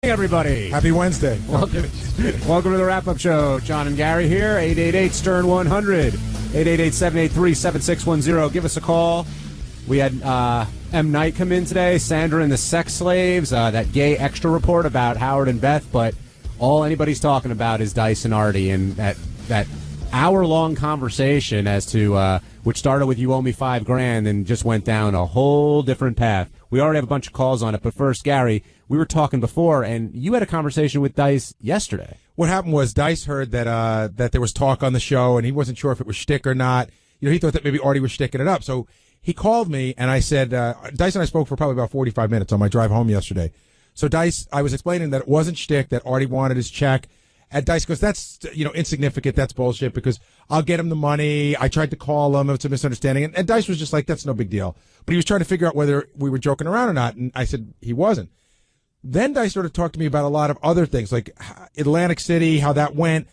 Everybody. Happy Wednesday. Welcome to the wrap-up show. John and Gary here, 888-STERN-100, 888-783-7610. Give us a call. We had M. Night come in today, Sandra and the Sex Slaves, that gay extra report about Howard and Beth, but all anybody's talking about is Dice and Artie, and that hour-long conversation as to which started with "you owe me $5,000" and just went down a whole different path. We already have a bunch of calls on it, but first, Gary, we were talking before, and you had a conversation with Dice yesterday. What happened was Dice heard that that there was talk on the show, and he wasn't sure if it was shtick or not. You know, he thought that maybe Artie was shticking it up. So he called me, and I said, Dice and I spoke for probably about 45 minutes on my drive home yesterday. So Dice, I was explaining that it wasn't shtick, that Artie wanted his check. And Dice goes, that's, insignificant. That's bullshit because I'll get him the money. I tried to call him. It's a misunderstanding. And Dice was just like, that's no big deal. But he was trying to figure out whether we were joking around or not. And I said he wasn't. Then Dice sort of talked to me about a lot of other things, like Atlantic City, how that went,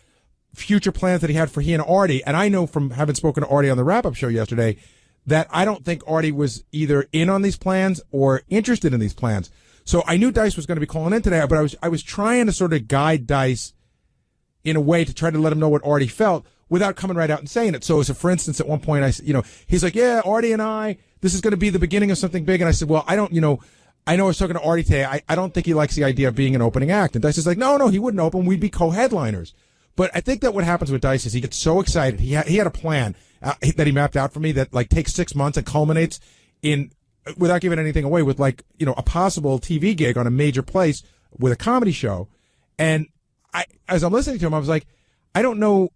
future plans that he had for he and Artie. And I know from having spoken to Artie on the wrap-up show yesterday that I don't think Artie was either in on these plans or interested in these plans. So I knew Dice was going to be calling in today, but I was trying to sort of guide Dice in a way to try to let him know what Artie felt without coming right out and saying it. So, for instance, at one point, he's like, yeah, Artie and I, this is going to be the beginning of something big. And I said, well, I know I was talking to Artie today. I don't think he likes the idea of being an opening act. And Dice is like, no, he wouldn't open. We'd be co-headliners. But I think that what happens with Dice is he gets so excited. He had a plan that he mapped out for me that takes 6 months and culminates in, without giving anything away, with a possible TV gig on a major place with a comedy show. And as I'm listening to him, I was like, I don't know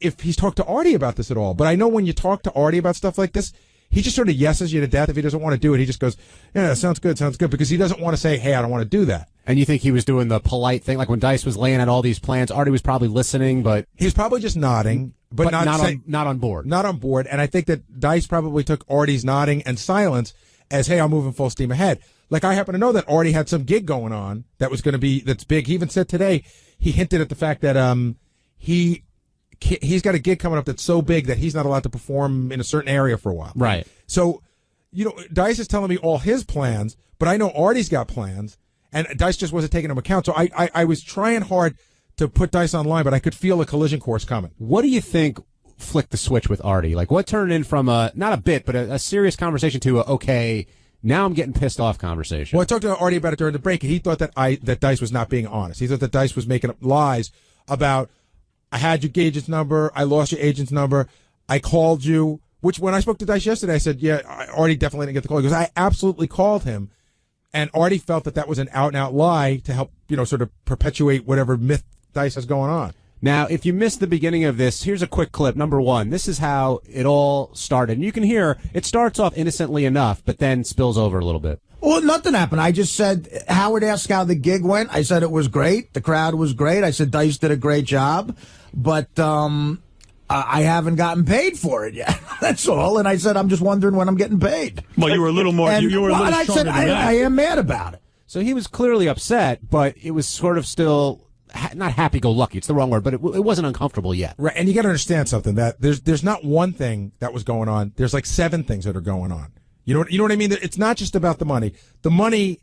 if he's talked to Artie about this at all. But I know when you talk to Artie about stuff like this, he just sort of yeses you to death. If he doesn't want to do it, he just goes, yeah, sounds good, because he doesn't want to say, hey, I don't want to do that. And you think he was doing the polite thing, like when Dice was laying out all these plans, Artie was probably listening, but he was probably just nodding, but not on board. Not on board. And I think that Dice probably took Artie's nodding and silence as, hey, I'm moving full steam ahead. Like, I happen to know that Artie had some gig going on that was going to be, that's big. He even said today, he hinted at the fact that he's got a gig coming up that's so big that he's not allowed to perform in a certain area for a while. Right. So, Dice is telling me all his plans, but I know Artie's got plans, and Dice just wasn't taking into account. So I was trying hard to put Dice online, but I could feel a collision course coming. What do you think flicked the switch with Artie? Like, what turned in from not a bit, but a serious conversation to okay, now I'm getting pissed off conversation? Well, I talked to Artie about it during the break, and he thought that Dice was not being honest. He thought that Dice was making up lies about, I had your agent's number, I lost your agent's number, I called you, which when I spoke to Dice yesterday, I said, yeah, Artie definitely didn't get the call. He goes, I absolutely called him. And Artie felt that was an out-and-out lie to help, sort of perpetuate whatever myth Dice has going on. Now, if you missed the beginning of this, here's a quick clip. Number one, this is how it all started. And you can hear it starts off innocently enough, but then spills over a little bit. Well, nothing happened. I just said, Howard asked how the gig went. I said it was great. The crowd was great. I said Dice did a great job, but I haven't gotten paid for it yet. That's all. And I said, I'm just wondering when I'm getting paid. Well, you were a little more. You were a little stronger than that. I am mad about it. So he was clearly upset, but it was sort of still not happy-go-lucky. It's the wrong word, but it wasn't uncomfortable yet. Right, and you got to understand something, that there's not one thing that was going on. There's like 7 things that are going on. You know what I mean? It's not just about the money. The money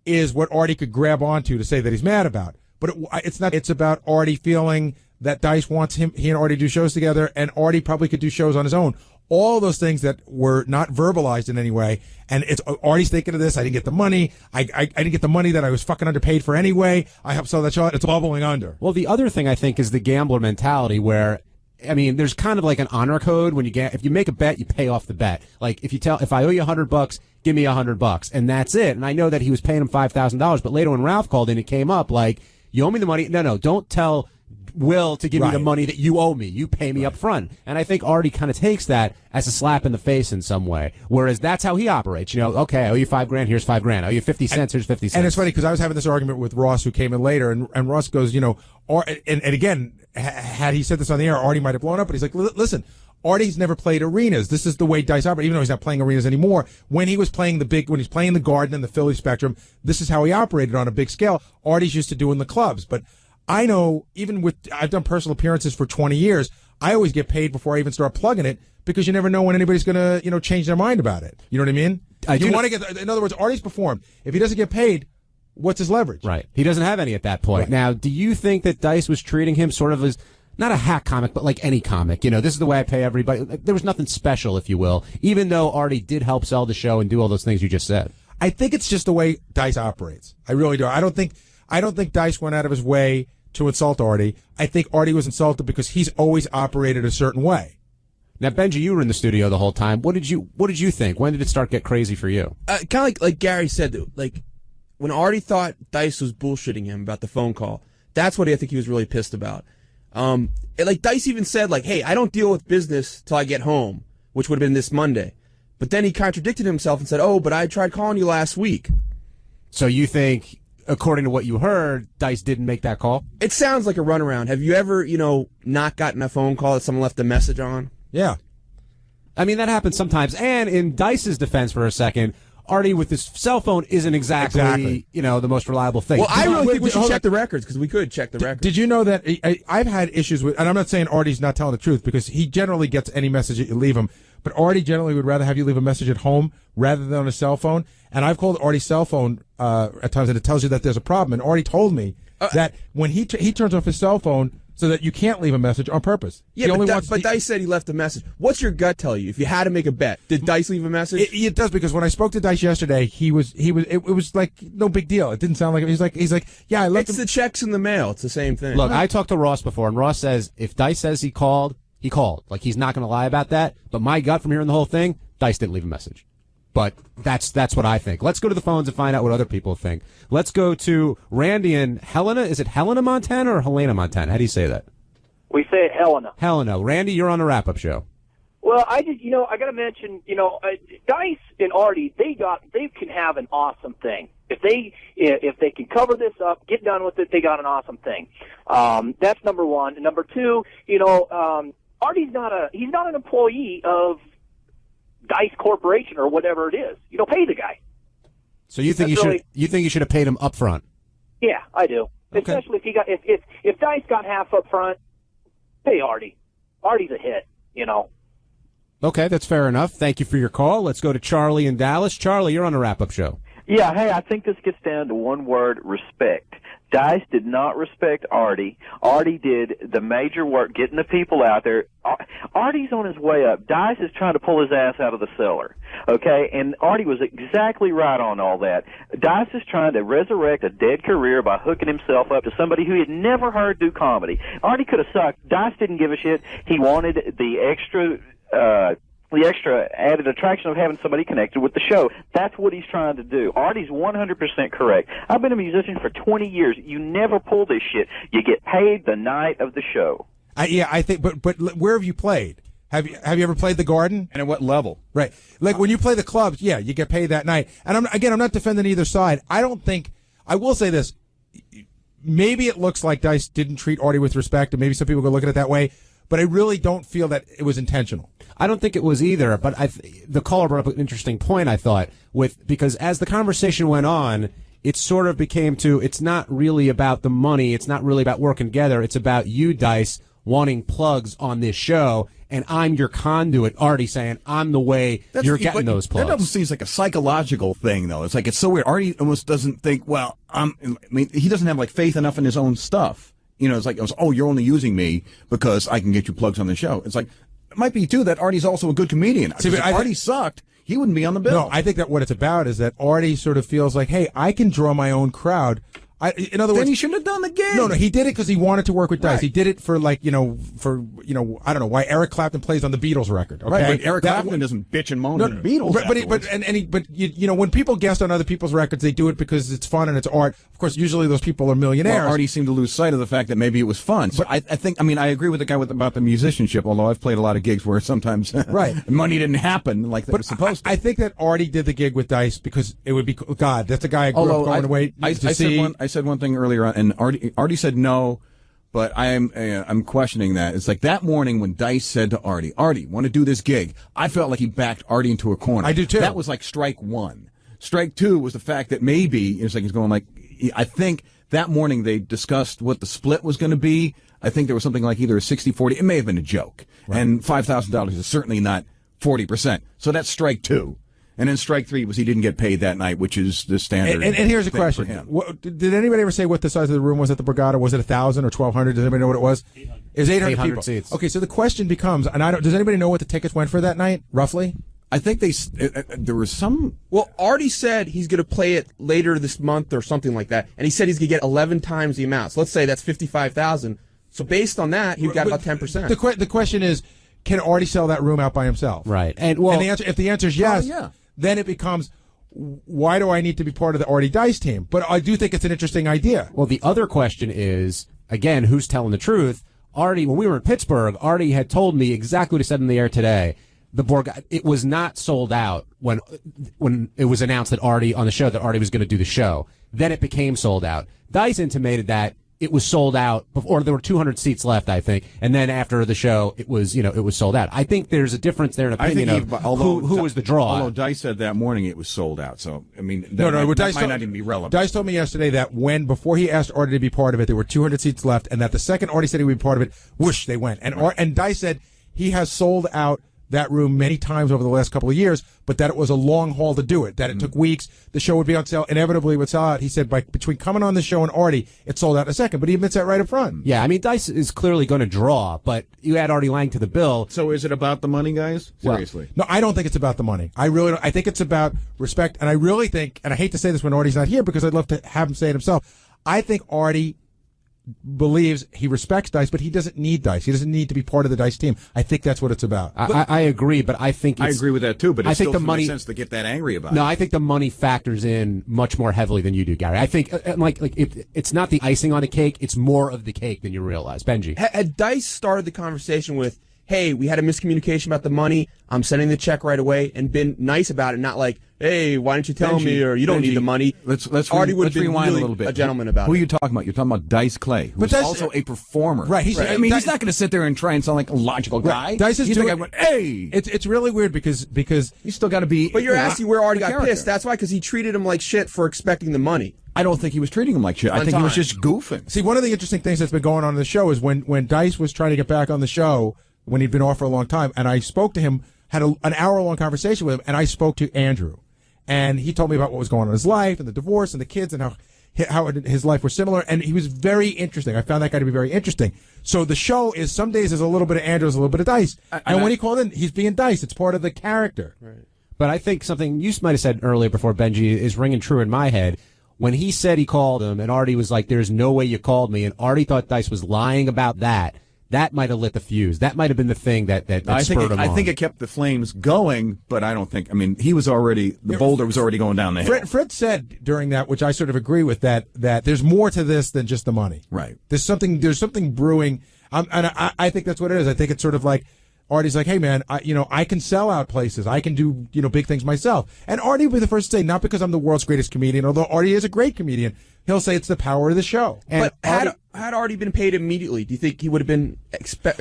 is what Artie could grab onto to say that he's mad about. But it's not. It's about Artie feeling that Dice wants he and Artie to do shows together, and Artie probably could do shows on his own. All those things that were not verbalized in any way. And it's Artie's thinking of this. I didn't get the money. I didn't get the money that I was fucking underpaid for anyway. I helped sell that show. It's bubbling under. Well, the other thing I think is the gambler mentality where, I mean, there's kind of like an honor code when if you make a bet, you pay off the bet. Like if I owe you $100, give me $100, and that's it. And I know that he was paying him $5,000, but later when Ralph called in, it came up like, you owe me the money. No, don't tell Will to give me the money that you owe me. You pay me up front. And I think Artie kind of takes that as a slap in the face in some way. Whereas that's how he operates. Okay, I owe you $5,000, here's $5,000. I owe you 50 cents, here's 50 cents. And it's funny because I was having this argument with Ross, who came in later, and Ross goes, and again, had he said this on the air, Artie might have blown up, but he's like, listen, Artie's never played arenas. This is the way Dice operates, even though he's not playing arenas anymore. When he's playing the Garden and the Philly Spectrum, this is how he operated on a big scale. Artie's used to doing the clubs, but I know, I've done personal appearances for 20 years. I always get paid before I even start plugging it because you never know when anybody's going to, change their mind about it. You know what I mean? In other words, Artie's performed. If he doesn't get paid, what's his leverage? Right. He doesn't have any at that point. Right. Now, do you think that Dice was treating him sort of as not a hack comic, but like any comic? You know, this is the way I pay everybody. There was nothing special, if you will, even though Artie did help sell the show and do all those things you just said. I think it's just the way Dice operates. I really do. I don't think Dice went out of his way to insult Artie. I think Artie was insulted because he's always operated a certain way. Now, Benji, you were in the studio the whole time. What did you think? When did it start to get crazy for you? Kind of like Gary said, like when Artie thought Dice was bullshitting him about the phone call, that's what I think he was really pissed about. Like Dice even said, like, hey, I don't deal with business till I get home, which would have been this Monday. But then he contradicted himself and said, oh, but I tried calling you last week. So you think, according to what you heard, Dice didn't make that call? It sounds like a runaround. Have you ever, not gotten a phone call that someone left a message on? Yeah. I mean, that happens sometimes. And in Dice's defense for a second, Artie with his cell phone isn't exactly. The most reliable thing. Well, I really think we should check the records, because we could check the records. Did you know that I've had issues with, and I'm not saying Artie's not telling the truth, because he generally gets any message that you leave him, but Artie generally would rather have you leave a message at home rather than on a cell phone. And I've called Artie's cell phone at times, and it tells you that there's a problem. And Artie told me that when he turns off his cell phone so that you can't leave a message on purpose. Yeah, but Dice said he left a message. What's your gut tell you? If you had to make a bet, did Dice leave a message? It does, because when I spoke to Dice yesterday, it was like no big deal. It didn't sound like it. He's like, yeah, I left. It's the checks in the mail. It's the same thing. Look, I talked to Ross before, and Ross says if Dice says he called, he called. Like, he's not going to lie about that. But my gut from hearing the whole thing, Dice didn't leave a message. But that's what I think. Let's go to the phones and find out what other people think. Let's go to Randy and Helena. Is it Helena, Montana, or Helena, Montana? How do you say that? We say it Helena. Helena. Randy, you're on the wrap-up show. Well, I got to mention, Dice and Artie, they can have an awesome thing. If they can cover this up, get done with it, they got an awesome thing. That's number one. And number two, Artie's not an employee of Dice Corporation or whatever it is. Pay the guy. So you think you should have paid him up front? Yeah, I do. Okay. Especially if Dice got half up front, pay Artie. Artie's a hit, Okay, that's fair enough. Thank you for your call. Let's go to Charlie in Dallas. Charlie, you're on the wrap-up show. Yeah, hey, I think this gets down to one word: respect. Dice did not respect Artie. Artie did the major work, getting the people out there. Artie's on his way up. Dice is trying to pull his ass out of the cellar, okay? And Artie was exactly right on all that. Dice is trying to resurrect a dead career by hooking himself up to somebody who he had never heard do comedy. Artie could have sucked. Dice didn't give a shit. He wanted the extra added attraction of having somebody connected with the show. That's what he's trying to do. Artie's 100% correct. I've been a musician for 20 years. You never pull this shit. You get paid the night of the show. I think, but where have you played? Have you ever played the Garden? And at what level? Right. Like when you play the clubs, yeah, you get paid that night. And I'm not defending either side. I will say this. Maybe it looks like Dice didn't treat Artie with respect, and maybe some people go look at it that way, but I really don't feel that it was intentional. I don't think it was either, but the caller brought up an interesting point, I thought, because as the conversation went on, it sort of became it's not really about the money, it's not really about working together, it's about you, Dice, wanting plugs on this show, and I'm your conduit, Artie saying, I'm the way you're getting those plugs. That doesn't seem like a psychological thing, though. It's like, it's so weird. Artie almost doesn't think, he doesn't have, like, faith enough in his own stuff. It's like, you're only using me because I can get you plugs on the show. It's like, it might be, too, that Artie's also a good comedian. See, if Artie sucked, he wouldn't be on the bill. No, I think that what it's about is that Artie sort of feels like, hey, I can draw my own crowd. In other words, then he shouldn't have done the gig. No, he did it because he wanted to work with Dice. Right. He did it for I don't know why Eric Clapton plays on the Beatles record. Okay? Right, but Eric Clapton doesn't bitch and moan on the Beatles. But when people guest on other people's records, they do it because it's fun and it's art. Of course, usually those people are millionaires. Well, Artie seemed to lose sight of the fact that maybe it was fun. So I agree with the guy about the musicianship. Although I've played a lot of gigs where sometimes money didn't happen like that was supposed to. I think that Artie did the gig with Dice because it would be God. That's the guy I grew up going away to see. I said one thing earlier on, and Artie said no, but I'm questioning that. It's like that morning when Dice said to Artie, want to do this gig? I felt like he backed Artie into a corner. I do too. That was like strike one. Strike two was the fact that maybe it's like he's going like. I think that morning they discussed what the split was going to be. I think there was something like either a 60-40. It may have been a joke, and $5,000 is certainly not 40%. So that's strike two. And then strike 3 was he didn't get paid that night, which is the standard. And here's a thing question: for him. did anybody ever say what the size of the room was at the Borgata? Was it 1,000 or 1,200? Does anybody know what it was? 800. It was 800 800 people. seats. Okay, so the question becomes, and does anybody know what the tickets went for that night, roughly? I think there was some. Well, Artie said he's going to play it later this month or something like that, and he said he's going to get 11 times the amount. So let's say that's 55,000. So based on that, he got about 10%. The question is, can Artie sell that room out by himself? Right. And well, if the answer is yes, yeah. then it becomes, why do I need to be part of the Artie Dice team? But I do think it's an interesting idea. well, the other question is, again, who's telling the truth? Artie, when we were in Pittsburgh, Artie had told me exactly what he said in the air today. It was not sold out when it was announced that Artie on the show that Artie was going to do the show. Then it became sold out. Dice intimated that it was sold out before, there were 200 seats left, I think, and then after the show, it was sold out. I think there's a difference there in opinion of who was the draw. Although Dice said that morning it was sold out, so I mean, That might not even be relevant. Dice told me yesterday that before he asked Artie to be part of it, there were 200 seats left, and that the second Artie said he would be part of it, whoosh, they went. And Dice said he has sold out that room many times over the last couple of years, but that it was a long haul to do it, that it took weeks, the show would be on sale, inevitably it would sell out. He said between coming on the show and Artie, it sold out in a second, but he admits that right up front. Yeah, I mean, Dice is clearly going to draw, but you add Artie Lang to the bill. So is it about the money, guys? Seriously? No, I don't think it's about the money. I really don't. I think it's about respect, and I really think, and I hate to say this when Artie's not here because I'd love to have him say it himself, I think Artie believes he respects Dice, but he doesn't need Dice. He doesn't need to be part of the Dice team. I think that's what it's about. I agree, but I think I agree with that too, but it I think still the doesn't money, make sense to get that angry about No, it. I think the money factors in much more heavily than you do, Gary. I think it's not the icing on the cake, it's more of the cake than you realize. Benji. Had Dice started the conversation with, hey, we had a miscommunication about the money, I'm sending the check right away, and been nice about it, not like, hey, why don't you tell me, or you don't need the money. Artie would have been rewind really a little bit. a gentleman about Who it. are you talking about? You're talking about Dice Clay, who's also a performer. Right. I mean, he's not going to sit there and try and sound like a logical guy. Dice is he's doing, the guy went, hey! It's really weird because He's still got to be. But you're asking where Artie got character. pissed. That's why, because he treated him like shit for expecting the money. I don't think he was treating him like shit. I think he was time. just goofing. See, one of the interesting things that's been going on in the show is when Dice was trying to get back on the show, when he'd been off for a long time, and I spoke to him, had an hour-long conversation with him, and I spoke to Andrew. And he told me about what was going on in his life and the divorce and the kids and how his life was similar. And he was very interesting. I found that guy to be very interesting. So the show is some days there's a little bit of Andrew, there's a little bit of Dice. And when he called in, he's being Dice. It's part of the character. Right. But I think something you might have said earlier before, Benji, is ringing true in my head. When he said he called him and Artie was like, there's no way you called me, and Artie thought Dice was lying about that, that might have lit the fuse. That might have been the thing that spurred him on. I think it kept the flames going, but I don't think. I mean, he was already the boulder was already going down the hill. Fred said during that, which I sort of agree with, that there's more to this than just the money. Right. There's something brewing, and I think that's what it is. I think it's sort of like Artie's like, hey man, I can sell out places. I can do big things myself. And Artie will be the first to say, not because I'm the world's greatest comedian, although Artie is a great comedian. He'll say it's the power of the show. But had Artie been paid immediately, do you think he would have been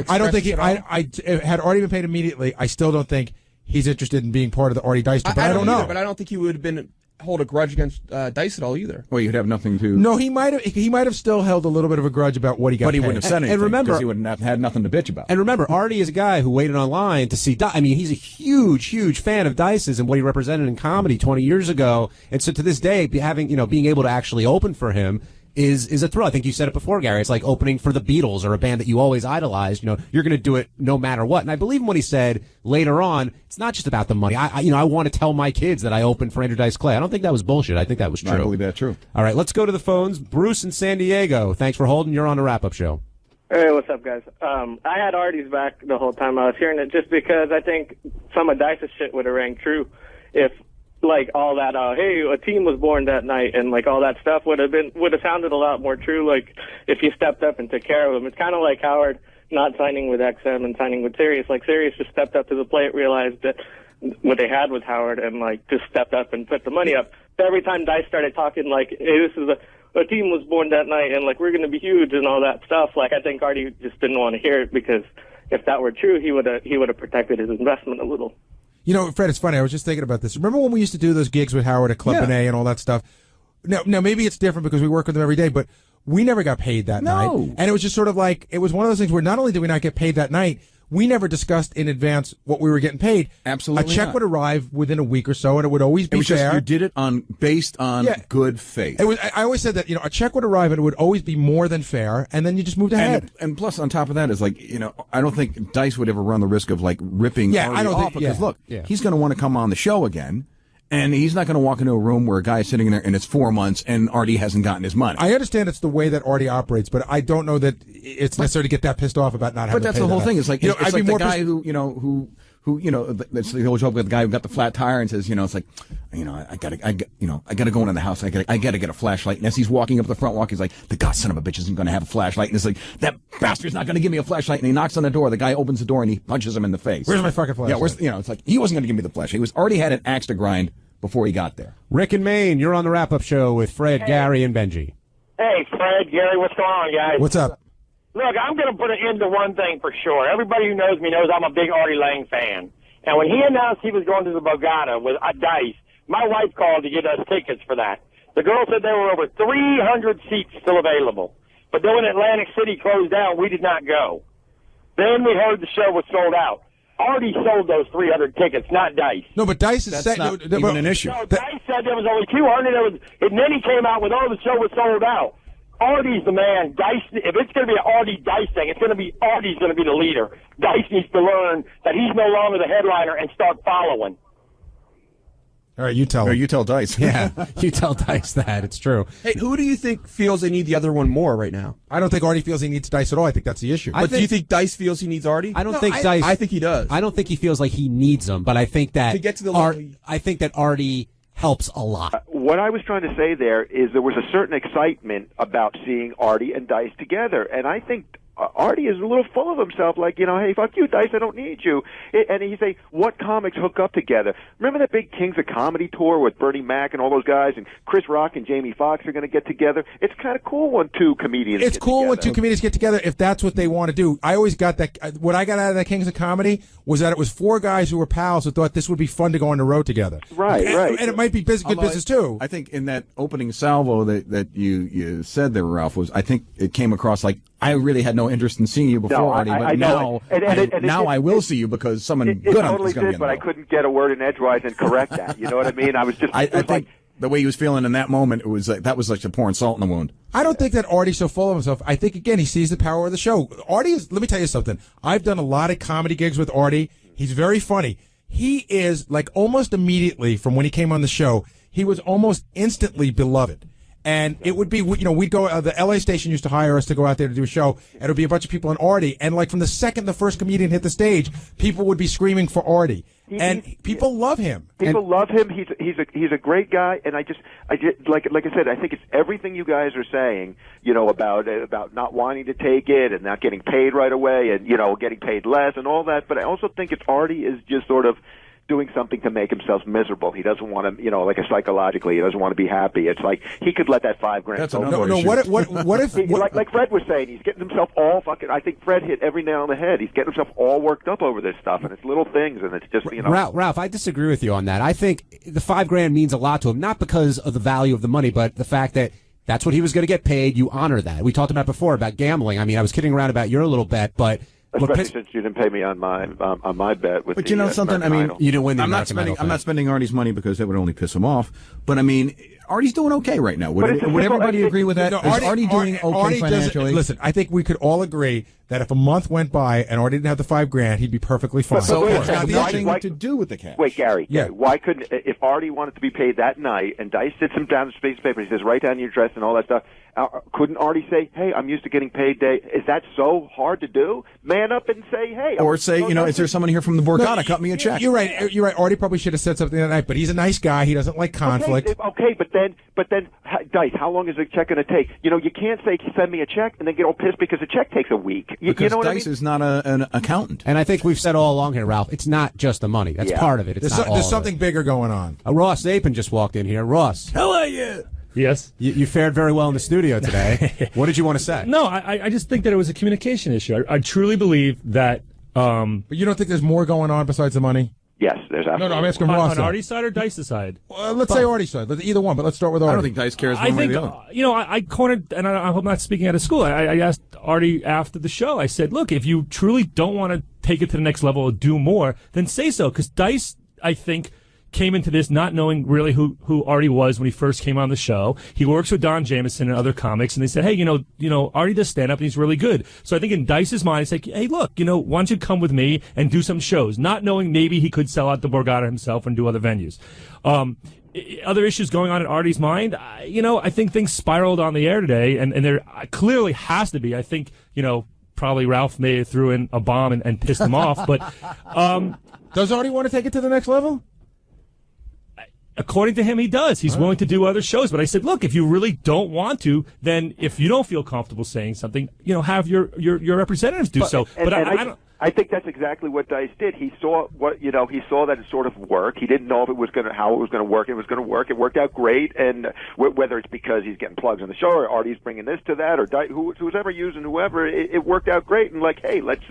I don't think had Artie been paid immediately, I still don't think he's interested in being part of the Artie Dice team. But I don't know. But I don't think he would have been hold a grudge against Dice at all either. Well, you'd have nothing to. No, he might have still held a little bit of a grudge about what he got. But he paid. wouldn't have said anything. And remember, because he wouldn't have had nothing to bitch about. And remember, Artie is a guy who waited online to see Dice. I mean, he's a huge fan of Dice's and what he represented in comedy 20 years ago. And so to this day, being able to actually open for him is a thrill. I think you said it before, Gary. It's like opening for the Beatles or a band that you always idolized. You're going to do it no matter what. And I believe him when he said later on, it's not just about the money. I want to tell my kids that I opened for Andrew Dice Clay. I don't think that was bullshit. I think that was true. I believe that's true. All right, let's go to the phones. Bruce in San Diego. Thanks for holding. You're on the wrap-up show. Hey, what's up, guys? I had Artie's back the whole time I was hearing it, just because I think some of Dice's shit would have rang true if, like, all that, hey, a team was born that night, and, like, all that stuff would have sounded a lot more true, like, if you stepped up and took care of them. It's kind of like Howard not signing with XM and signing with Sirius. Like, Sirius just stepped up to the plate, realized that what they had was Howard, and, like, just stepped up and put the money up. So every time Dice started talking, like, hey, this is a team was born that night, and, like, we're going to be huge and all that stuff, like, I think Artie just didn't want to hear it, because if that were true, he would have protected his investment a little. Fred, it's funny. I was just thinking about this. Remember when we used to do those gigs with Howard at Club Benet and all that stuff? Now, maybe it's different because we work with them every day, but we never got paid that night. And it was just sort of like, it was one of those things where not only did we not get paid that night, we never discussed in advance what we were getting paid. Absolutely A check not. would arrive within a week or so, and it would always be It was fair. just you did it based on good faith. It was. I always said that a check would arrive and it would always be more than fair, and then you just moved ahead. And plus, on top of that, is like I don't think Dice would ever run the risk of like ripping Artie off because look, he's going to want to come on the show again. And he's not going to walk into a room where a guy is sitting in there and it's 4 months and Artie hasn't gotten his money. I understand it's the way that Artie operates, but I don't know that it's necessary to get that pissed off about not having. But that's to pay the whole that. thing. It's like it's like the guy who that's the old joke with the guy who got the flat tire and says, it's like, I gotta go into the house. I gotta get a flashlight. And as he's walking up the front walk, he's like, the god son of a bitch isn't going to have a flashlight. And it's like, that bastard's not going to give me a flashlight. And he knocks on the door. The guy opens the door and he punches him in the face. Where's my fucking flashlight? Yeah, it's like he wasn't going to give me the flashlight. He was already had an axe to grind before he got there. Rick in Maine, you're on the wrap-up show with Fred, Gary, and Benji. Hey, Fred, Gary, what's going on, guys? What's up? Look, I'm going to put an end to one thing for sure. Everybody who knows me knows I'm a big Artie Lang fan. And when he announced he was going to the Borgata with Dice, my wife called to get us tickets for that. The girl said there were over 300 seats still available. But then when Atlantic City closed down, we did not go. Then we heard the show was sold out. Artie sold those 300 tickets, not Dice. No, but Dice is That's not even an issue. No, Dice said there was only 200, and then he came out with, the show was sold out. Artie's the man. Dice, if it's going to be an Artie Dice thing, it's going to be Artie's going to be the leader. Dice needs to learn that he's no longer the headliner and start following. All right, you tell him. No, you tell Dice. Yeah, you tell Dice that. It's true. Hey, who do you think feels they need the other one more right now? I don't think Artie feels he needs Dice at all. I think that's the issue. But do you think Dice feels he needs Artie? I don't think Dice. I think he does. I don't think he feels like he needs him, but I think that to get to the level. I think that Artie helps a lot. What I was trying to say there is there was a certain excitement about seeing Artie and Dice together, and I think Artie is a little full of himself, like, hey, fuck you, Dice, I don't need you. And he'd say, what comics hook up together? Remember that big Kings of Comedy tour with Bernie Mac and all those guys, and Chris Rock and Jamie Foxx are going to get together? It's kind of cool when two comedians It's get cool together. when two comedians get together if that's what they want to do. I always got that. What I got out of that Kings of Comedy was that it was four guys who were pals who thought this would be fun to go on the road together. Right. And it might be good business, too. I think in that opening salvo that you said there, Ralph, was I think it came across like I really had no interest in seeing you before, Artie, but now I will see you because someone good totally is going to be did, but I couldn't get a word in edgewise and correct that. You know what I mean? I was just. I think the way he was feeling in that moment, it was like, that was like pouring salt in the wound. I don't think that Artie's so full of himself. I think, again, he sees the power of the show. Artie is, let me tell you something. I've done a lot of comedy gigs with Artie. He's very funny. He is, like, almost immediately from when he came on the show, he was almost instantly beloved. And it would be, we'd go, the LA station used to hire us to go out there to do a show, and it would be a bunch of people in Artie. And like from the second the first comedian hit the stage, people would be screaming for Artie. And people love him. People love him. He's a great guy, and I just like I said, I think it's everything you guys are saying, about not wanting to take it and not getting paid right away, and getting paid less and all that. But I also think it's Artie is just sort of doing something to make himself miserable. He doesn't want to, like psychologically, he doesn't want to be happy. It's like he could let that $5,000. That's go. what if like Fred was saying, he's getting himself all fucking. I think Fred hit every nail on the head. He's getting himself all worked up over this stuff, and it's little things, and it's just Ralph, I disagree with you on that. I think the $5,000 means a lot to him, not because of the value of the money, but the fact that that's what he was going to get paid. You honor that. We talked about before about gambling. I mean, I was kidding around about your little bet, but. Especially since you didn't pay me on my bet with. But you know something? I mean, you didn't win the I'm not spending Artie's money because that would only piss him off. But I mean, Artie's doing okay right now. Would everybody agree with that? Is Artie doing okay financially? Listen, I think we could all agree that if a month went by and Artie didn't have the $5,000, he'd be perfectly fine. So wait, it's got nothing to do with the cash. Wait, Gary. Yeah. Why couldn't, if Artie wanted to be paid that night and Dice sits him down in a piece of paper, he says, write down your address and all that stuff, couldn't Artie say, hey, I'm used to getting paid day? Is that so hard to do? Man up and say, hey. Or say, is there someone here from the Borgata? Cut me a check. You're right. Artie probably should have said something that night, but he's a nice guy. He doesn't like conflict. Okay, but then, Dice, how long is the check going to take? You can't say, send me a check and then get all pissed because the check takes a week. Because what Dice is not an accountant. And I think we've said all along here, Ralph, it's not just the money. That's part of it. There's something bigger going on. Ross Apin just walked in here. Ross. How are you? Yes. You fared very well in the studio today. What did you want to say? No, I just think that it was a communication issue. I truly believe that. But you don't think there's more going on besides the money? Yes, there's absolutely. No, I'm asking Ross. On Artie's side or Dice's side? Well, let's say Artie's side. Either one, but let's start with Artie. I don't think Dice cares one way or the other. I cornered, and I'm not speaking out of school. I asked Artie after the show. I said, look, if you truly don't want to take it to the next level or do more, then say so. Because Dice, I think, came into this not knowing really who Artie was when he first came on the show. He works with Don Jamieson and other comics, and they said, hey, you know, Artie does stand up and he's really good. So I think in Dice's mind, it's like, hey, look, you know, why don't you come with me and do some shows? Not knowing maybe he could sell out the Borgata himself and do other venues. Other issues going on in Artie's mind, you know, I think things spiraled on the air today, and there clearly has to be. I think, you know, probably Ralph may have threw in a bomb and pissed him off, but does Artie want to take it to the next level? According to him, he does. He's willing to do other shows. But I said, look, if you really don't want to, then if you don't feel comfortable saying something, you know, have your representatives do so. But I don't. I think that's exactly what Dice did. He saw he saw that it sort of worked. He didn't know if it was how it was going to work. It was going to work. It worked out great. And whether it's because he's getting plugs on the show, or Artie's bringing this to that, or who's ever using whoever, it worked out great. And like, hey, let's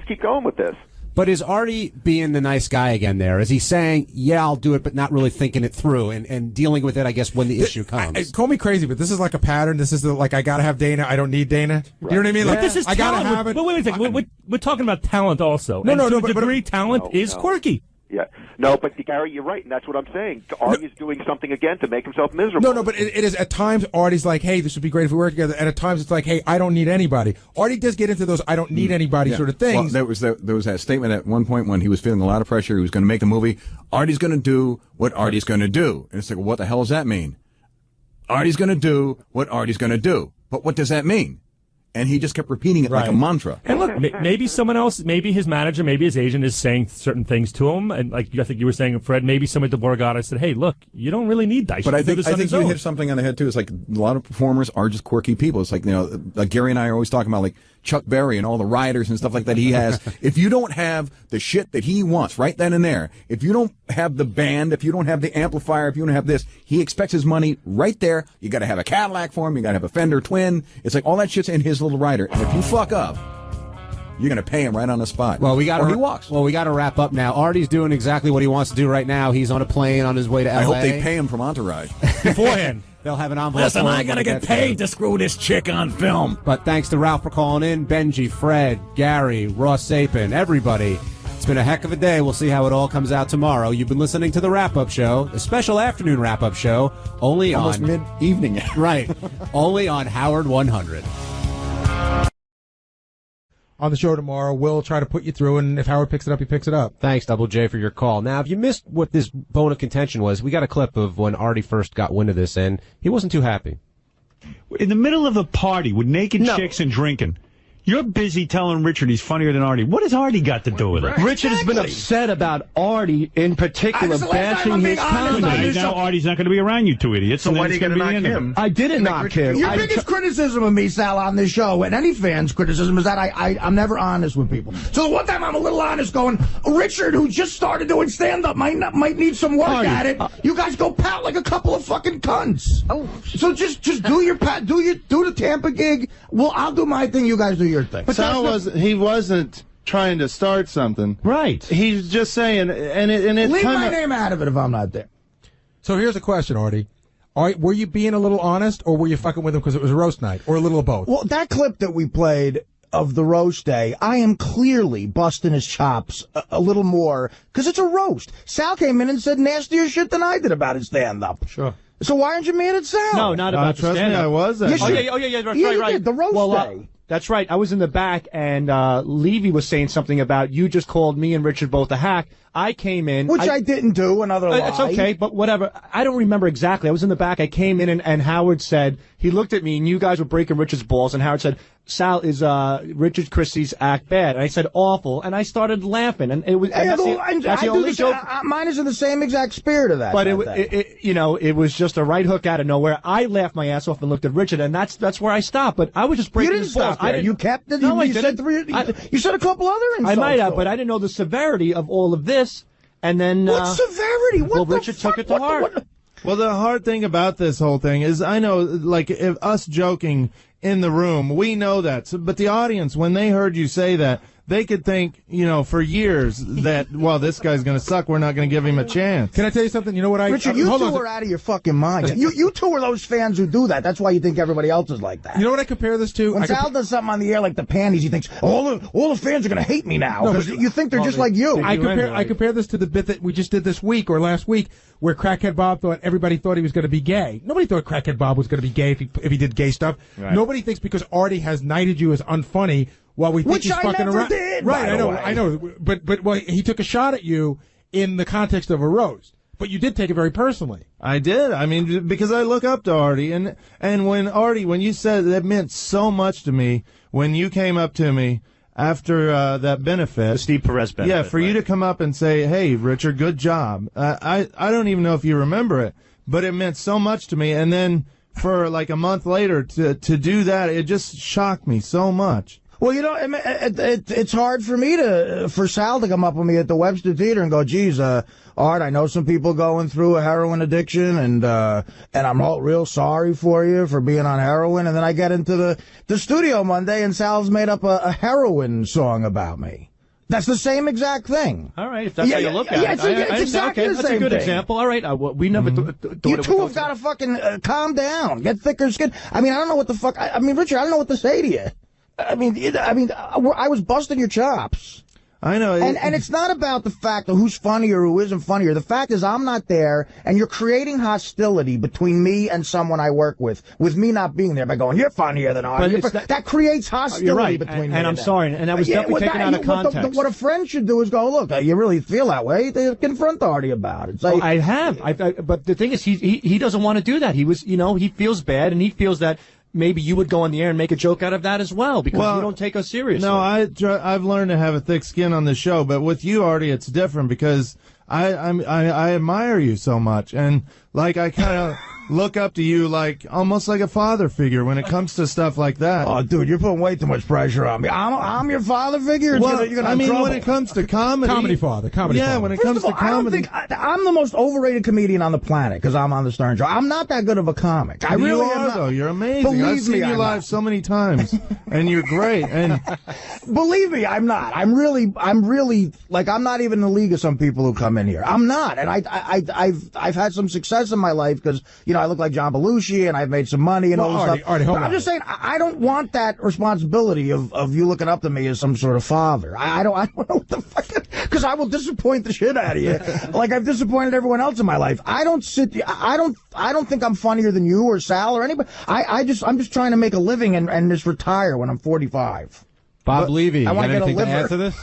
keep going with this. But is Artie being the nice guy again there? Is he saying, yeah, I'll do it, but not really thinking it through and dealing with it, I guess, when the issue comes? Call me crazy, but this is like a pattern. This is like, I got to have Dana. I don't need Dana. Right. You know what I mean? Like, yeah. This is I got to have it. But wait a second. We're talking about talent also. No, to a degree, talent is quirky. Yeah. No, but Gary, you're right, and that's what I'm saying. Artie is doing something again to make himself miserable. No, but it is at times Artie's like, hey, this would be great if we worked together, and at times it's like, hey, I don't need anybody. Artie does get into those I don't need anybody sort of things. Well, there was that statement at one point when he was feeling a lot of pressure. He was going to make the movie. Artie's going to do what Artie's going to do. And it's like, well, what the hell does that mean? Artie's going to do what Artie's going to do. But what does that mean? And he just kept repeating it like a mantra. And look, maybe someone else, maybe his manager, maybe his agent is saying certain things to him. And like I think you were saying, Fred, maybe someone at the Borgata said, hey, look, you don't really need Dice. But I think you hit something on the head, too. It's like a lot of performers are just quirky people. It's like, you know, like Gary and I are always talking about, like, Chuck Berry and all the riders and stuff like that he has. If you don't have the shit that he wants right then and there, if you don't have the band, if you don't have the amplifier, if you don't have this, he expects his money right there. You got to have a Cadillac for him. You got to have a Fender Twin. It's like all that shit's in his little rider. And if you fuck up, you're going to pay him right on the spot. Well, he walks. Well, we got to wrap up now. Artie's doing exactly what he wants to do right now. He's on a plane on his way to LA. I hope they pay him from Entourage beforehand. They'll have an envelope. Listen, I gotta get paid to screw this chick on film. But thanks to Ralph for calling in, Benji, Fred, Gary, Ross Sapin, everybody. It's been a heck of a day. We'll see how it all comes out tomorrow. You've been listening to the wrap-up show, the special afternoon wrap-up show, almost mid-evening. Right. Only on Howard 100. On the show tomorrow, we'll try to put you through, and if Howard picks it up, he picks it up. Thanks, Double J, for your call. Now, if you missed what this bone of contention was, we got a clip of when Artie first got wind of this, and he wasn't too happy. In the middle of a party with naked chicks and drinking, you're busy telling Richard he's funnier than Artie. What has Artie got to do with it? Richard has been upset about Artie in particular bashing his comedy. Now Artie's not going to be around, you two idiots. So why are you going to knock him? I didn't knock him. Your biggest criticism of me, Sal, on this show, and any fan's criticism, is that I'm never honest with people. So one time I'm a little honest going, Richard, who just started doing stand-up, might need some work at it. You guys go pout like a couple of fucking cunts. Oh. So just do your do the Tampa gig. Well, I'll do my thing, you guys do your thing. But Sal wasn't trying to start something. Right. He's just saying, and it's leave my name out of it if I'm not there. So here's a question, Artie. Were you being a little honest, or were you fucking with him because it was a roast night, or a little of both? Well, that clip that we played of the roast day, I am clearly busting his chops a little more, because it's a roast. Sal came in and said nastier shit than I did about his stand-up. Sure. So why aren't you mad at Sal? No, not about the stand-up. Trust me, I was. Yes, Right. The roast day. That's right. I was in the back, and Levy was saying something about you just called me and Richard both a hack. I came in. Which I didn't do, another lie. It's okay, but whatever. I don't remember exactly. I was in the back. I came in, and Howard said, he looked at me, and you guys were breaking Richard's balls, and Howard said, Sal, is Richard Christie's act bad? And I said, awful, and I started laughing, and it was. That's the only joke. Mine is in the same exact spirit of that. But it was just a right hook out of nowhere. I laughed my ass off and looked at Richard, and that's where I stopped. But I was just breaking his balls. You kept it. No, you said you said a couple other insults. I might have, but I didn't know the severity of all of this. And then what severity? Well, Richard took it to heart. Well, the hard thing about this whole thing is, I know, like, if us joking in the room, we know that. But the audience, when they heard you say that, they could think, for years that, well, this guy's going to suck. We're not going to give him a chance. Can I tell you something? You know what Richard, you two are out of your fucking mind. You two are those fans who do that. That's why you think everybody else is like that. You know what I compare this to? When Sal does something on the air like the panties, he thinks, all the fans are going to hate me now. Because you think they're just like you. I compare this to the bit that we just did this week or last week where Crackhead Bob thought everybody thought he was going to be gay. Nobody thought Crackhead Bob was going to be gay if he did gay stuff. Right. Nobody thinks because Artie has knighted you as unfunny while we think Which he's I fucking never around. did, right, by the way. I know. But well, he took a shot at you in the context of a roast. But you did take it very personally. I did. I mean, because I look up to Artie, and when you said that meant so much to me when you came up to me after that benefit, the 𝗧𝗵𝗲 benefit. Yeah, for you to come up and say, "Hey, Richard, good job." I don't even know if you remember it, but it meant so much to me. And then for like a month later to do that, it just shocked me so much. Well, it's hard for Sal to come up with me at the Webster Theater and go, geez, Art, I know some people going through a heroin addiction, and I'm real sorry for you for being on heroin. And then I get into the studio Monday, and Sal's made up a heroin song about me. That's the same exact thing. All right, if that's how you look at it. It's exactly the same thing. That's a good example. All right, we never thought you two have got to fucking calm down, get thicker skin. I mean, I don't know what the fuck. I mean, Richard, I don't know what to say to you. I was busting your chops. I know. And it's not about the fact of who's funny or who isn't funnier. The fact is I'm not there, and you're creating hostility between me and someone I work with me not being there by going, you're funnier than I am. That creates hostility between me and I'm sorry, and that was definitely taken out of context. What a friend should do is go, look, you really feel that way? They confront Artie about it. Well, I have. But the thing is, he doesn't want to do that. He feels bad, and he feels that maybe you would go on the air and make a joke out of that as well, because you don't take us seriously. No, I've learned to have a thick skin on the show, but with you, Artie, it's different because I admire you so much, and like I kind of look up to you like almost like a father figure when it comes to stuff like that. Oh, dude, you're putting way too much pressure on me. I'm your father figure. Well, you're gonna when it comes to comedy father. Yeah, when it comes to comedy, I'm the most overrated comedian on the planet because I'm on the Stern Show. I'm not that good of a comic. I really am not. Though. You're amazing. I've seen you live so many times, and you're great. And believe me, I'm not. I'm really like I'm not even in the league of some people who come in here. I'm not, and I've had some success in my life because I look like John Belushi and I've made some money and all this stuff. Artie, but I'm just saying I don't want that responsibility of you looking up to me as some sort of father. I don't know what the fuck, because I will disappoint the shit out of you like I've disappointed everyone else in my life. I don't think I'm funnier than you or Sal or anybody. I'm just trying to make a living and just retire when I'm 45. Bob Levy, I want to get a anything liver. to add to this?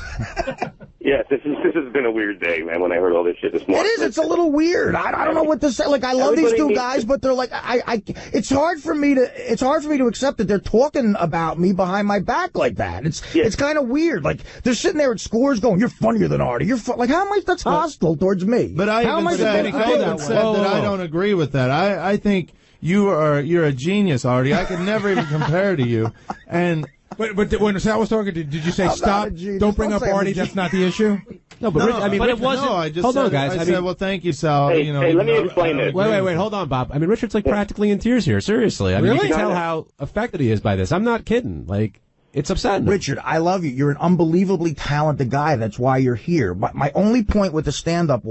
Yes, this has been a weird day, man, when I heard all this shit this morning. It is. It's a little weird. I don't know what to say. Like, I love these two guys, but they're like, it's hard for me to accept that they're talking about me behind my back like that. It's kind of weird. Like, they're sitting there at scores going, you're funnier than Artie. Like, how am I, that's hostile towards me? But I even said that I don't agree with that. I think you're a genius, Artie. I could never even compare to you. But when Sal was talking, did you say stop? Don't bring up Artie. That's not the issue. No, but it wasn't. No, I just hold said, on, guys. I said, well, thank you, Sal. Hey, let me explain this. Wait, hold on, Bob. I mean, Richard's like practically in tears here. Seriously, I mean, you can tell how affected he is by this. I'm not kidding. Like, it's upsetting. Richard, I love you. You're an unbelievably talented guy. That's why you're here. But my only point with the stand-up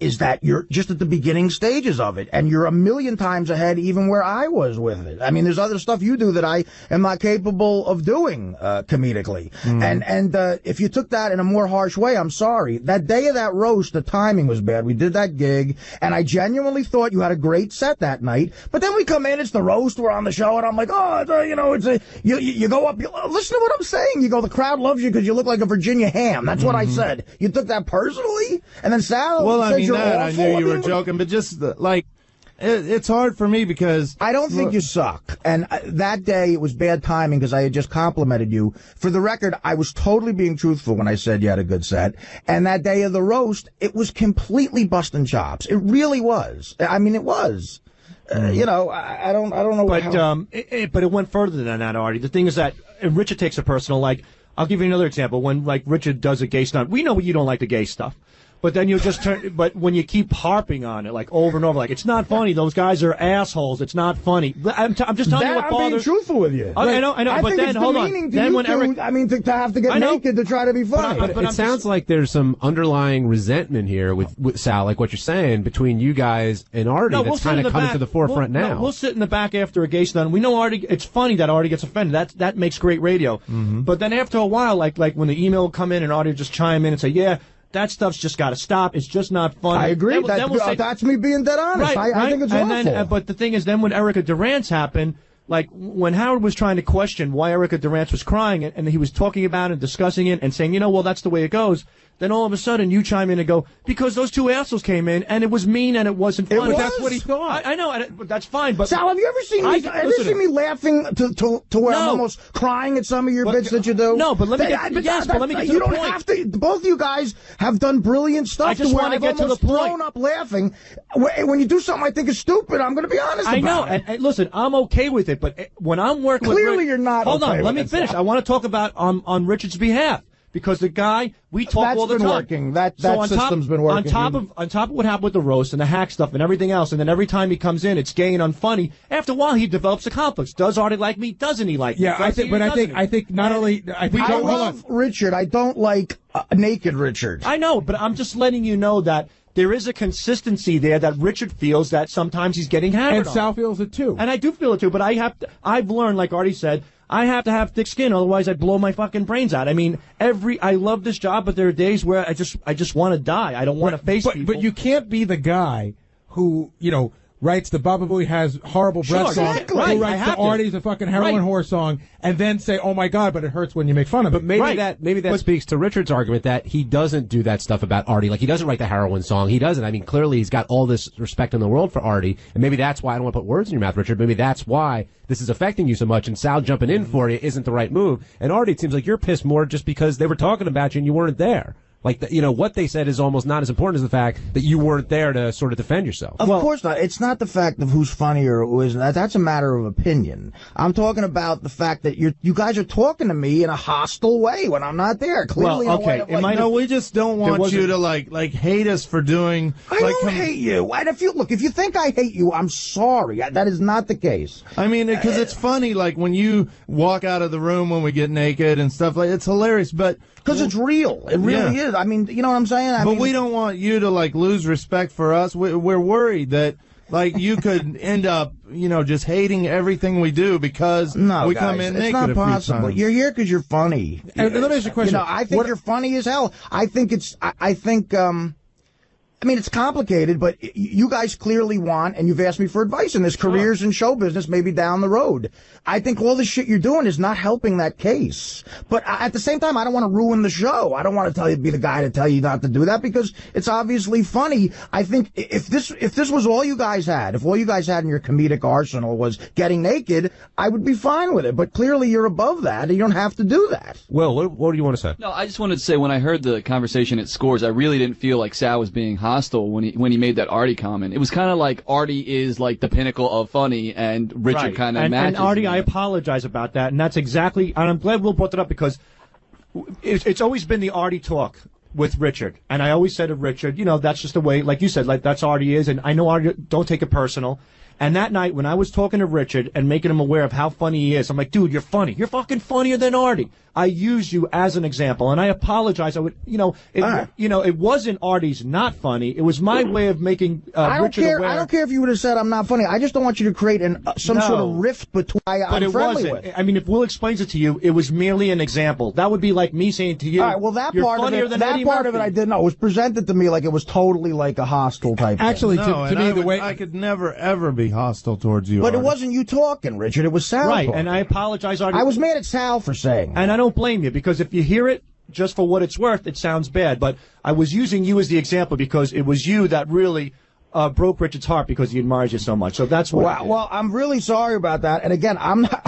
is that you're just at the beginning stages of it, and you're a million times ahead even where I was with it. I mean, there's other stuff you do that I am not capable of doing comedically. And if you took that in a more harsh way, I'm sorry. That day of that roast, the timing was bad. We did that gig, and I genuinely thought you had a great set that night. But then we come in, it's the roast, we're on the show, and I'm like, you go up, listen to what I'm saying. You go, the crowd loves you because you look like a Virginia ham. That's what I said. You took that personally? And then Sal... Well, I mean, I knew you were joking, but just it's hard for me because I don't think you suck. And that day it was bad timing because I had just complimented you. For the record, I was totally being truthful when I said you had a good set. And that day of the roast, it was completely busting chops. It really was. I mean, it was. I don't know. But it went further than that, Artie. The thing is that Richard takes it personal. Like, I'll give you another example. When Richard does a gay stunt, we know you don't like the gay stuff. But then you'll just turn. But when you keep harping on it, like over and over, like it's not funny. Those guys are assholes. It's not funny. I'm just telling you what I'm bothers. being truthful with you. I know. I But think then it's hold on. demeaning to Then you when two, Eric, I mean, to have to get naked to try to be funny. But it sounds like there's some underlying resentment here with Sal, like what you're saying, between you guys and Artie. No, that's kind of coming to the forefront now. We'll sit in the back after a Gate's done. We know Artie. It's funny that Artie gets offended. That makes great radio. Mm-hmm. But then after a while, like when the email will come in and Artie will just chime in and say, yeah. That stuff's just got to stop. It's just not funny. I agree. Then we'll say, that's me being dead honest. Right, I think it's and awful. Then, but the thing is, then when Erica Durant's happened, like when Howard was trying to question why Erica Durant was crying, and he was talking about it and discussing it and saying, well, that's the way it goes. Then all of a sudden you chime in and go, because those two assholes came in and it was mean and it wasn't funny. But That's what he thought. I know, but that's fine. But Sal, have you ever seen me? Have you seen me laughing to where I'm almost crying at some of your bits that you do? No, but let me get to the point. You don't have to. Both of you guys have done brilliant stuff. I just want to get to the point. Thrown up laughing when you do something I think is stupid. I'm going to be honest. I know, about it. and listen, I'm okay with it. But when I'm working, clearly you're not. Hold okay on, let me with finish. Sal. I want to talk about on Richard's behalf. Because the guy, we talk That's all the been time. Working. That system's been working. On top of what happened with the roast and the hack stuff and everything else, and then every time he comes in, it's gay and unfunny. After a while, he develops a complex. Does Artie like me? Doesn't he like me? Yeah, I think not only I love Richard. I don't like naked Richard. I know, but I'm just letting you know that there is a consistency there that Richard feels that sometimes he's getting hammered and on. Sal feels it too. And I do feel it too, but I've learned, like Artie said, I have to have thick skin, otherwise I'd blow my fucking brains out. I mean, I love this job, but there are days where I just want to die. I don't want to face people. But you can't be the guy who, writes the Baba Booey has horrible breath song, who writes the Artie's a fucking heroin whore song, and then say, oh my God, but it hurts when you make fun of it. But maybe that speaks to Richard's argument that he doesn't do that stuff about Artie. Like, he doesn't write the heroin song. He doesn't. I mean, clearly he's got all this respect in the world for Artie, and maybe that's why, I don't want to put words in your mouth, Richard, maybe that's why this is affecting you so much, and Sal jumping in for you isn't the right move. And Artie, it seems like you're pissed more just because they were talking about you and you weren't there. Like, what they said is almost not as important as the fact that you weren't there to sort of defend yourself. Of course not. It's not the fact of who's funnier or who isn't. That's a matter of opinion. I'm talking about the fact that you guys are talking to me in a hostile way when I'm not there. Clearly, okay. We just don't want you to like hate us for doing. I don't hate you. And if you think I hate you, I'm sorry. That is not the case. I mean, because it's funny. Like when you walk out of the room when we get naked and stuff like it's hilarious, but. Because it's real. It really is. I mean, you know what I'm saying? But we don't want you to, lose respect for us. We're worried that, you could end up, just hating everything we do because we come in naked. It's not possible. You're here because you're funny. And let me ask you a question. I think you're funny as hell. I think it's complicated, but you guys clearly want, and you've asked me for advice in this, careers in show business, maybe down the road. I think all the shit you're doing is not helping that case. But at the same time, I don't want to ruin the show. I don't want to be the guy to tell you not to do that because it's obviously funny. I think if this was all you guys had, if all you guys had in your comedic arsenal was getting naked, I would be fine with it. But clearly you're above that, and you don't have to do that. Will, what do you want to say? No, I just wanted to say when I heard the conversation at Scores, I really didn't feel like Sal was being hostile when he made that Artie comment. It was kind of like Artie is like the pinnacle of funny, and Richard kind of matches. And Artie, I apologize about that, and that's exactly. And I'm glad Will brought that up because it's always been the Artie talk with Richard, and I always said to Richard, that's just the way, like you said, like that's Artie is, and I know Artie, don't take it personal. And that night when I was talking to Richard and making him aware of how funny he is, I'm like, dude, you're funny. You're fucking funnier than Artie. I use you as an example, and I apologize. It wasn't Artie's not funny. It was my way of making Richard aware. I don't care if you would have said I'm not funny. I just don't want you to create some sort of rift between. But it wasn't. I mean, if Will explains it to you, it was merely an example. That would be like me saying to you, all right, well, that you're part funnier of it, than that Eddie part Murphy. of it I didn't know. It was presented to me like it was totally like a hostile type Actually, thing. No, to me, the way I could never ever be hostile towards you. But Artie. it wasn't you talking, Richard. It was Sal Right, talking. and I apologize, Artie. I was mad at Sal for saying that. And I don't blame you, because if you hear it just for what it's worth, it sounds bad. But I was using you as the example because it was you that really broke Richard's heart because he admires you so much. So that's what. Wow. Well, I'm really sorry about that. And again, I'm not.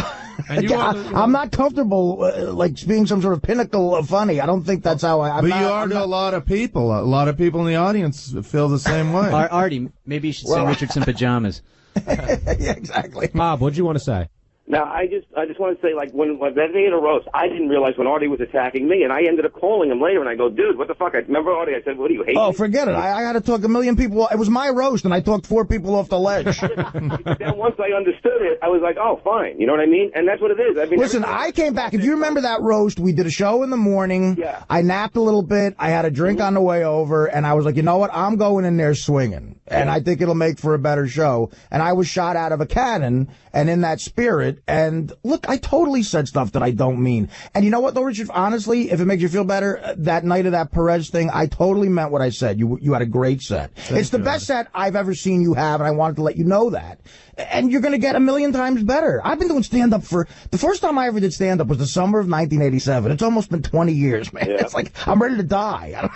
I'm not comfortable like being some sort of pinnacle of funny. I don't think that's how I'm But not, you are to a lot of people. A lot of people in the audience feel the same way. Artie, maybe you should send Richard some pajamas. Yeah, exactly. Bob, what did you want to say? Now, I just want to say, like, when that day in a roast, I didn't realize when Artie was attacking me, and I ended up calling him later, and I go, dude, what the fuck? I remember Artie, I said, what do you hate? Oh, me? forget it. I had to talk a million people. It was my roast, and I talked 4 people off the ledge. Then once I understood it, I was like, oh, fine. You know what I mean? And that's what it is. I mean, listen, I came back. If you remember that roast, we did a show in the morning. Yeah. I napped a little bit. I had a drink on the way over, and I was like, you know what? I'm going in there swinging, and I think it'll make for a better show. And I was shot out of a cannon, and in that spirit, and look, I totally said stuff that I don't mean. And you know what, though, Richard? Honestly, if it makes you feel better, that night of that Perez thing, I totally meant what I said. You had a great set. It's the best set I've ever seen you have, and I wanted to let you know that. And you're going to get a million times better. I've been doing stand-up for... The first time I ever did stand-up was the summer of 1987. It's almost been 20 years, man. Yeah. It's like I'm ready to die.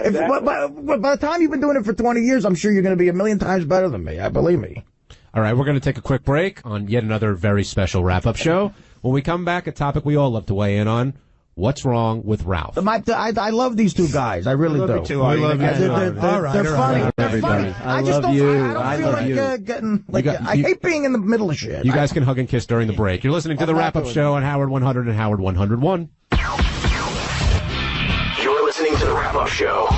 By the time you've been doing it for 20 years, I'm sure you're going to be a million times better than me. Believe me. All right, we're going to take a quick break on yet another very special wrap-up show. When we come back, a topic we all love to weigh in on: what's wrong with Ralph? I love these two guys. I really do. Too, I love you too. They're funny. They're funny. I just don't. I don't feel like getting. I hate being in the middle of shit. You guys can hug and kiss during the break. You're listening to the wrap-up show on Howard 100 and Howard 101. You're listening to the wrap-up show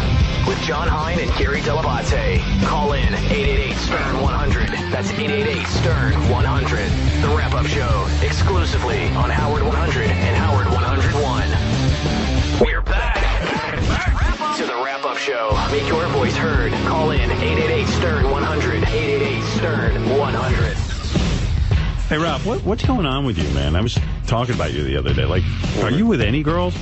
with John Hein and Gary Dell'Abate. Call in 888-STERN-100. That's 888-STERN-100. The wrap-up show exclusively on Howard 100 and Howard 101. We're back to the wrap-up show. Make your voice heard. Call in 888-STERN-100. 888-STERN-100. Hey, Ralph, what's going on with you, man? I was talking about you the other day. Like, are you with any girls?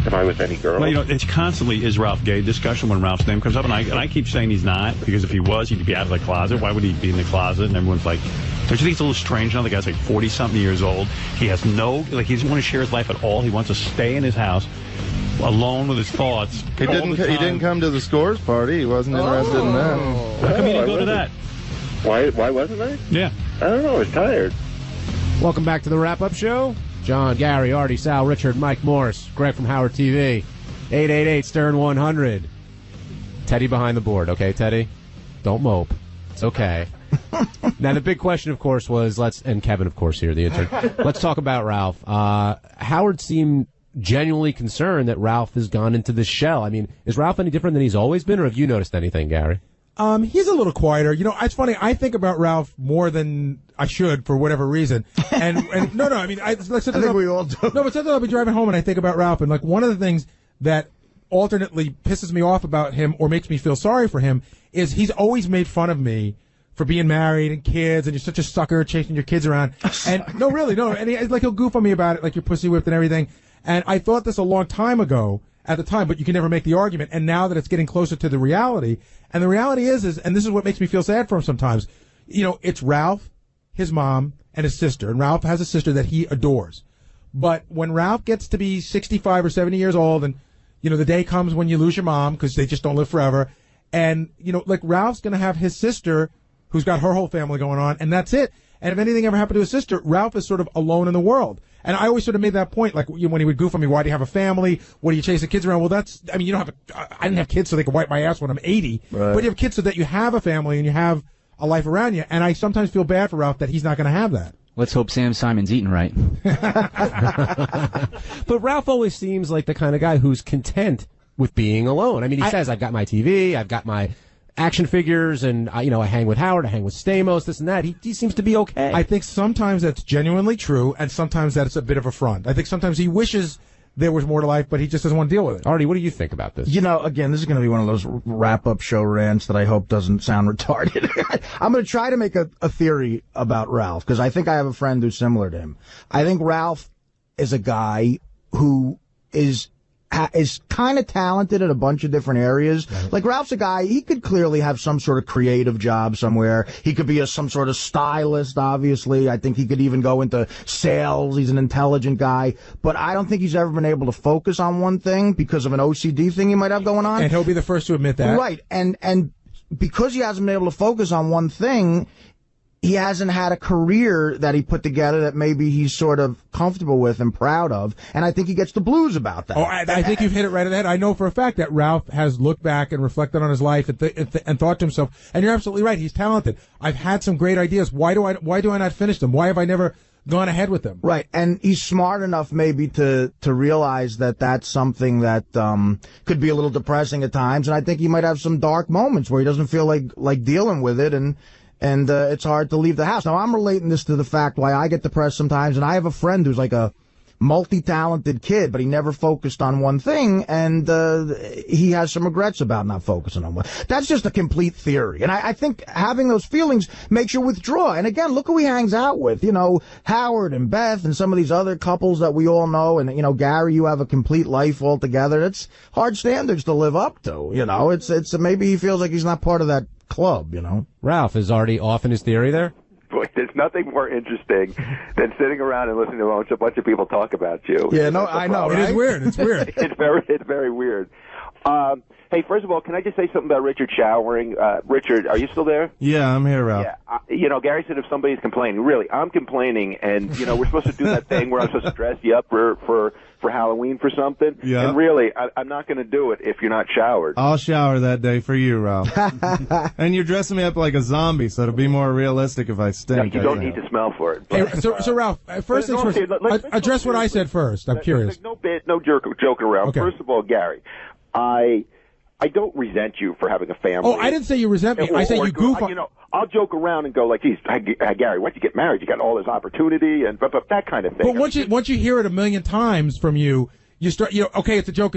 Am I with any girl? Well, you know, it's constantly, is Ralph gay discussion when Ralph's name comes up, and I keep saying he's not, because if he was, he'd be out of the closet. Why would he be in the closet? And everyone's like, don't you think it's a little strange now? The guy's like 40-something years old. He has he doesn't want to share his life at all. He wants to stay in his house alone with his thoughts. He didn't come to the Scores party. He wasn't interested in that. How come you didn't go to that? Why wasn't I? Yeah. I don't know. I was tired. Welcome back to the wrap-up show. John, Gary, Artie, Sal, Richard, Mike Morris, Greg from Howard TV. 888-STERN-100. Teddy behind the board. Okay, Teddy? Don't mope. It's okay. Now, the big question, of course, was, and Kevin, of course, here, the intern. Let's talk about Ralph. Howard seemed genuinely concerned that Ralph has gone into this shell. I mean, is Ralph any different than he's always been, or have you noticed anything, Gary? He's a little quieter. You know, it's funny. I think about Ralph more than I should for whatever reason. And no, I mean, I think we all do. No, but sometimes I'll be driving home and I think about Ralph, and like one of the things that alternately pisses me off about him or makes me feel sorry for him is he's always made fun of me for being married and kids, and you're such a sucker chasing your kids around. And no, really, no. And he'll goof on me about it, like you're pussy whipped and everything. And I thought this a long time ago at the time, but you can never make the argument. And now that it's getting closer to the reality, and the reality is, and this is what makes me feel sad for him sometimes, you know, it's Ralph, his mom, and his sister. And Ralph has a sister that he adores. But when Ralph gets to be 65 or 70 years old, and, you know, the day comes when you lose your mom because they just don't live forever, and, you know, like Ralph's going to have his sister who's got her whole family going on, and that's it. And if anything ever happened to his sister, Ralph is sort of alone in the world. And I always sort of made that point, like when he would goof on me, why do you have a family? What do you chase the kids around? Well, I mean, you don't have I didn't have kids so they could wipe my ass when I'm 80. Right. But you have kids so that you have a family and you have a life around you. And I sometimes feel bad for Ralph that he's not going to have that. Let's hope Sam Simon's eating right. But Ralph always seems like the kind of guy who's content with being alone. I mean, he says, I've got my TV, I've got my action figures, and I hang with Howard, I hang with Stamos, this and that. He seems to be okay. I think sometimes that's genuinely true, and sometimes that's a bit of a front. I think sometimes he wishes there was more to life, but he just doesn't want to deal with it. Artie, what do you think about this? You know, again, this is going to be one of those wrap-up show rants that I hope doesn't sound retarded. I'm going to try to make a theory about Ralph, because I think I have a friend who's similar to him. I think Ralph is a guy who is kind of talented in a bunch of different areas. Right. Like Ralph's a guy, he could clearly have some sort of creative job somewhere. He could be some sort of stylist, obviously. I think he could even go into sales. He's an intelligent guy. But I don't think he's ever been able to focus on one thing because of an OCD thing he might have going on. And he'll be the first to admit that. Right. And because he hasn't been able to focus on one thing, he hasn't had a career that he put together that maybe he's sort of comfortable with and proud of, and I think he gets the blues about that. Oh, I think you've hit it right on the head. I know for a fact that Ralph has looked back and reflected on his life and thought to himself, and you're absolutely right, he's talented. I've had some great ideas. Why do I not finish them? Why have I never gone ahead with them? Right, and he's smart enough maybe to realize that that's something that could be a little depressing at times, and I think he might have some dark moments where he doesn't feel like dealing with it, and it's hard to leave the house. Now, I'm relating this to the fact why I get depressed sometimes, and I have a friend who's like a multi-talented kid, but he never focused on one thing, and he has some regrets about not focusing on one. That's just a complete theory, and I think having those feelings makes you withdraw. And again, look who he hangs out with, Howard and Beth and some of these other couples that we all know, and Gary, you have a complete life altogether. It's hard standards to live up to, it's maybe he feels like he's not part of that club, Ralph, is Artie off in his theory there? Boy, there's nothing more interesting than sitting around and listening to a bunch of people talk about you. Yeah, no, I know. It is weird. It's weird. It's very weird. Hey, first of all, can I just say something about Richard showering? Richard, are you still there? Yeah, I'm here, Ralph. Yeah, Gary said if somebody's complaining, really, I'm complaining, and we're supposed to do that thing where I'm supposed to dress you up for Halloween for something. Yeah. And really, I'm not going to do it if you're not showered. I'll shower that day for you, Ralph. And you're dressing me up like a zombie, so it'll be more realistic if I stink. You don't need to smell for it. Hey, so Ralph, first things first, address what I said first. I'm curious. No joke around. Okay. First of all, Gary, I don't resent you for having a family. Oh, I didn't say you resent me. I say you goof on. I'll joke around and go like, geez, Gary, once you get married, you got all this opportunity and but that kind of thing. But once you hear it a million times from you start, okay, it's a joke,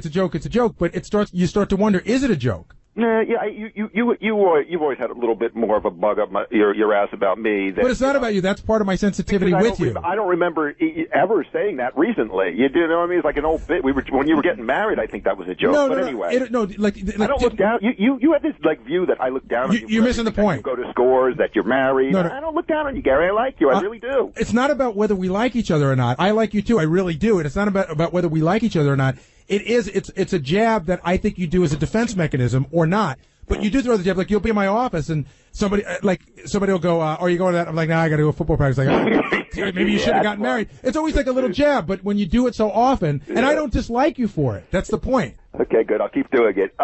but you start to wonder, is it a joke? Yeah, you've always had a little bit more of a bug up your ass about me. But it's not about you. That's part of my sensitivity with you. I don't remember ever saying that recently. You do know what I mean? It's like an old bit. When you were getting married, I think that was a joke. Anyway, I don't look down. You have this view that I look down on you. You're missing the point. You go to scores, that you're married. No. I don't look down on you, Gary. I like you. I really do. It's not about whether we like each other or not. I like you too. I really do. And it's not about whether we like each other or not. It's a jab that I think you do as a defense mechanism or not. But you do throw the jab, like you'll be in my office and somebody will go, are you going to that? I'm like, nah, I got to do a football practice. Like, maybe you should have gotten married. It's always like a little jab, but when you do it so often, and I don't dislike you for it. That's the point. Okay, good. I'll keep doing it.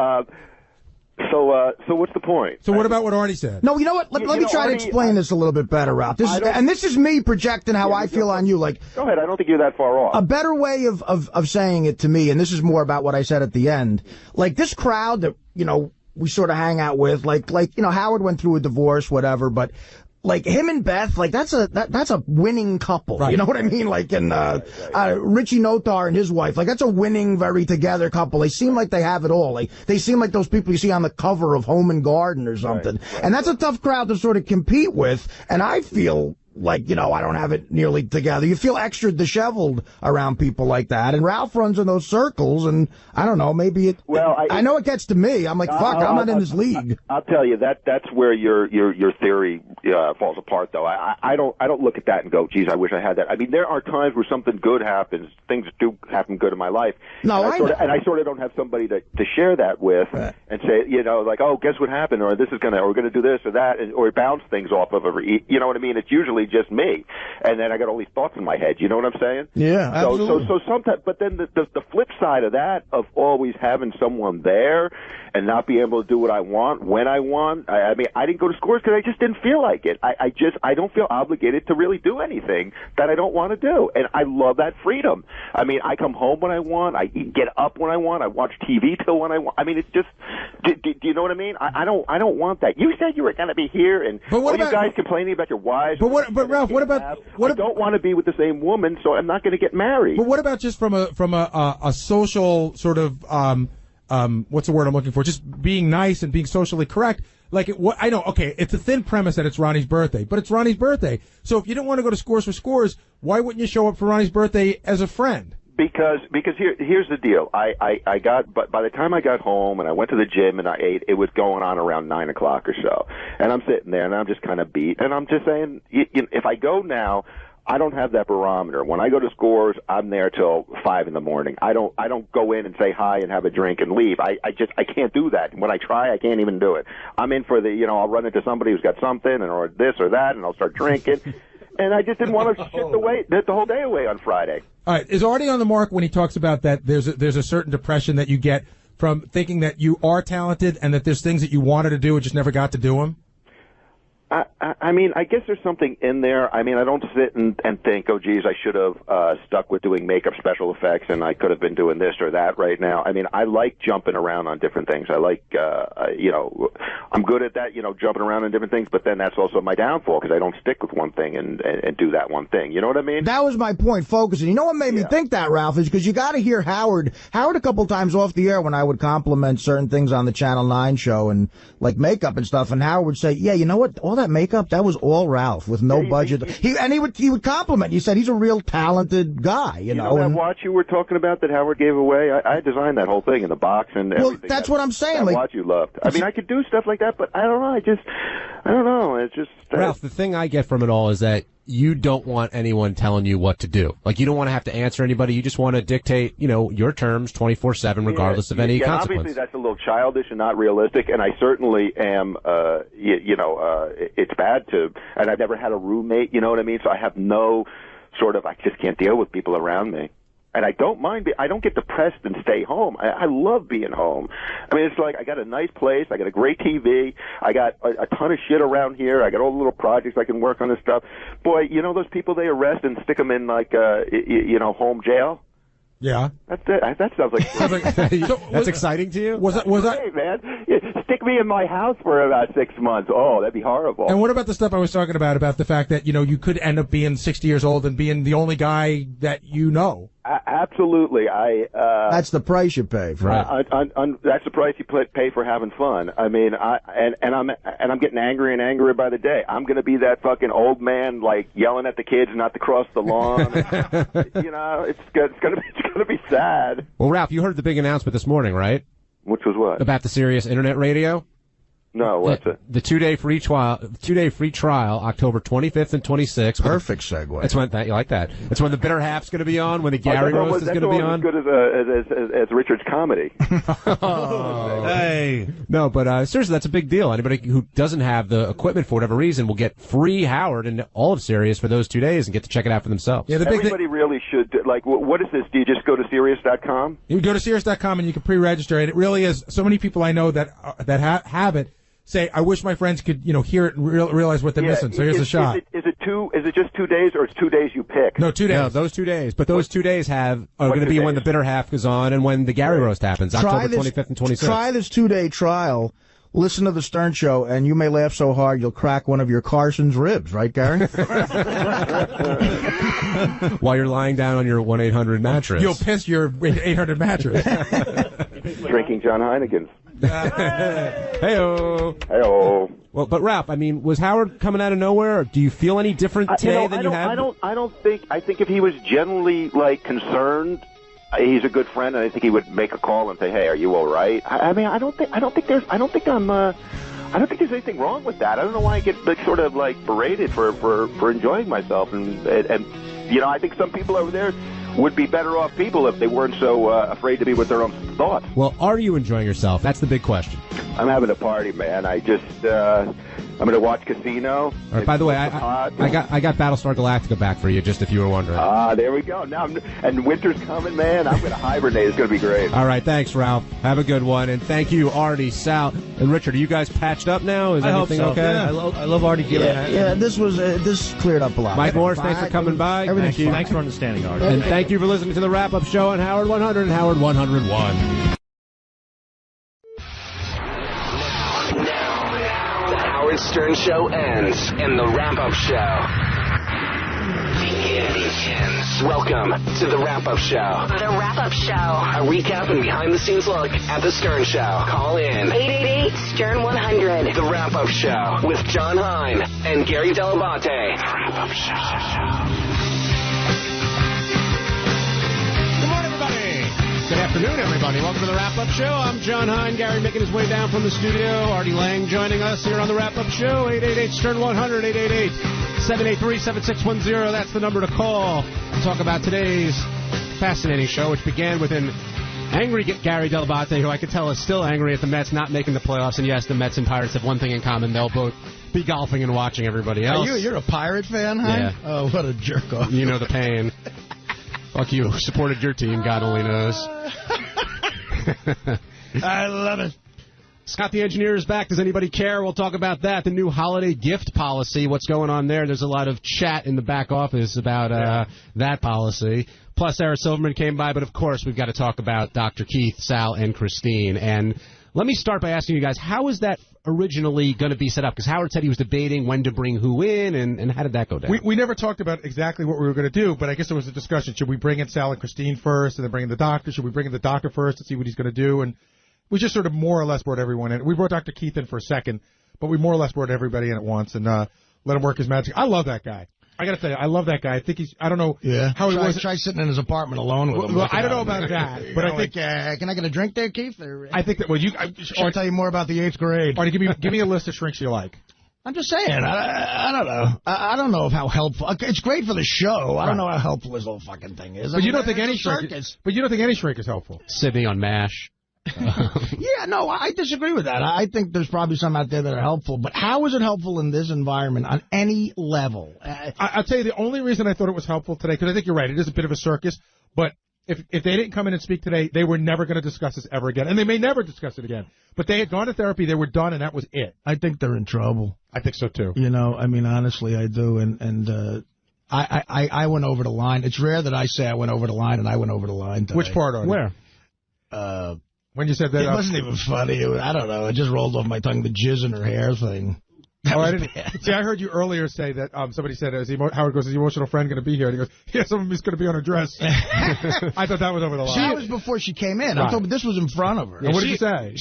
So what's the point? So what about what Artie said? No, you know what? Let me try to explain this a little bit better, Ralph. This is me projecting how I feel on you. Like, go ahead. I don't think you're that far off. A better way of saying it to me, and this is more about what I said at the end. Like this crowd that we sort of hang out with, like Howard went through a divorce, whatever, but like him and Beth, like that's a winning couple. Right. You know what I mean? Like in Richie Notar and his wife, like that's a winning, very together couple. They seem like they have it all. Like they seem like those people you see on the cover of Home and Garden or something. Right. And that's a tough crowd to sort of compete with. And I feel like, I don't have it nearly together. You feel extra disheveled around people like that. And Ralph runs in those circles, and I don't know, maybe it. Well, I know it gets to me. I'm like, fuck, I'm not in this league. I'll tell you that's where your theory falls apart, though. I don't look at that and go, geez, I wish I had that. I mean, there are times where something good happens. Things do happen good in my life. No, and I sort of don't have somebody to share that with and say, like, oh, guess what happened, or we're gonna do this or that, or bounce things off of it. You know what I mean? It's usually just me, and then I got all these thoughts in my head. You know what I'm saying? Yeah, absolutely. So sometimes, but then the flip side of that, of always having someone there and not being able to do what I want when I want. I mean, I didn't go to scores because I just didn't feel like it. I don't feel obligated to really do anything that I don't want to do, and I love that freedom. I mean, I come home when I want. I get up when I want. I watch TV till when I want. I mean, it's just. Do you know what I mean? I don't want that. You said you were going to be here, and all you guys complaining about your wives. But Ralph, what about I don't want to be with the same woman, so I'm not going to get married. But what about just from a social sort of what's the word I'm looking for? Just being nice and being socially correct. Like I know, okay, it's a thin premise that it's Ronnie's birthday, but it's Ronnie's birthday. So if you don't want to go to Scores for Scores, why wouldn't you show up for Ronnie's birthday as a friend? Because here's the deal. But by the time I got home and I went to the gym and I ate, it was going on around 9 o'clock or so. And I'm sitting there and I'm just kind of beat. And I'm just saying, if I go now, I don't have that barometer. When I go to Scores, I'm there till 5 in the morning. I don't go in and say hi and have a drink and leave. I can't do that. When I try, I can't even do it. I'm in for the, I'll run into somebody who's got something or this or that, and I'll start drinking. And I just didn't want to shit the whole day away on Friday. All right, is Artie on the mark when he talks about that there's a certain depression that you get from thinking that you are talented and that there's things that you wanted to do and just never got to do them? I mean, I guess there's something in there. I mean, I don't sit and think, oh, geez, I should have stuck with doing makeup special effects, and I could have been doing this or that right now. I mean, I like jumping around on different things. I like, I'm good at that, jumping around on different things, but then that's also my downfall because I don't stick with one thing and do that one thing. You know what I mean? That was my point, focusing. You know what made me think that, Ralph, is because you got to hear Howard a couple times off the air when I would compliment certain things on the Channel 9 show and like makeup and stuff, and Howard would say, yeah, you know what, all that makeup, that was all Ralph with no budget. He would compliment. He said he's a real talented guy, you know. That watch you were talking about that Howard gave away, I designed that whole thing in the box and everything. Well, that's what I'm saying. That watch you loved. I mean, I could do stuff like that, but I don't know. I don't know. It's just Ralph, the thing I get from it all is that you don't want anyone telling you what to do. Like, you don't want to have to answer anybody. You just want to dictate, your terms 24/7, regardless of any consequence. Obviously, that's a little childish and not realistic, and I certainly am, it's bad to, and I've never had a roommate, you know what I mean? So I have no I just can't deal with people around me. And I don't mind. I don't get depressed and stay home. I love being home. I mean, it's like I got a nice place. I got a great TV. I got a ton of shit around here. I got all the little projects I can work on and stuff. Boy, those people they arrest and stick them in like, home jail. Yeah. That's it. That sounds like that's exciting to you? Was that? Hey, man, stick me in my house for about 6 months. Oh, that'd be horrible. And what about the stuff I was talking about the fact that you could end up being 60 years old and being the only guy that you know? Absolutely. That's the price you pay for it. That's the price you pay for having fun. I mean, I'm getting angrier and angrier by the day. I'm going to be that fucking old man, like yelling at the kids not to cross the lawn. It's going to be sad. Well, Ralph, you heard the big announcement this morning, right? Which was what? About the Sirius Internet Radio. No, what's it? The 2-day free trial, October 25th and 26th. Perfect segue. That's when you like that. That's when the Bitter Half's going to be on. When the Gary Roast is going to be on. That's as good as Richard's comedy. Hey, no, but seriously, that's a big deal. Anybody who doesn't have the equipment for whatever reason will get free Howard and all of Sirius for those 2 days and get to check it out for themselves. Yeah, everybody really should. Like, what is this? Do you just go to Sirius.com? You go to Sirius.com and you can pre-register, and it really is. So many people I know that have it. Say, I wish my friends could, hear it and realize what they're missing. So here's a shot. Is it just 2 days, or it's 2 days you pick? No, 2 days. No, those 2 days. But those 2 days are going to be when the Bitter Half goes on and when the Gary Roast happens, October 25th and 26th. Try this 2-day trial. Listen to the Stern Show, and you may laugh so hard you'll crack one of your Carson's ribs, right, Gary? While you're lying down on your 1-800 mattress. You'll piss your 800 mattress. Drinking John Heineken's. Hey-o. Hey-o. Well, but Ralph, I mean, was Howard coming out of nowhere? Or do you feel any different today than you have? I think if he was generally concerned, he's a good friend, and I think he would make a call and say, "Hey, are you all right?" I mean, I don't think there's anything wrong with that. I don't know why I get berated for enjoying myself, and I think some people over there would be better off people if they weren't so afraid to be with their own thoughts. Well, are you enjoying yourself? That's the big question. I'm having a party, man. I'm going to watch Casino. All right, by the way, I got Battlestar Galactica back for you, just if you were wondering. There we go. Now, and winter's coming, man. I'm going to hibernate. It's going to be great. All right, thanks, Ralph. Have a good one, and thank you, Artie, Sal, and Richard. Are you guys patched up now? Is everything okay? Yeah, I love Artie Gillen. Yeah, this cleared up a lot. Mike Morris, thanks for coming by. Thank you. Thanks for understanding, Artie. And thank you for listening to the wrap-up show on Howard 100 and Howard 101. Howard Stern Show ends, and the wrap-up show begins. Welcome to the wrap-up show. The wrap-up show. A recap and behind-the-scenes look at the Stern Show. Call in 888-STERN-100. The wrap-up show with John Hein and Gary 𝗏𝗏. The wrap-up show. Good morning, everybody. Good afternoon. afternoon, everybody. Welcome to the Wrap-Up Show. I'm John Hine. Gary making his way down from the studio. Artie Lang joining us here on the Wrap-Up Show. 888-STERN-100, 888-783-7610. That's the number to call to talk about today's fascinating show, which began with an angry Gary Dell'Abate, who I could tell is still angry at the Mets not making the playoffs. And yes, the Mets and Pirates have one thing in common. They'll both be golfing and watching everybody else. You're a Pirate fan, huh? Yeah. Oh, what a jerk-off. You know the pain. Fuck you. Supported your team, God only knows. I love it. Scott the Engineer is back. Does anybody care? We'll talk about that. The new holiday gift policy. What's going on there? There's a lot of chat in the back office about that policy. Plus, Sarah Silverman came by. But, of course, we've got to talk about Dr. Keith, Sal, and Christine. And let me start by asking you guys, how is that originally going to be set up? Because Howard said he was debating when to bring who in, and how did that go down? We never talked about exactly what we were going to do, but I guess there was a discussion. Should we bring in Sal and Christine first, and then bring in the doctor? Should we bring in the doctor first to see what he's going to do? And we just sort of more or less brought everyone in. We brought Dr. Keith in for a second, but we more or less brought everybody in at once and let him work his magic. I love that guy. I got to tell you, I love that guy. I think I don't know how he was. Try sitting in his apartment alone with him. Well, I don't know about that, but I think. Can I get a drink there, Keith? Or, I think that. Well, I'll tell you more about the 8th grade. Artie, give me a list of shrinks you like. I'm just saying. I don't know. I don't know how helpful. It's great for the show. I don't know how helpful this whole fucking thing is. But you don't think any shrink? But you don't think any shrink is helpful? Sydney on MASH. Yeah, no, I disagree with that. I think there's probably some out there that are helpful, but how is it helpful in this environment on any level? I'll tell you the only reason I thought it was helpful today, because I think you're right, it is a bit of a circus, but if they didn't come in and speak today, they were never going to discuss this ever again, and they may never discuss it again. But they had gone to therapy, they were done, and that was it. I think they're in trouble. I think so, too. You know, I mean, honestly, I do, and I went over the line. It's rare that I say I went over the line, and I went over the line today. Which part, Artie? Where? When you said that, it wasn't even funny. I don't know. It just rolled off my tongue. The jizz in her hair thing. I didn't. See, I heard you earlier say that somebody said, Howard goes, is the emotional friend going to be here? And he goes, yeah, some of him is going to be on her dress. I thought that was over the line. That was before she came in. Right. I thought this was in front of her. Yeah, what did you say?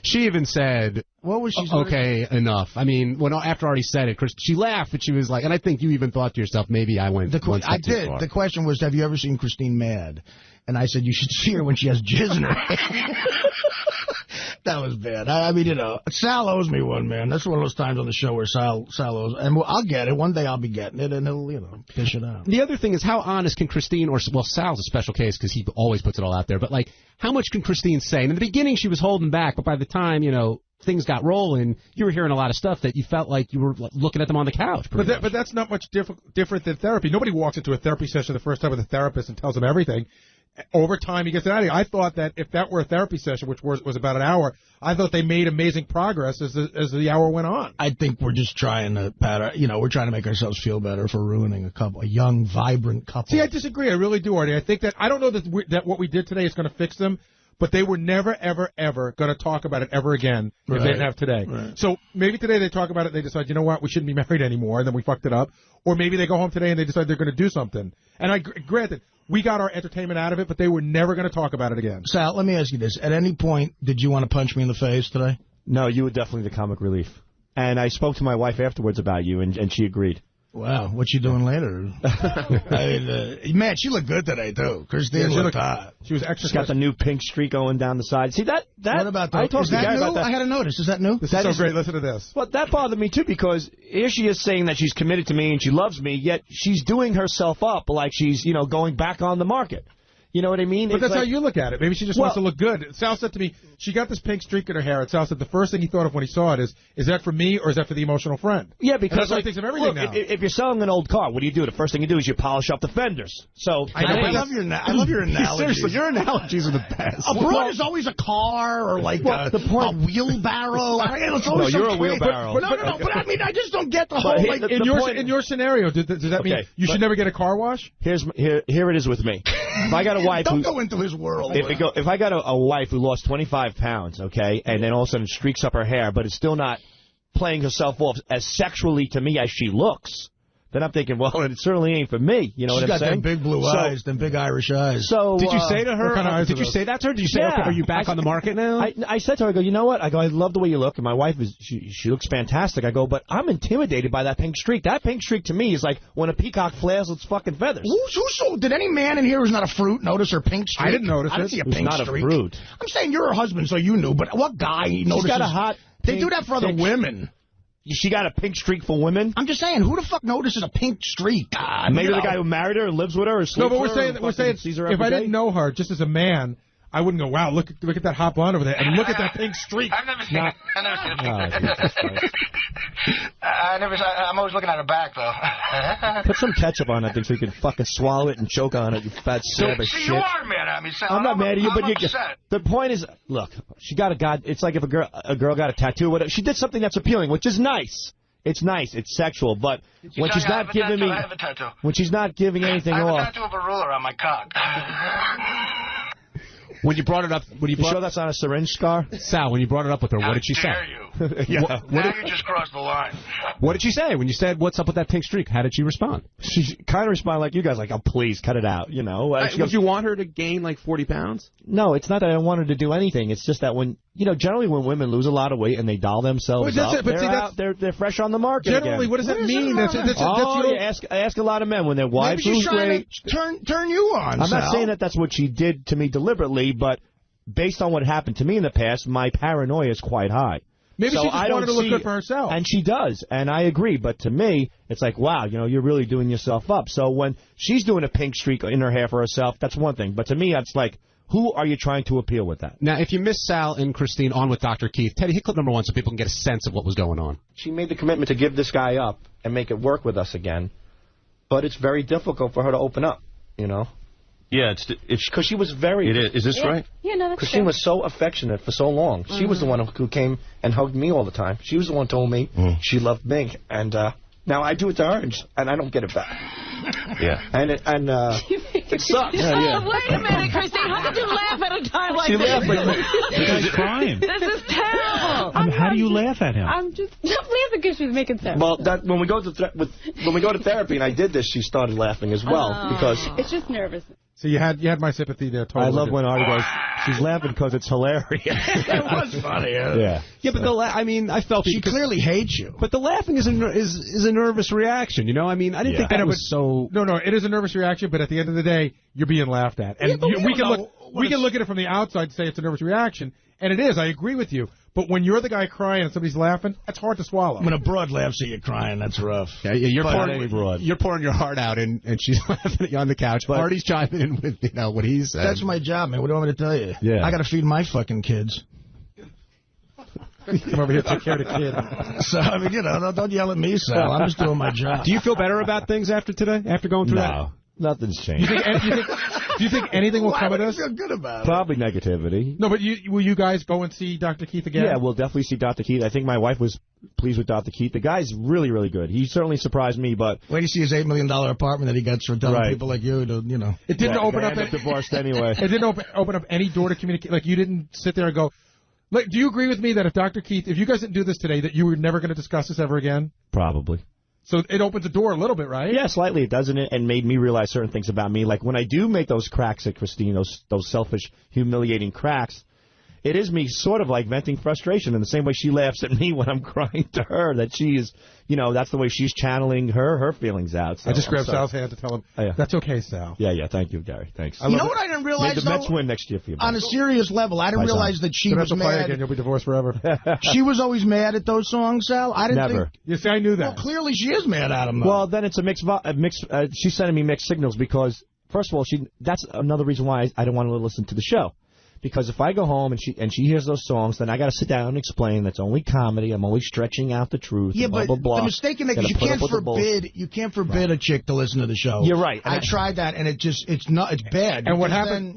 She even said, what was she okay, enough. I mean, after Artie said it, she laughed, but she was like, and I think you even thought to yourself, maybe I went one step too far. The question was, have you ever seen Christine mad? And I said, you should see her when she has jizz in her hair. That was bad. I mean, you know, Sal owes me one, man. That's one of those times on the show where Sal owes. And I'll get it. One day I'll be getting it, and he'll, dish it out. The other thing is, how honest can Christine, Sal's a special case because he always puts it all out there, but, how much can Christine say? And in the beginning, she was holding back, but by the time, things got rolling, you were hearing a lot of stuff that you felt like you were looking at them on the couch. But that's not much different than therapy. Nobody walks into a therapy session the first time with a therapist and tells them everything. Over time, he gets it out of you. I thought that if that were a therapy session, which was about an hour, I thought they made amazing progress as the hour went on. I think we're just trying to we're trying to make ourselves feel better for ruining a young, vibrant couple. See, I disagree. I really do, Artie. I think that I don't know that what we did today is going to fix them, but they were never, ever, ever going to talk about it ever again if they didn't have today. Right. So maybe today they talk about it, they decide, you know what, we shouldn't be married anymore, and then we fucked it up. Or maybe they go home today and they decide they're going to do something. And granted, we got our entertainment out of it, but they were never going to talk about it again. Sal, let me ask you this. At any point, did you want to punch me in the face today? No, you were definitely the comic relief. And I spoke to my wife afterwards about you, and she agreed. Wow, what you doing later? I mean, man, she looked good today, too. Christine looked hot. She was extra. She's got the new pink streak going down the side. See, that what about that? I talked to the guy about that. I had a notice. Is that new? This is so great. Listen to this. Well, that bothered me, too, because here she is saying that she's committed to me and she loves me, yet she's doing herself up like she's, going back on the market. You know what I mean? But that's how you look at it. Maybe she just wants to look good. Sal said to me, she got this pink streak in her hair, and Sal said the first thing he thought of when he saw it is that for me or is that for the emotional friend? Yeah, because that's why he thinks of everything now. If you're selling an old car, what do? The first thing you do is you polish up the fenders. So I love your analogies. Seriously, your analogies are the best. A broad is always a car or a wheelbarrow. No, you're a wheelbarrow. No, but I mean, I just don't get the whole. In your scenario, does that mean you should never get a car wash? Here it is with me. If I got a wife, don't go into his world. If I got a wife who lost 25 pounds, okay, and then all of a sudden streaks up her hair, but is still not playing herself off as sexually to me as she looks, then I'm thinking, well, it certainly ain't for me. You know what I'm saying? She's got them big blue eyes, them big Irish eyes. So did you say to her? Did you say that to her? Did you say, okay, are you back on the market now? I said to her, I go, you know what? I go, I love the way you look, and my wife is she looks fantastic. I go, but I'm intimidated by that pink streak. That pink streak to me is like when a peacock flails its fucking feathers. Did any man in here who's not a fruit notice her pink streak? I didn't notice it. I didn't see a pink not streak. A fruit. I'm saying you're her husband, so you knew. But what guy notices? She's got a hot. They do that for other women. She got a pink streak for women? I'm just saying, who the fuck notices a pink streak? Maybe the guy who married her or lives with her or sleeps with her. No, but we're saying if I didn't know her, just as a man, I wouldn't go, wow, look at that hot blonde over there, and look at that pink streak. I've never seen it. I'm always looking at her back, though. Put some ketchup on that thing so you can fucking swallow it and choke on it, you fat slab of shit. You are mad at me, Sal. I'm not mad at you, but upset. The point is, look, she got it's like if a girl got a tattoo or whatever. She did something that's appealing, which is nice. It's nice, it's sexual, but when she's not giving me, when she's not giving anything off. I have a tattoo of a ruler on my cock. When you brought it up, you sure that's not a syringe scar? Sal, when you brought it up with her, what did she say? Yeah. Now you just crossed the line. What did she say when you said, what's up with that pink streak? How did she respond? She kind of responded like you guys, like, oh, please, cut it out, you know. Would you want her to gain like 40 pounds? No, it's not that I want her to do anything. It's just that when, generally when women lose a lot of weight and they doll themselves up, they're fresh on the market generally, again. What does that mean? I ask a lot of men when their wives lose weight. Turn you on, I'm not saying that that's what she did to me deliberately, but based on what happened to me in the past, my paranoia is quite high. Maybe she just wanted to look good for herself. And she does, and I agree. But to me, it's like, wow, you're really doing yourself up. So when she's doing a pink streak in her hair for herself, that's one thing. But to me, it's like, who are you trying to appeal with that? Now, if you miss Sal and Christine on with Dr. Keith, Teddy, hit clip number 1 so people can get a sense of what was going on. She made the commitment to give this guy up and make it work with us again. But it's very difficult for her to open up, Yeah, it's because she was very. It is. Is this right? Yeah, no, that's Christine was so affectionate for so long. She was the one who came and hugged me all the time. She was the one who told me she loved me, and now I do it to her, and I don't get it back. Yeah, and it sucks. Yeah. Wait a minute, Christine. How could you laugh at a time like she this? Laughed like because he's crying. This is terrible. How do you laugh at him? I'm just laughing because she's making sense. Well, when we go to therapy, and I did this, she started laughing as well because it's just nervous. So you had my sympathy there. Totally. I love when Artie goes, she's laughing because it's hilarious. It was funny. Yeah. Yeah, but I felt she clearly hates you. But the laughing is a nervous reaction, I mean, I didn't think that was so. No, it is a nervous reaction, but at the end of the day, you're being laughed at, and we can look at it from the outside and say it's a nervous reaction, and it is. I agree with you. But when you're the guy crying and somebody's laughing, that's hard to swallow. When a broad laughs at you crying, that's rough. Yeah, you're pouring your heart out, and she's laughing at you on the couch. But Artie's chiming in with what he said. That's my job, man. What do you want me to tell you? Yeah. I got to feed my fucking kids. Come over here, take care of the kid. So, I mean, don't yell at me, Sal. I'm just doing my job. Do you feel better about things after today, after going through that? No. Nothing's changed. Do you think anything will come of this? Why would you feel good about it? Probably negativity. No, but will you guys go and see Dr. Keith again? Yeah, we'll definitely see Dr. Keith. I think my wife was pleased with Dr. Keith. The guy's really, really good. He certainly surprised me, but... Wait to see his $8 million apartment that he gets for telling people like you to, It didn't open up... divorced anyway. It didn't open up any door to communicate. Like, you didn't sit there and go... Like, do you agree with me that if you guys didn't do this today, that you were never going to discuss this ever again? Probably. So it opens the door a little bit, right? Yeah, slightly it does, and made me realize certain things about me. Like when I do make those cracks at Christine, those selfish, humiliating cracks, it is me sort of like venting frustration in the same way she laughs at me when I'm crying to her, that she is, that's the way she's channeling her feelings out. So I just grabbed Sal's hand to tell him, that's okay, Sal. Yeah, thank you, Gary. Thanks. You know what I didn't realize, May the Mets win next year for you. On a serious level, I didn't realize that she was mad. Again, you'll be divorced forever. She was always mad at those songs, Sal? I didn't Never. think... You see, I knew that. Well, clearly she is mad at him, though. Well, then it's a mixed she's sending me mixed signals because, first of all, that's another reason why I don't want to listen to the show. Because if I go home and she hears those songs, then I got to sit down and explain that's only comedy. I'm only stretching out the truth. Yeah, blah, but blah, blah. the mistake you make is you can't forbid a chick to listen to the show. You're right. I tried that, and it's bad. And what happens?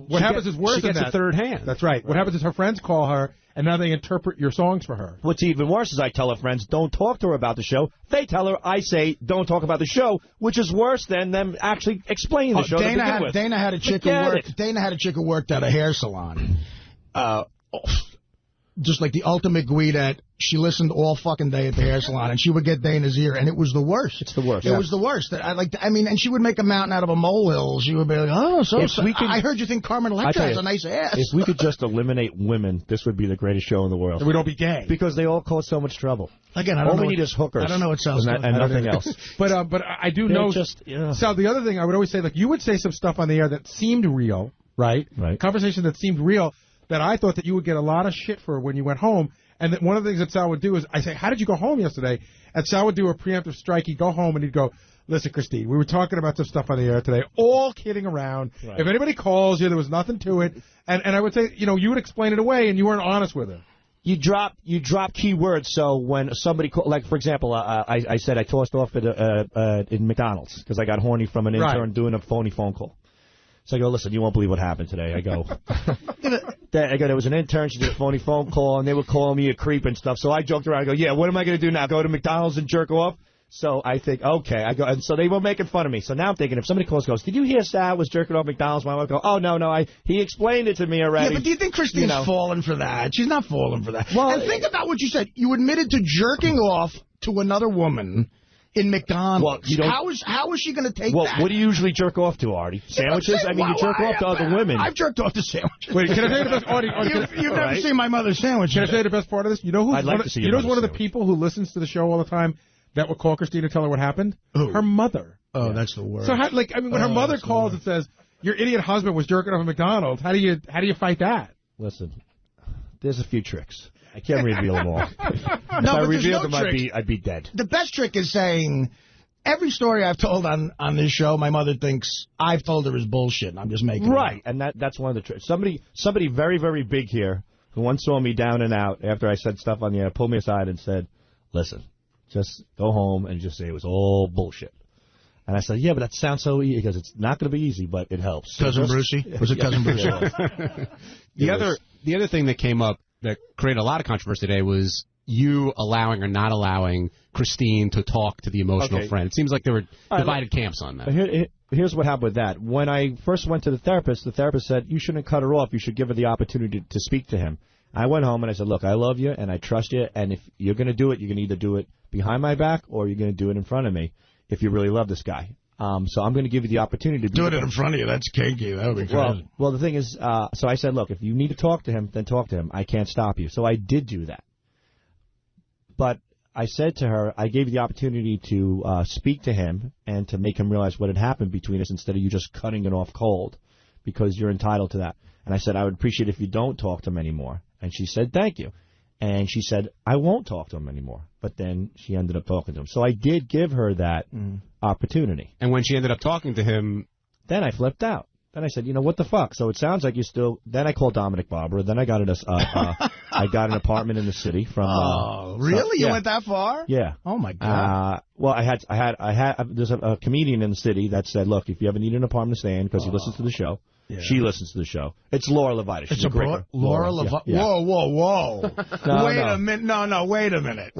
What happens is worse than that. She gets a third hand. That's right. What happens is her friends call her, and now they interpret your songs for her. What's even worse is I tell her friends, don't talk to her about the show. They tell her, I say, don't talk about the show, which is worse than them actually explaining the show to begin with. Dana had a chick who worked at a hair salon. just like the ultimate Guidette. She listened all fucking day at the hair salon, and she would get Dana's ear, and it was the worst. It's the worst. It was the worst. I mean, and she would make a mountain out of a molehill. She would be like, oh, I heard you think Carmen Electra has a nice ass. If we could just eliminate women, this would be the greatest show in the world. We don't be gay. Because they all cause so much trouble. Again, all we need is hookers. I don't know what sounds and nothing else. But I do know. Sal, the other thing I would always say, like, you would say some stuff on the air that seemed real, right? Right. Conversation that seemed real, that I thought that you would get a lot of shit for when you went home. And that one of the things that Sal would do is, I say, how did you go home yesterday? And Sal would do a preemptive strike. He'd go home and he'd go, listen, Christine, we were talking about some stuff on the air today, all kidding around. Right. If anybody calls you, there was nothing to it. And I would say, you know, you would explain it away and you weren't honest with her. You drop key words. So when somebody like, for example, I said I tossed off at in McDonald's because I got horny from an intern doing a phony phone call. So I go, listen, you won't believe what happened today. I go, there was an intern. She did a phony phone call, and they were calling me a creep and stuff. So I joked around. I go, yeah, what am I going to do now? Go to McDonald's and jerk off? So I think, okay. I go, and so they were making fun of me. So now I'm thinking, if somebody calls, goes, did you hear Sal was jerking off McDonald's? My wife go, oh, no, he explained it to me already. Yeah, but do you think Christine's falling for that? She's not falling for that. Well, and think about what you said. You admitted to jerking off to another woman in McDonald's. Well, how is she going to take that? What do you usually jerk off to, Artie? Sandwiches? I mean, you jerk off to other women. I've jerked off to sandwiches. Wait, can I tell you the best, Artie? You've never seen my mother's sandwich. Can I tell you the best part of this? You know who's I'd like to see you know who's one of the people who listens to the show all the time that would call Christine to tell her what happened? Who? Her mother. Oh, that's the worst. So, when her mother calls and says, your idiot husband was jerking off at McDonald's, how do you fight that? Listen, there's a few tricks. I can't reveal them all. If I revealed them, I'd be dead. The best trick is saying, every story I've told on this show, my mother thinks I've told her is bullshit, and I'm just making it up. And that's one of the tricks. Somebody very, very big here who once saw me down and out after I said stuff on the air, pulled me aside and said, listen, just go home and just say it was all bullshit. And I said, yeah, but that sounds so easy, because it's not going to be easy, but it helps. Cousin Brucey? Was it Cousin Brucey? The other thing that came up that created a lot of controversy today was you allowing or not allowing Christine to talk to the emotional friend. It seems like there were divided camps on that. Here's what happened with that. When I first went to the therapist said, you shouldn't cut her off. You should give her the opportunity to speak to him. I went home and I said, look, I love you and I trust you, and if you're going to do it, you're going to either do it behind my back or you're going to do it in front of me if you really love this guy. So I'm going to give you the opportunity to do it in front of you. That's kinky. That would be crazy. Well, the thing is, so I said, look, if you need to talk to him, then talk to him. I can't stop you. So I did do that. But I said to her, I gave you the opportunity to speak to him and to make him realize what had happened between us instead of you just cutting it off cold, because you're entitled to that. And I said, I would appreciate if you don't talk to him anymore. And she said, thank you. And she said, I won't talk to him anymore. But then she ended up talking to him. So I did give her that opportunity. And when she ended up talking to him, then I flipped out. Then I said, you know, what the fuck? So it sounds like you still... Then I called @𝗵𝗲. Then I got I got an apartment in the city from... really? You went that far? Yeah. Oh, my God. Well, there's a comedian in the city that said, look, if you ever need an apartment to stay in, because he listens to the show, she listens to the show. It's Laura Levitas. It's a great... Laura Levitas? Yeah. Whoa. Wait a minute. No, wait a minute.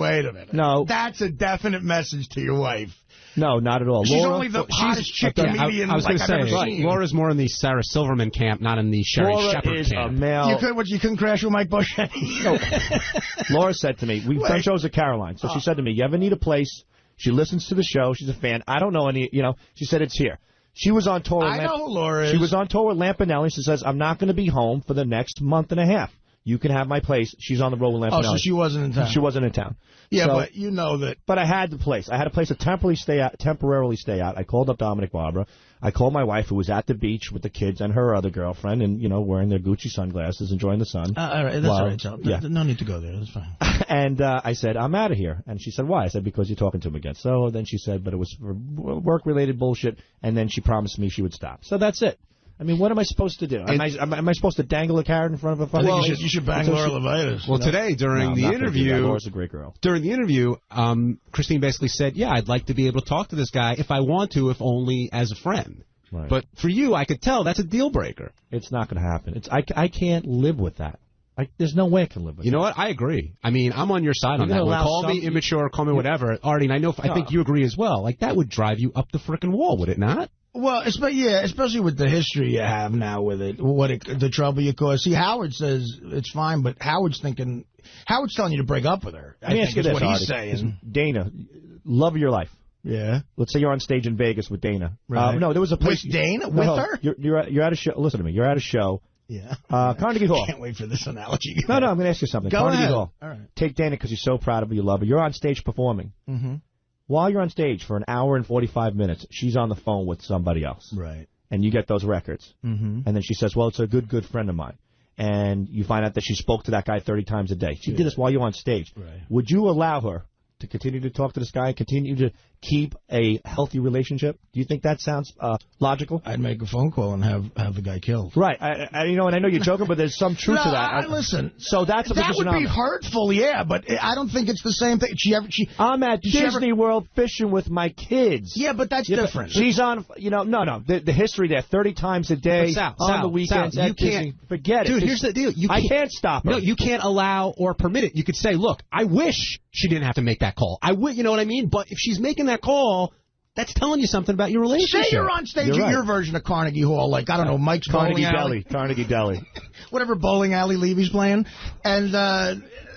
No. That's a definite message to your wife. No, not at all. She's only the hottest chick comedian I was going to say, seen. Laura's more in the Sarah Silverman camp, not in the Sherry Shepherd camp. A male. You couldn't crash with Mike Bush? No. Laura said to me, we've done shows at Caroline. So she said to me, you ever need a place? She listens to the show. She's a fan. I don't know any, she said it's here. She was on tour with I know who Laura is. She was on tour with Lampanelli. She says, I'm not going to be home for the next month and a half. You can have my place. She's on the road with Lampanelli. Oh, so she wasn't in town. She wasn't in town. Yeah, so, but you know that. But I had the place. I had a place to temporarily stay out. I called up 𝗵𝗲. I called my wife, who was at the beach with the kids and her other girlfriend, and, wearing their Gucci sunglasses, enjoying the sun. All right, that's all right, John. Yeah. No need to go there. That's fine. And I said, I'm out of here. And she said, why? I said, because you're talking to him again. So then she said, but it was for work-related bullshit, and then she promised me she would stop. So that's it. I mean, what am I supposed to do? Am I supposed to dangle a carrot in front of a phone? Well, you should bang Laura Levitas. Well, today, during the interview... Laura's a great girl. During the interview, Christine basically said, yeah, I'd like to be able to talk to this guy if I want to, if only as a friend. Right. But for you, I could tell that's a deal breaker. It's not going to happen. I can't live with that. There's no way I can live with that. You know what? I agree. I mean, I'm on your side on that one. Call me immature, call me whatever. Artie, and I think you agree as well. Like, that would drive you up the frickin' wall, would it not? Well, especially with the history you have now with it, the trouble you cause. See, Howard says it's fine, but Howard's telling you to break up with her. Let me ask you this, what he's Artie. saying. Dana, love of your life. Yeah. Let's say you're on stage in Vegas with Dana. Right. No, there was a place. With Dana? With her? You're at a show. Listen to me. You're at a show. Yeah. Carnegie Hall. Can't wait for this analogy. No, I'm going to ask you something. Go Carnegie ahead. Hall. All right. Take Dana because you're so proud of her, you love her. You're on stage performing. Mm-hmm. While you're on stage for an hour and 45 minutes, she's on the phone with somebody else. Right. And you get those records. Mm-hmm. And then she says, well, it's a good friend of mine. And you find out that she spoke to that guy 30 times a day. She did this while you're on stage. Right. Would you allow her to continue to talk to this guy, continue to keep a healthy relationship? Do you think that sounds logical? I'd make a phone call and have the guy killed. Right. And I know you're joking, but there's some truth to that. Listen. So that's that would be hurtful, yeah, but I don't think it's the same thing. I'm at Disney World fishing with my kids. Yeah, but that's different. She's on, no. The history there, 30 times a day, on the weekends at Disney. Forget it. Dude, here's the deal. I can't stop her. No, you can't allow or permit it. You could say, look, I wish she didn't have to make that call. You know what I mean? But if she's making that call, that's telling you something about your relationship. Say you're on stage at your version of Carnegie Hall, like, I don't know, Mike's Carnegie Bowling Alley. Carnegie Deli. Whatever bowling alley Levy's playing. And,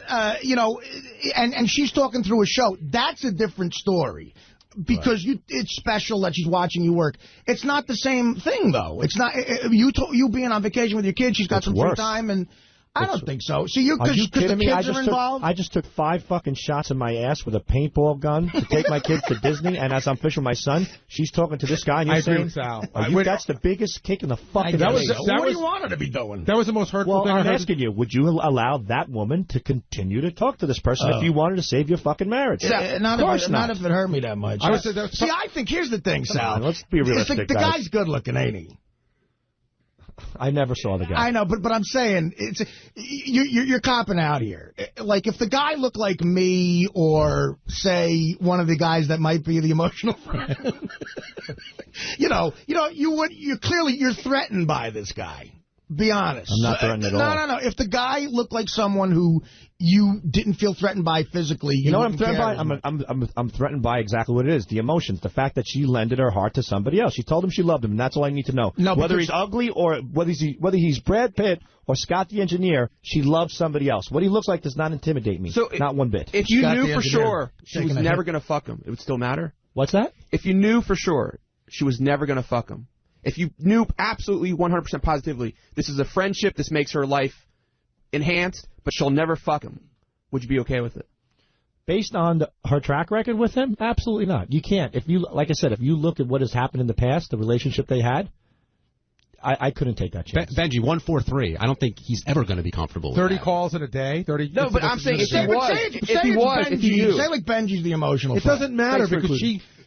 and she's talking through a show. That's a different story. Because it's special that she's watching you work. It's not the same thing, though. It's not you being on vacation with your kids. She's got some free time, and I don't think so. See, because the kids are involved. I just took 5 fucking shots in my ass with a paintball gun to take my kids to Disney, and as I'm fishing with my son, she's talking to this guy, and you're saying, with Sal. That's the biggest kick in the fucking face. What do you want her to be doing? That was the most hurtful thing I heard. I'm asking you, would you allow that woman to continue to talk to this person if you wanted to save your fucking marriage? Not if it hurt me that much. See, I think, here's the thing, Sal. Let's be realistic, the guy's good looking, ain't he? I never saw the guy. I know, but I'm saying you're copping out here. Like, if the guy looked like me, or say one of the guys that might be the emotional friend, you're threatened by this guy. Be honest. I'm not threatened at all. No. If the guy looked like someone who you didn't feel threatened by physically, you know what I'm threatened by? I'm threatened by exactly what it is. The emotions. The fact that she lended her heart to somebody else. She told him she loved him, and that's all I need to know. No, whether he's ugly or whether he's Brad Pitt or Scott the Engineer, she loves somebody else. What he looks like does not intimidate me. So not one bit. If you knew for sure she was never going to fuck him, it would still matter? What's that? If you knew for sure she was never going to fuck him, if you knew absolutely 100% positively this is a friendship, this makes her life enhanced, but she'll never fuck him, would you be okay with it? Based on her track record with him? Absolutely not. You can't. Like I said, if you look at what has happened in the past, the relationship they had, I couldn't take that chance. Benji, 143. I don't think he's ever going to be comfortable with 30 that. calls in a day? 30. No, but I'm saying if he was. Say like Benji's the emotional It friend. doesn't matter because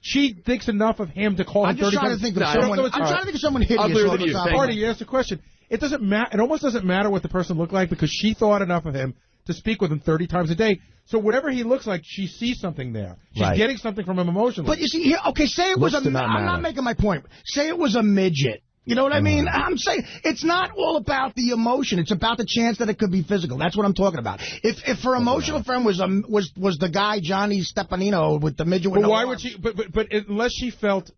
she thinks enough of him to call him 30 times. I'm just trying to think of someone hideous. Artie, you asked a question. It doesn't matter. It almost doesn't matter what the person looked like because she thought enough of him to speak with him 30 times a day. So whatever he looks like, she sees something there. She's getting something from him emotionally. But you see, say it was I'm not making my point. Say it was a midget. You know what I mean? I'm saying it's not all about the emotion. It's about the chance that it could be physical. That's what I'm talking about. If her emotional friend was the guy Johnny Stepanino with the midget. But why would she? But unless she felt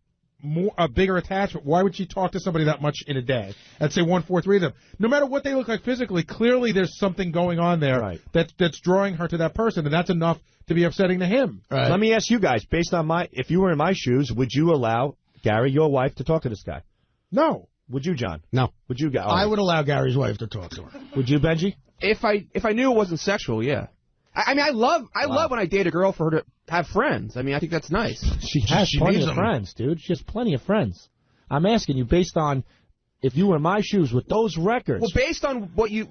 a bigger attachment, why would she talk to somebody that much in a day? I'd say 143 of them. No matter what they look like physically, clearly there's something going on there that's drawing her to that person, and that's enough to be upsetting to him. Right. Let me ask you guys, based on if you were in my shoes, would you allow Gary, your wife, to talk to this guy? No. Would you, John? No. Would you? I would allow Gary's wife to talk to her. Would you, Benji? If I knew it wasn't sexual, yeah. I mean, I love when I date a girl for her to have friends. I mean, I think that's nice. She has plenty of friends, dude. She has plenty of friends. I'm asking you, based on if you were in my shoes with those records. Well,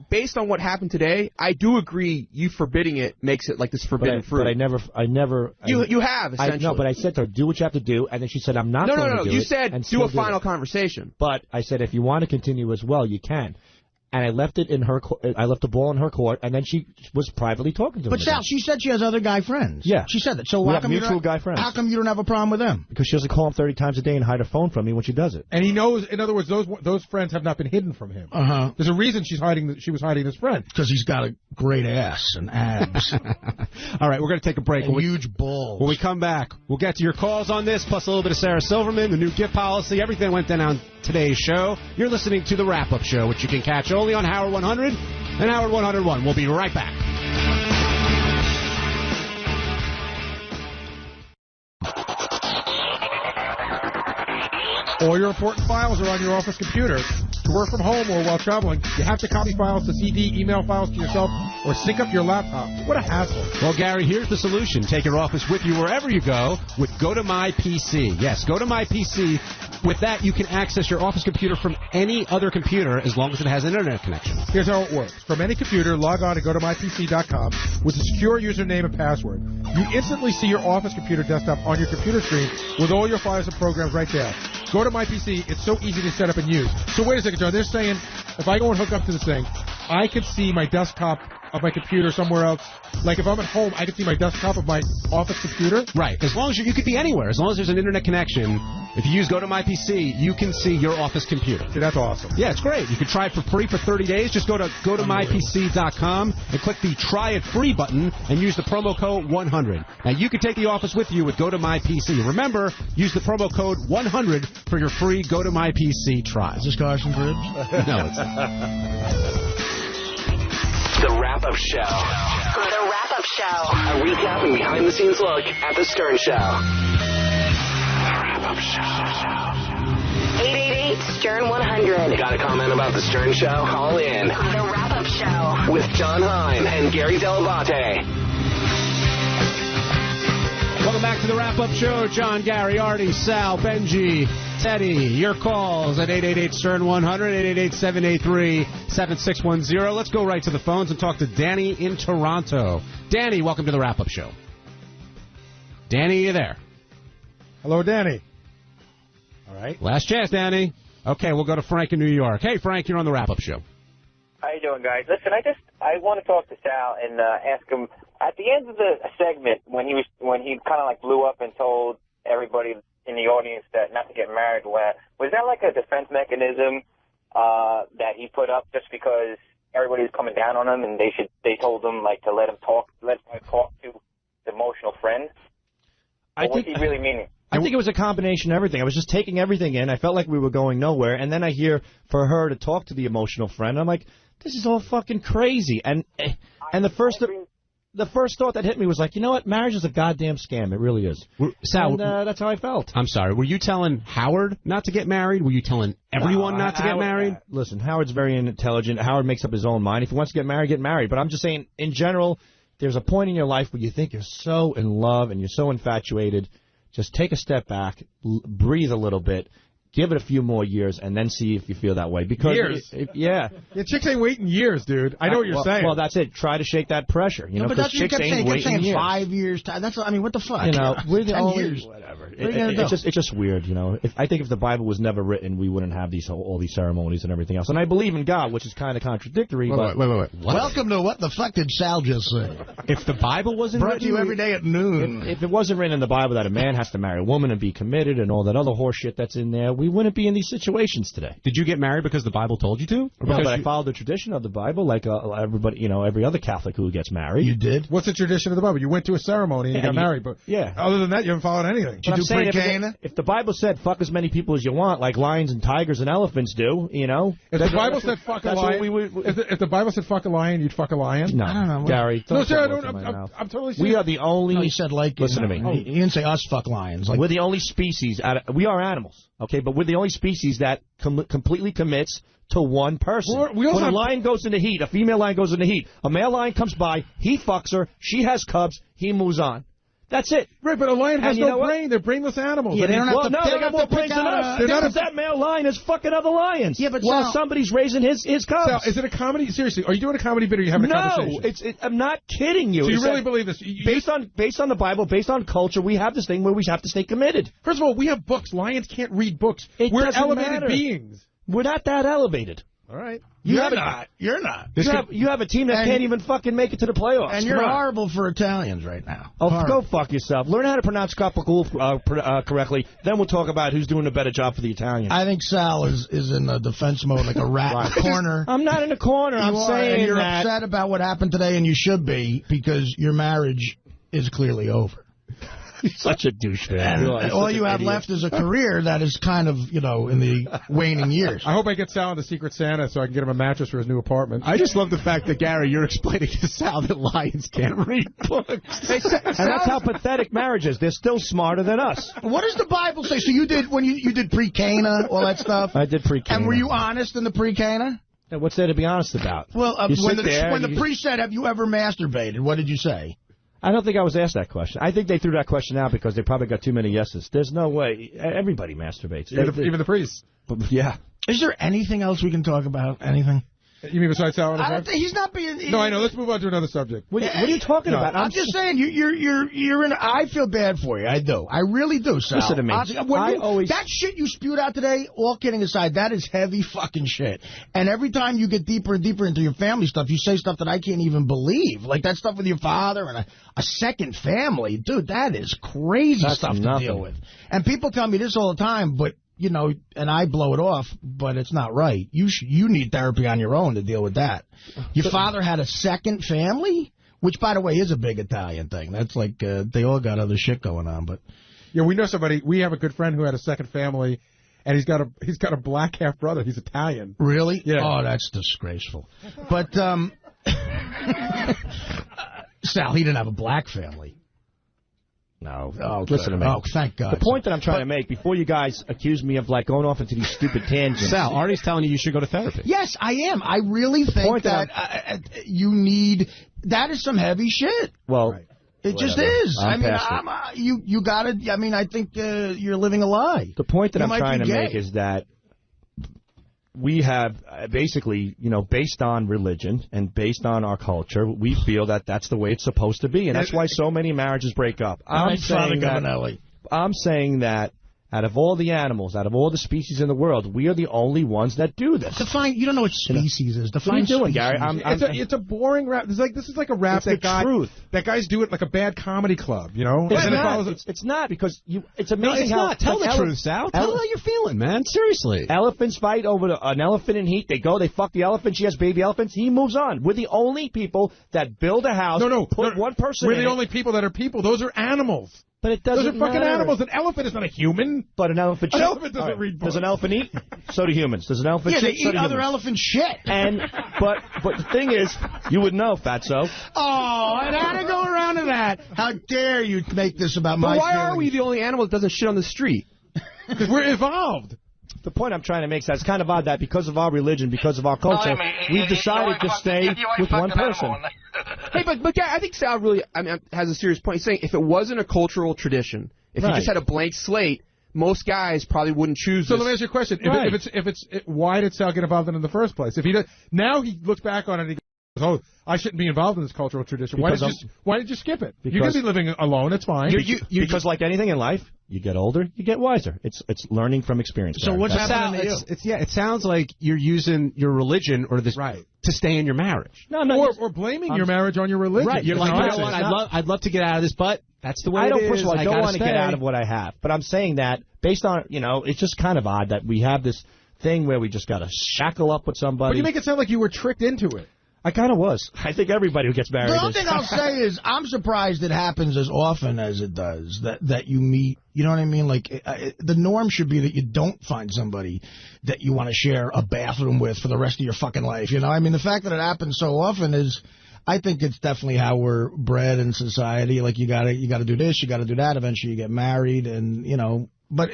based on what happened today, I do agree. You forbidding it makes it like this forbidden fruit. But I never. You have essentially. No, but I said to her, do what you have to do, and then she said, I'm not going to do it. No, you said do a final conversation. But I said, if you want to continue as well, you can. and I left it in her. I left the ball in her court, and then she was privately talking to him. But Sal, she said she has other guy friends. Yeah, she said that. So we how have come mutual guy friends? How come you don't have a problem with them? Because she doesn't call him 30 times a day and hide her phone from me when she does it. And he knows. In other words, those friends have not been hidden from him. There's a reason she was hiding this friend. Because he's got a great ass and abs. All right, we're going to take a break. And huge balls. When we come back, we'll get to your calls on this, plus a little bit of Sarah Silverman, the new gift policy, everything that went down on today's show. You're listening to The Wrap-Up Show, which you can catch only on Howard 100 and Howard 101. We'll be right back. All your important files are on your office computer. To work from home or while traveling, you have to copy files to CD, email files to yourself, or sync up your laptop. What a hassle. Well, Gary, here's the solution. Take your office with you wherever you go with Go to My PC. Yes, Go to My PC. With that, you can access your office computer from any other computer as long as it has an internet connection. Here's how it works. From any computer, log on to GoToMyPC.com with a secure username and password. You instantly see your office computer desktop on your computer screen with all your files and programs right there. Go to My PC. It's so easy to set up and use. So wait a second, John. They're saying if I go and hook up to this thing, I could see my desktop of my computer somewhere else. Like if I'm at home, I could see my desktop of my office computer. Right. As long as you could be anywhere. As long as there's an internet connection. If you use Go to My PC, you can see your office computer. See, that's awesome. Yeah, it's great. You can try it for free for 30 days. Just go to GoToMyPC.com and click the Try It Free button and use the promo code 100. Now, you can take the office with you with Go to My PC. Remember, use the promo code 100 for your free Go to My PC trial. Is this Carson Cribs? No, it's not. The Wrap-Up Show. The Wrap-Up Show. A recap and behind-the-scenes look at The Stern Show. The Wrap-Up Show. 888-STERN-100. Got a comment about The Stern Show? Call in. The Wrap-Up Show. With John Hein and Gary Dell'Abate. Welcome back to the Wrap-Up Show. John, Gary, Artie, Sal, Benji, Teddy. Your calls at 888-STERN-100, 888-783-7610. Let's go right to the phones and talk to Danny in Toronto. Danny, welcome to the Wrap-Up Show. Danny, you there? Hello, Danny. All right. Last chance, Danny. Okay, we'll go to Frank in New York. Hey, Frank, you're on the Wrap-Up Show. How you doing, guys? Listen, I want to talk to Sal and ask him at the end of the segment when he kind of like blew up and told everybody in the audience that not to get married. Was that like a defense mechanism that he put up just because everybody's coming down on him and they told him like to let him talk to the emotional friend? What's he really meaning? I think it was a combination of everything. I was just taking everything in. I felt like we were going nowhere, and then I hear for her to talk to the emotional friend. I'm like, this is all fucking crazy. And the first thought that hit me was like, you know what? Marriage is a goddamn scam. It really is. Sal, and that's how I felt. I'm sorry. Were you telling Howard not to get married? Were you telling everyone not to get married? Listen, Howard's very intelligent. Howard makes up his own mind. If he wants to get married, get married. But I'm just saying, in general, there's a point in your life where you think you're so in love and you're so infatuated. Just take a step back, breathe a little bit, give it a few more years, and then see if you feel that way. Because years? Yeah, chicks ain't waiting years, dude. I know what you're saying. Well, that's it. Try to shake that pressure. You know, but that's what you kept saying. You kept saying years. 5 years. That's, I mean, what the fuck? You know, we're the 10 only years. Whatever. What are you gonna do? It's just weird, you know. I think if the Bible was never written, we wouldn't have all these ceremonies and everything else. And I believe in God, which is kind of contradictory. Wait. What? Welcome to What the Fuck Did Sal Just Say? If the Bible wasn't brought written, to you every day at noon. If it wasn't written in the Bible that a man has to marry a woman and be committed and all that other horse shit that's in there, we wouldn't be in these situations today. Did you get married because the Bible told you to? No, but I followed the tradition of the Bible like everybody, you know, every other Catholic who gets married. You did? What's the tradition of the Bible? You went to a ceremony and you got married, but other than that, you haven't followed anything. Did you pre-cane? If the Bible said fuck as many people as you want, like lions and tigers and elephants do, you know. If the Bible said fuck a lion, if the Bible said fuck a lion, you'd fuck a lion? No, I don't know. Gary. No, sir, I'm totally serious. We are the only. No, he said like. Listen to me. He didn't say us fuck lions. Like, we're the only species. We are animals, okay, but we're the only species that completely commits to one person. When a lion goes into heat, a female lion goes into heat, a male lion comes by, he fucks her, she has cubs, he moves on. That's it. Right, but a lion has no brain. They're brainless animals. Yeah, they don't have to they got more brains than us. Because that male lion is fucking other lions. Yeah, but while somebody's raising his cubs. Sal, is it a comedy? Seriously, are you doing a comedy bit or are you having a conversation? I'm not kidding you. So you really believe this? Based on the Bible, based on culture, we have this thing where we have to stay committed. First of all, we have books. Lions can't read books. We're elevated beings. We're not that elevated. All right. You're not. You have a team that can't even fucking make it to the playoffs. And you're horrible for Italians right now. Oh, Horrible. go fuck yourself. Learn how to pronounce Gabagool correctly. Then we'll talk about who's doing a better job for the Italians. I think Sal is in the defense mode like a rat in the corner. I'm not in the corner. I'm saying and you're that. upset about what happened today, and you should be, because your marriage is clearly over. Such a douchebag. And all you have left is a career that is kind of, in the waning years. I hope I get Sal into Secret Santa so I can get him a mattress for his new apartment. I just love the fact that, Gary, you're explaining to Sal that lions can't read books. And that's how pathetic marriage is. They're still smarter than us. What does the Bible say? So you did, when you did pre-Cana, all that stuff? I did pre-Cana. And were you honest in the pre-Cana? What's there to be honest about? Well, when the priest said, have you ever masturbated, what did you say? I don't think I was asked that question. I think they threw that question out because they probably got too many yeses. There's no way. Everybody masturbates. Even the priests. Yeah. Is there anything else we can talk about? Anything? You mean besides Sal? He's not being... No, I know. Let's move on to another subject. What are you talking about? I'm just saying, you're in... I feel bad for you. I do. I really do, Sal. Listen to me. That shit you spewed out today, all kidding aside, that is heavy fucking shit. And every time you get deeper and deeper into your family stuff, you say stuff that I can't even believe. Like that stuff with your father and a second family. Dude, that is crazy stuff to deal with. And people tell me this all the time, but... and I blow it off, but it's not right. You need therapy on your own to deal with that. Your father had a second family, which, by the way, is a big Italian thing. That's like they all got other shit going on. But yeah, we know somebody. We have a good friend who had a second family, and he's got a black half brother. He's Italian. Really? Yeah. Oh, that's disgraceful. But Sal, he didn't have a black family. No. Oh, listen to me. Oh, thank God. The point that I'm trying to make, before you guys accuse me of going off into these stupid tangents. Sal, Artie's telling you should go to therapy. Yes, I am. I really think that you need... That is some heavy shit. Well... It just is. You got to... I mean, I think you're living a lie. The point that I'm trying to make is that we have basically, based on religion and based on our culture, we feel that that's the way it's supposed to be. And that's why so many marriages break up. I'm saying that out of all the animals, out of all the species in the world, we are the only ones that do this. Define. You don't know what species is. Define. What are you doing, species. Gary? It's a boring rap. This is like a rap that guys do it like a bad comedy club, It's not, because it's amazing. No, it's not. Tell the truth, Sal. Tell how you're feeling, man. Seriously. Elephants fight over an elephant in heat. They fuck the elephant. She has baby elephants. He moves on. We're the only people that build a house. Put one person in it. We're the only people that are people. Those are animals. But it doesn't Those are fucking matter. animals. An elephant is not a human. But an elephant... An elephant doesn't read books. Does an elephant eat? So do humans. Does an elephant they shit? So eat do other humans. elephant shit. But the thing is, you would know, Fatso. Oh, and how to go around to that? How dare you make this about my why feelings? are we the only animal that doesn't shit on the street? Because we're evolved. The point I'm trying to make is that it's kind of odd that because of our religion, because of our culture, we've decided to stay with one person. Hey, but Gary, I think Sal really has a serious point. He's saying if it wasn't a cultural tradition, if you just had a blank slate, most guys probably wouldn't choose So this. let me ask you a question. Why did Sal get involved in it in the first place? If he does, now he looks back on it and he goes, oh, I shouldn't be involved in this cultural tradition. Why did you skip it? You could be living alone. It's fine. Because like anything in life, you get older, you get wiser. It's learning from experience. So what's happening to you? It sounds like you're using your religion or this to stay in your marriage. No, I'm not. Or blaming your marriage on your religion. Right. You're like, you know what? I'd love to get out of this, but that's the way it is. First of all, I don't want to get out of what I have. But I'm saying that based on, it's just kind of odd that we have this thing where we just got to shackle up with somebody. But you make it sound like you were tricked into it. I kind of was. I think everybody who gets married The only thing I'll say is I'm surprised it happens as often as it does, that you meet, you know what I mean? Like, the norm should be that you don't find somebody that you want to share a bathroom with for the rest of your fucking life, I mean, the fact that it happens so often is, I think it's definitely how we're bred in society. Like, you gotta do this, you gotta do that, eventually you get married, and, But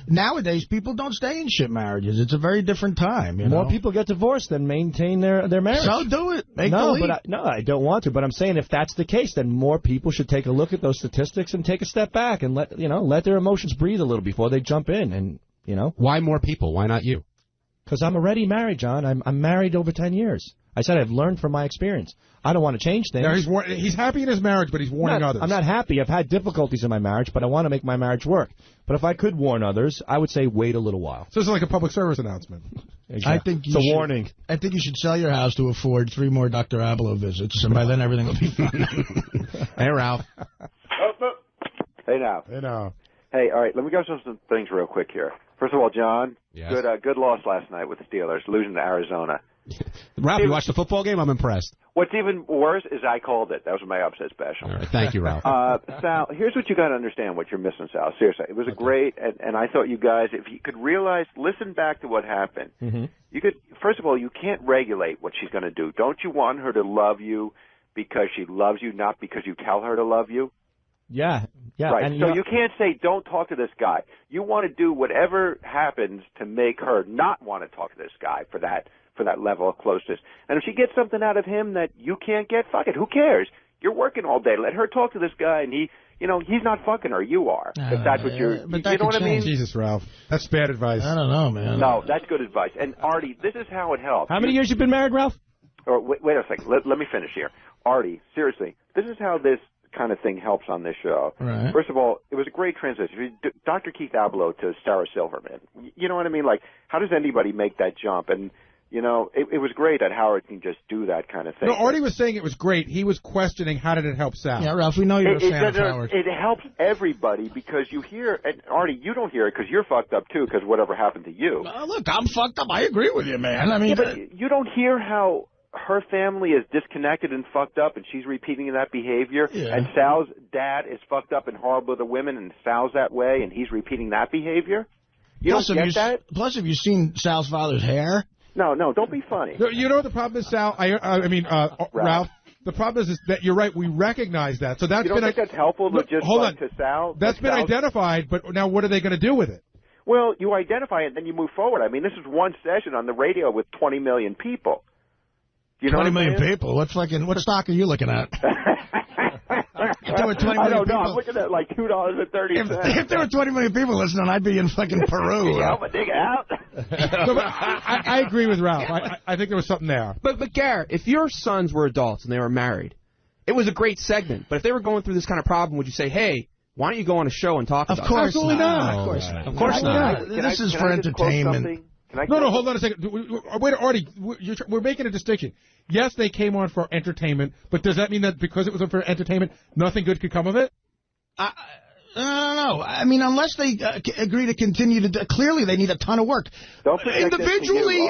nowadays, people don't stay in shit marriages. It's a very different time. More people get divorced than maintain their marriage. So do it. I don't want to. But I'm saying if that's the case, then more people should take a look at those statistics and take a step back and let their emotions breathe a little before they jump in. And why more people? Why not you? Because I'm already married, John. I'm married over 10 years. I said I've learned from my experience. I don't want to change things. Now he's happy in his marriage, but he's warning others. I'm not happy. I've had difficulties in my marriage, but I want to make my marriage work. But if I could warn others, I would say wait a little while. So it's like a public service announcement. Exactly. I think it's a warning. I think you should sell your house to afford 3 more Dr. Ăvăļ visits, and by then everything will be fine. Hey, Ralph. Hey, now. Hey, now. Hey, all right, let me go through some things real quick here. First of all, John, yes. Good loss last night with the Steelers, losing to Arizona. Ralph, you watched the football game? I'm impressed. What's even worse is I called it. That was my upset special. All right, thank you, Ralph. Sal, here's what you got to understand what you're missing, Sal. Seriously, it was a great, and I thought you guys, if you could realize, listen back to what happened. Mm-hmm. You could, first of all, you can't regulate what she's going to do. Don't you want her to love you because she loves you, not because you tell her to love you? Yeah. Right. And So you can't say, don't talk to this guy. You want to do whatever happens to make her not want to talk to this guy for that level of closeness. And if she gets something out of him that you can't get, fuck it. Who cares? You're working all day. Let her talk to this guy, and he's not fucking her. You are. If that's what you're, but you know what I mean? Jesus, Ralph. That's bad advice. I don't know, man. No, that's good advice. And Artie, this is how it helps. How many years you been married, Ralph? Or wait a second. Let me finish here. Artie, seriously, this is how this kind of thing helps on this show. Right. First of all, it was a great transition. Dr. Keith Ăvăļ to Sarah Silverman. You know what I mean? Like, how does anybody make that jump? And, it was great that Howard can just do that kind of thing. No, Artie was saying it was great. He was questioning how did it help Sal. Yeah, Ralph, we know you're a fan of Howard. It helps everybody because you hear, and Artie, you don't hear it because you're fucked up too because whatever happened to you. Look, I'm fucked up. I agree with you, man. I mean, but you don't hear how her family is disconnected and fucked up, and she's repeating that behavior. Yeah. And Sal's dad is fucked up and horrible to women, and Sal's that way, and he's repeating that behavior. You don't get that? Plus, have you seen Sal's father's hair? No, don't be funny. No, you know what the problem is, Sal? Ralph. The problem is that you're right. We recognize that. So that's you don't think that's helpful to just hold on. to Sal? That's been identified, but now what are they going to do with it? Well, you identify it, and then you move forward. I mean, this is one session on the radio with 20 million people. You know 20 million people? What stock are you looking at? If there were 20 million I don't know. people, I'm looking at like $2.30. If there were 20 million people listening, I'd be in fucking Peru. Help a dig out. No, but I agree with Ralph. I think there was something there. But Garrett, if your sons were adults and they were married, it was a great segment. But if they were going through this kind of problem, would you say, hey, why don't you go on a show and talk about it? Of course Absolutely not. Of course not. Of course not. This is for entertainment. No, hold on a second. Wait, Artie, we're making a distinction. Yes, they came on for entertainment, but does that mean that because it was for entertainment, nothing good could come of it? I don't know. I mean, unless they agree to continue to clearly they need a ton of work. Don't individually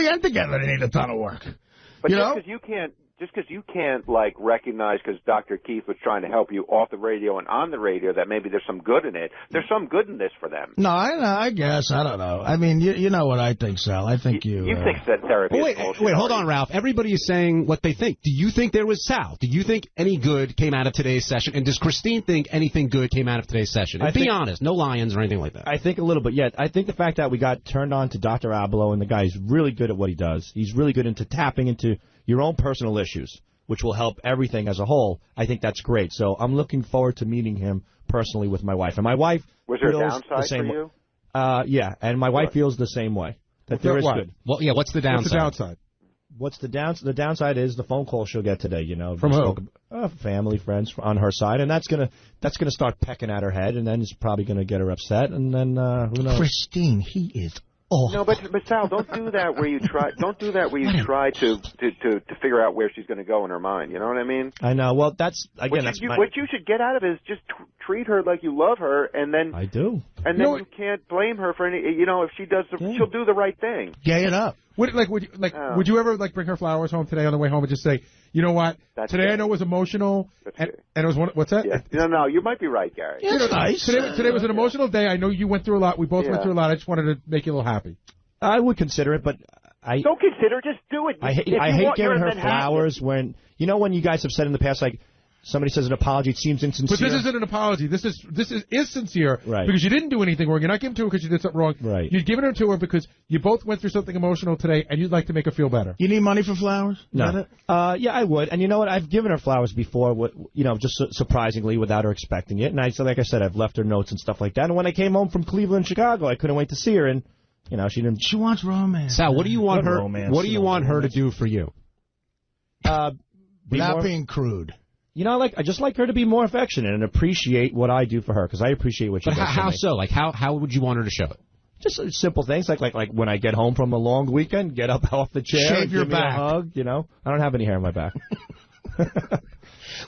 and together they need a ton of work. But just because you can't like recognize because Dr. Keith was trying to help you off the radio and on the radio that maybe there's some good in it. There's some good in this for them. No, I guess. I don't know. I mean, you know what I think, Sal. I think you think that therapy is bullshit. Wait, hold on, Ralph. Everybody is saying what they think. Do you think there was Sal? Do you think any good came out of today's session? And does Christine think anything good came out of today's session? And be honest. No lions or anything like that. I think a little bit, yeah. I think the fact that we got turned on to Dr. Ăvăļ and the guy's really good at what he does. He's really good into tapping into your own personal issues, which will help everything as a whole. I think that's great. So I'm looking forward to meeting him personally with my wife. And my wife was there a feels downside the same for you? Yeah, and my wife feels the same way. That there is good. Well, yeah, what's the downside? What's the downside? The downside is the phone call she'll get today, From who? Family, friends on her side, and that's gonna start pecking at her head, and then it's probably gonna get her upset, and then who knows? Christine, he is awful. No, but Sal, don't do that where you try. Don't do that where you try to figure out where she's going to go in her mind. You know what I mean? I know. Well, that's again. What you should get out of it is just treat her like you love her, and then I do. And then you can't blame her for any. If she does, she'll do the right thing. Gay it up. Would you ever bring her flowers home today on the way home and just say, you know what? Today I know it was emotional, and it was what's that? Yeah. No, you might be right, Gary. Yeah, that's nice. Today was an emotional day. I know you went through a lot. We both went through a lot. I just wanted to make you a little happy. I would consider it, but I don't consider. Just do it. I hate giving her flowers when you guys have said in the past like. Somebody says an apology, it seems insincere. But this isn't an apology. This is sincere. Right. Because you didn't do anything wrong. You're not giving it to her because you did something wrong. Right. You're giving her to her because you both went through something emotional today, and you'd like to make her feel better. You need money for flowers? No. Yeah, I would. And you know what? I've given her flowers before, just surprisingly without her expecting it. And like I said, I've left her notes and stuff like that. And when I came home from Cleveland, Chicago, I couldn't wait to see her. And You know, she didn't. She wants romance. Sal, what do you want her? Romance, What do you want her to do for you? Without being crude. You know, I just like her to be more affectionate and appreciate what I do for her, because I appreciate what she does. But how so? Like, how would you want her to show it? Just simple things like when I get home from a long weekend, get up off the chair, Shave and your give me back. a hug. You know, I don't have any hair on my back.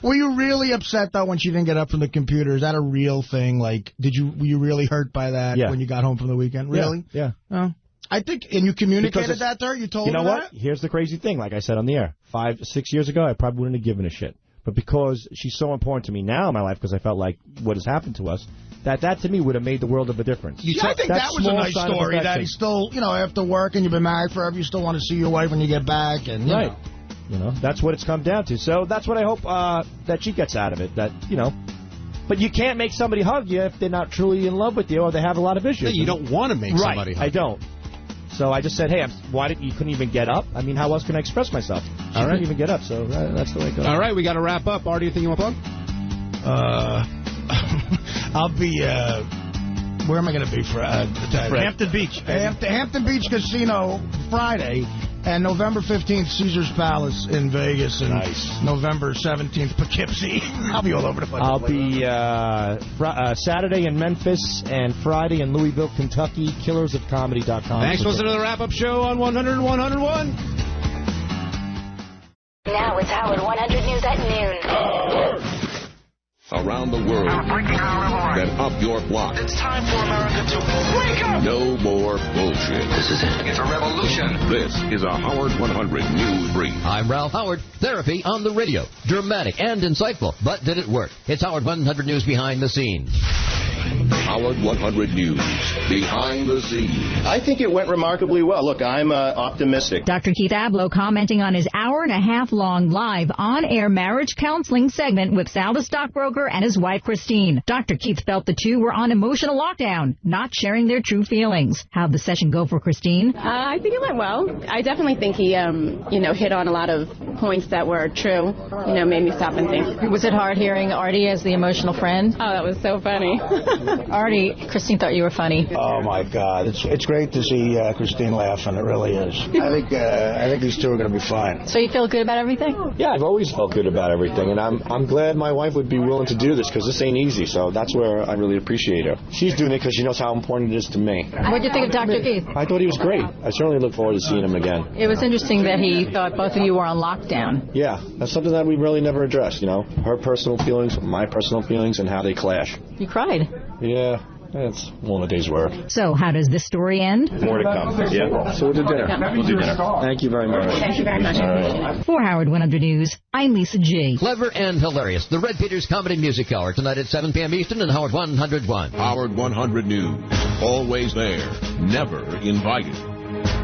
Were you really upset though when she didn't get up from the computer? Is that a real thing? Like, were you really hurt by that when you got home from the weekend? Really? Yeah. Oh. I think, and you communicated that to her? You told her that? You know what? Here's the crazy thing. Like I said on the air, 5-6 years ago, I probably wouldn't have given a shit. But because she's so important to me now in my life, because I felt like what has happened to us, that to me would have made the world of a difference. Yeah, I think that was a nice story, that he's still, you know, after work and you've been married forever, you still want to see your wife when you get back. And you know. You know, that's what it's come down to. So that's what I hope that she gets out of it. That, you know, but you can't make somebody hug you if they're not truly in love with you or they have a lot of issues. Yeah, you don't want to make somebody hug you. I don't. So I just said, hey, you couldn't even get up? I mean, how else can I express myself? She couldn't even get up, so that's the way it goes. All right, we got to wrap up. Artie, anything you want to plug? I'll be, where am I going to be for Hampton Beach. Hampton Beach Casino Friday, and November 15th, Caesar's Palace in Vegas, and November 17th, Poughkeepsie. I'll be all over the place. I'll be Saturday in Memphis and Friday in Louisville, Kentucky, KillersOfComedy.com. Thanks for listening to the wrap-up show on 100 101. Now it's Howard 100 News at noon. Around the world, then up your block. It's time for America to wake up! No more bullshit. This is it. It's a revolution. This is a Howard 100 News Brief. I'm Ralph Howard. Therapy on the radio. Dramatic and insightful. But did it work? It's Howard 100 News Behind the Scenes. Howard 100 News. Behind the Scenes. I think it went remarkably well. Look, I'm optimistic. Dr. Keith Abloh commenting on his hour-and-a-half-long live on-air marriage counseling segment with Sal the stockbroker and his wife, Christine. Dr. Keith felt the two were on emotional lockdown, not sharing their true feelings. How'd the session go for Christine? I think it went well. I definitely think he, hit on a lot of points that were true. Made me stop and think. Was it hard hearing Artie as the emotional friend? Oh, that was so funny. Artie, Christine thought you were funny. Oh my God, it's great to see Christine laughing. It really is. I think these two are going to be fine. So you feel good about everything? Yeah, I've always felt good about everything, and I'm glad my wife would be willing to do this, because this ain't easy. So that's where I really appreciate her. She's doing it because she knows how important it is to me. What did you think of Dr. Keith? I thought he was great. I certainly look forward to seeing him again. It was interesting that he thought both of you were on lockdown. Yeah, that's something that we really never addressed. Her personal feelings, my personal feelings, and how they clash. You cried. Yeah. It's one of the day's work. So, how does this story end? More to come. Yeah. So we'll do dinner. Thank you very much. Thank you very much. For Howard 100 News, I'm Lisa G. Clever and hilarious. The Red Peters Comedy Music Hour tonight at 7 p.m. Eastern and Howard 101. Howard 100 News. Always there. Never invited.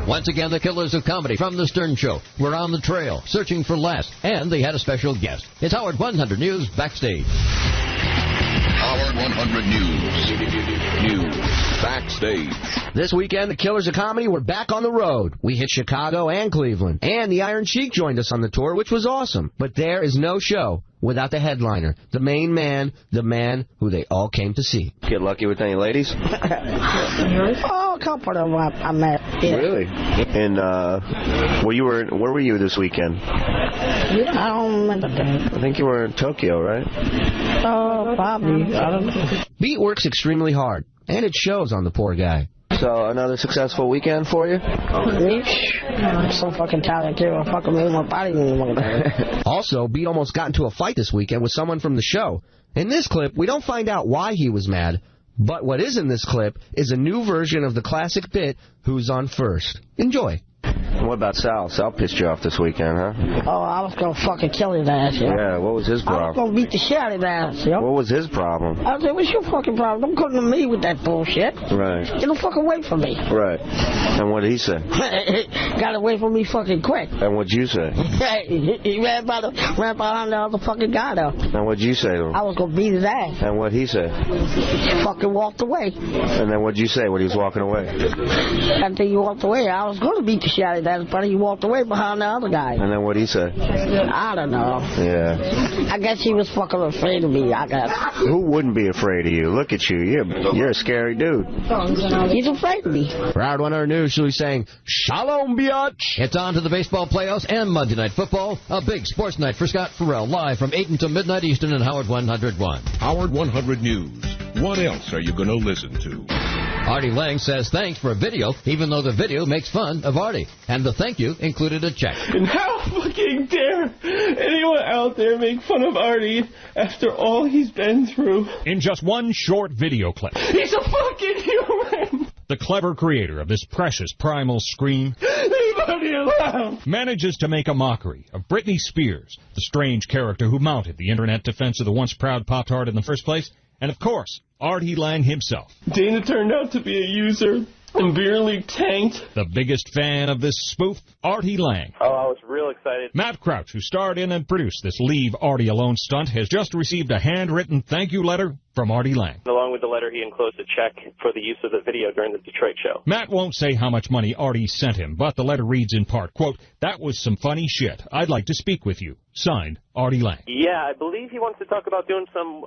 Once again, the Killers of Comedy from The Stern Show were on the trail, searching for laughs, and they had a special guest. It's Howard 100 News Backstage. Howard 100 News Backstage. This weekend, the Killers of Comedy were back on the road. We hit Chicago and Cleveland. And the Iron Sheik joined us on the tour, which was awesome. But there is no show without the headliner, the main man, the man who they all came to see. Get lucky with any ladies? Oh, a couple of them I met. Yeah. Really? And where were you this weekend? I don't remember that. I think you were in Tokyo, right? Oh, probably. I don't know. Beat works extremely hard, and it shows on the poor guy. So, another successful weekend for you? I'm so fucking tired. I can't fucking move my body anymore. Also, Beat almost got into a fight this weekend with someone from the show. In this clip, we don't find out why he was mad, but what is in this clip is a new version of the classic bit, Who's on First. Enjoy. What about Sal? Sal pissed you off this weekend, huh? Oh, I was gonna fucking kill his ass, yo. Yeah, what was his problem? I was gonna beat the shit out of his ass, yo. What was his problem? I said, what's your fucking problem? Don't come to me with that bullshit. Right. Get the fuck away from me. Right. And what did he say? Got away from me fucking quick. And what'd you say? He ran behind the other fucking guy, though. And what'd you say to him? I was gonna beat his ass. And what'd he say? He fucking walked away. And then what'd you say when he was walking away? After he walked away, I was gonna beat the shit out of that ass, but he walked away behind the other guy. And then what'd he say? I don't know. Yeah. I guess he was fucking afraid of me, I guess. Who wouldn't be afraid of you? Look at you. You're a scary dude. He's afraid of me. For Howard 100 News, she'll be saying, Shalom, biatch! It's on to the baseball playoffs and Monday Night Football. A big sports night for Scott Farrell, live from 8 until midnight Eastern in Howard 101. Howard 100 News. What else are you going to listen to? Artie Lang says thanks for a video, even though the video makes fun of Artie. And the thank you included a check. And how fucking dare anyone out there make fun of Artie after all he's been through? In just one short video clip, He's a fucking human! the clever creator of this precious primal scream Leave Artie alone! manages to make a mockery of Britney Spears, the strange character who mounted the internet defense of the once proud Pop-Tart in the first place, and of course, Artie Lang himself. Dana turned out to be a user and barely tanked. The biggest fan of this spoof, Artie Lang. Oh, I was real excited. Matt Crouch, who starred in and produced this Leave Artie Alone stunt, has just received a handwritten thank you letter from Artie Lang. Along with the letter, he enclosed a check for the use of the video during the Detroit show. Matt won't say how much money Artie sent him, but the letter reads in part, quote, "That was some funny shit. I'd like to speak with you. Signed, Artie Lang." Yeah, I believe he wants to talk about doing some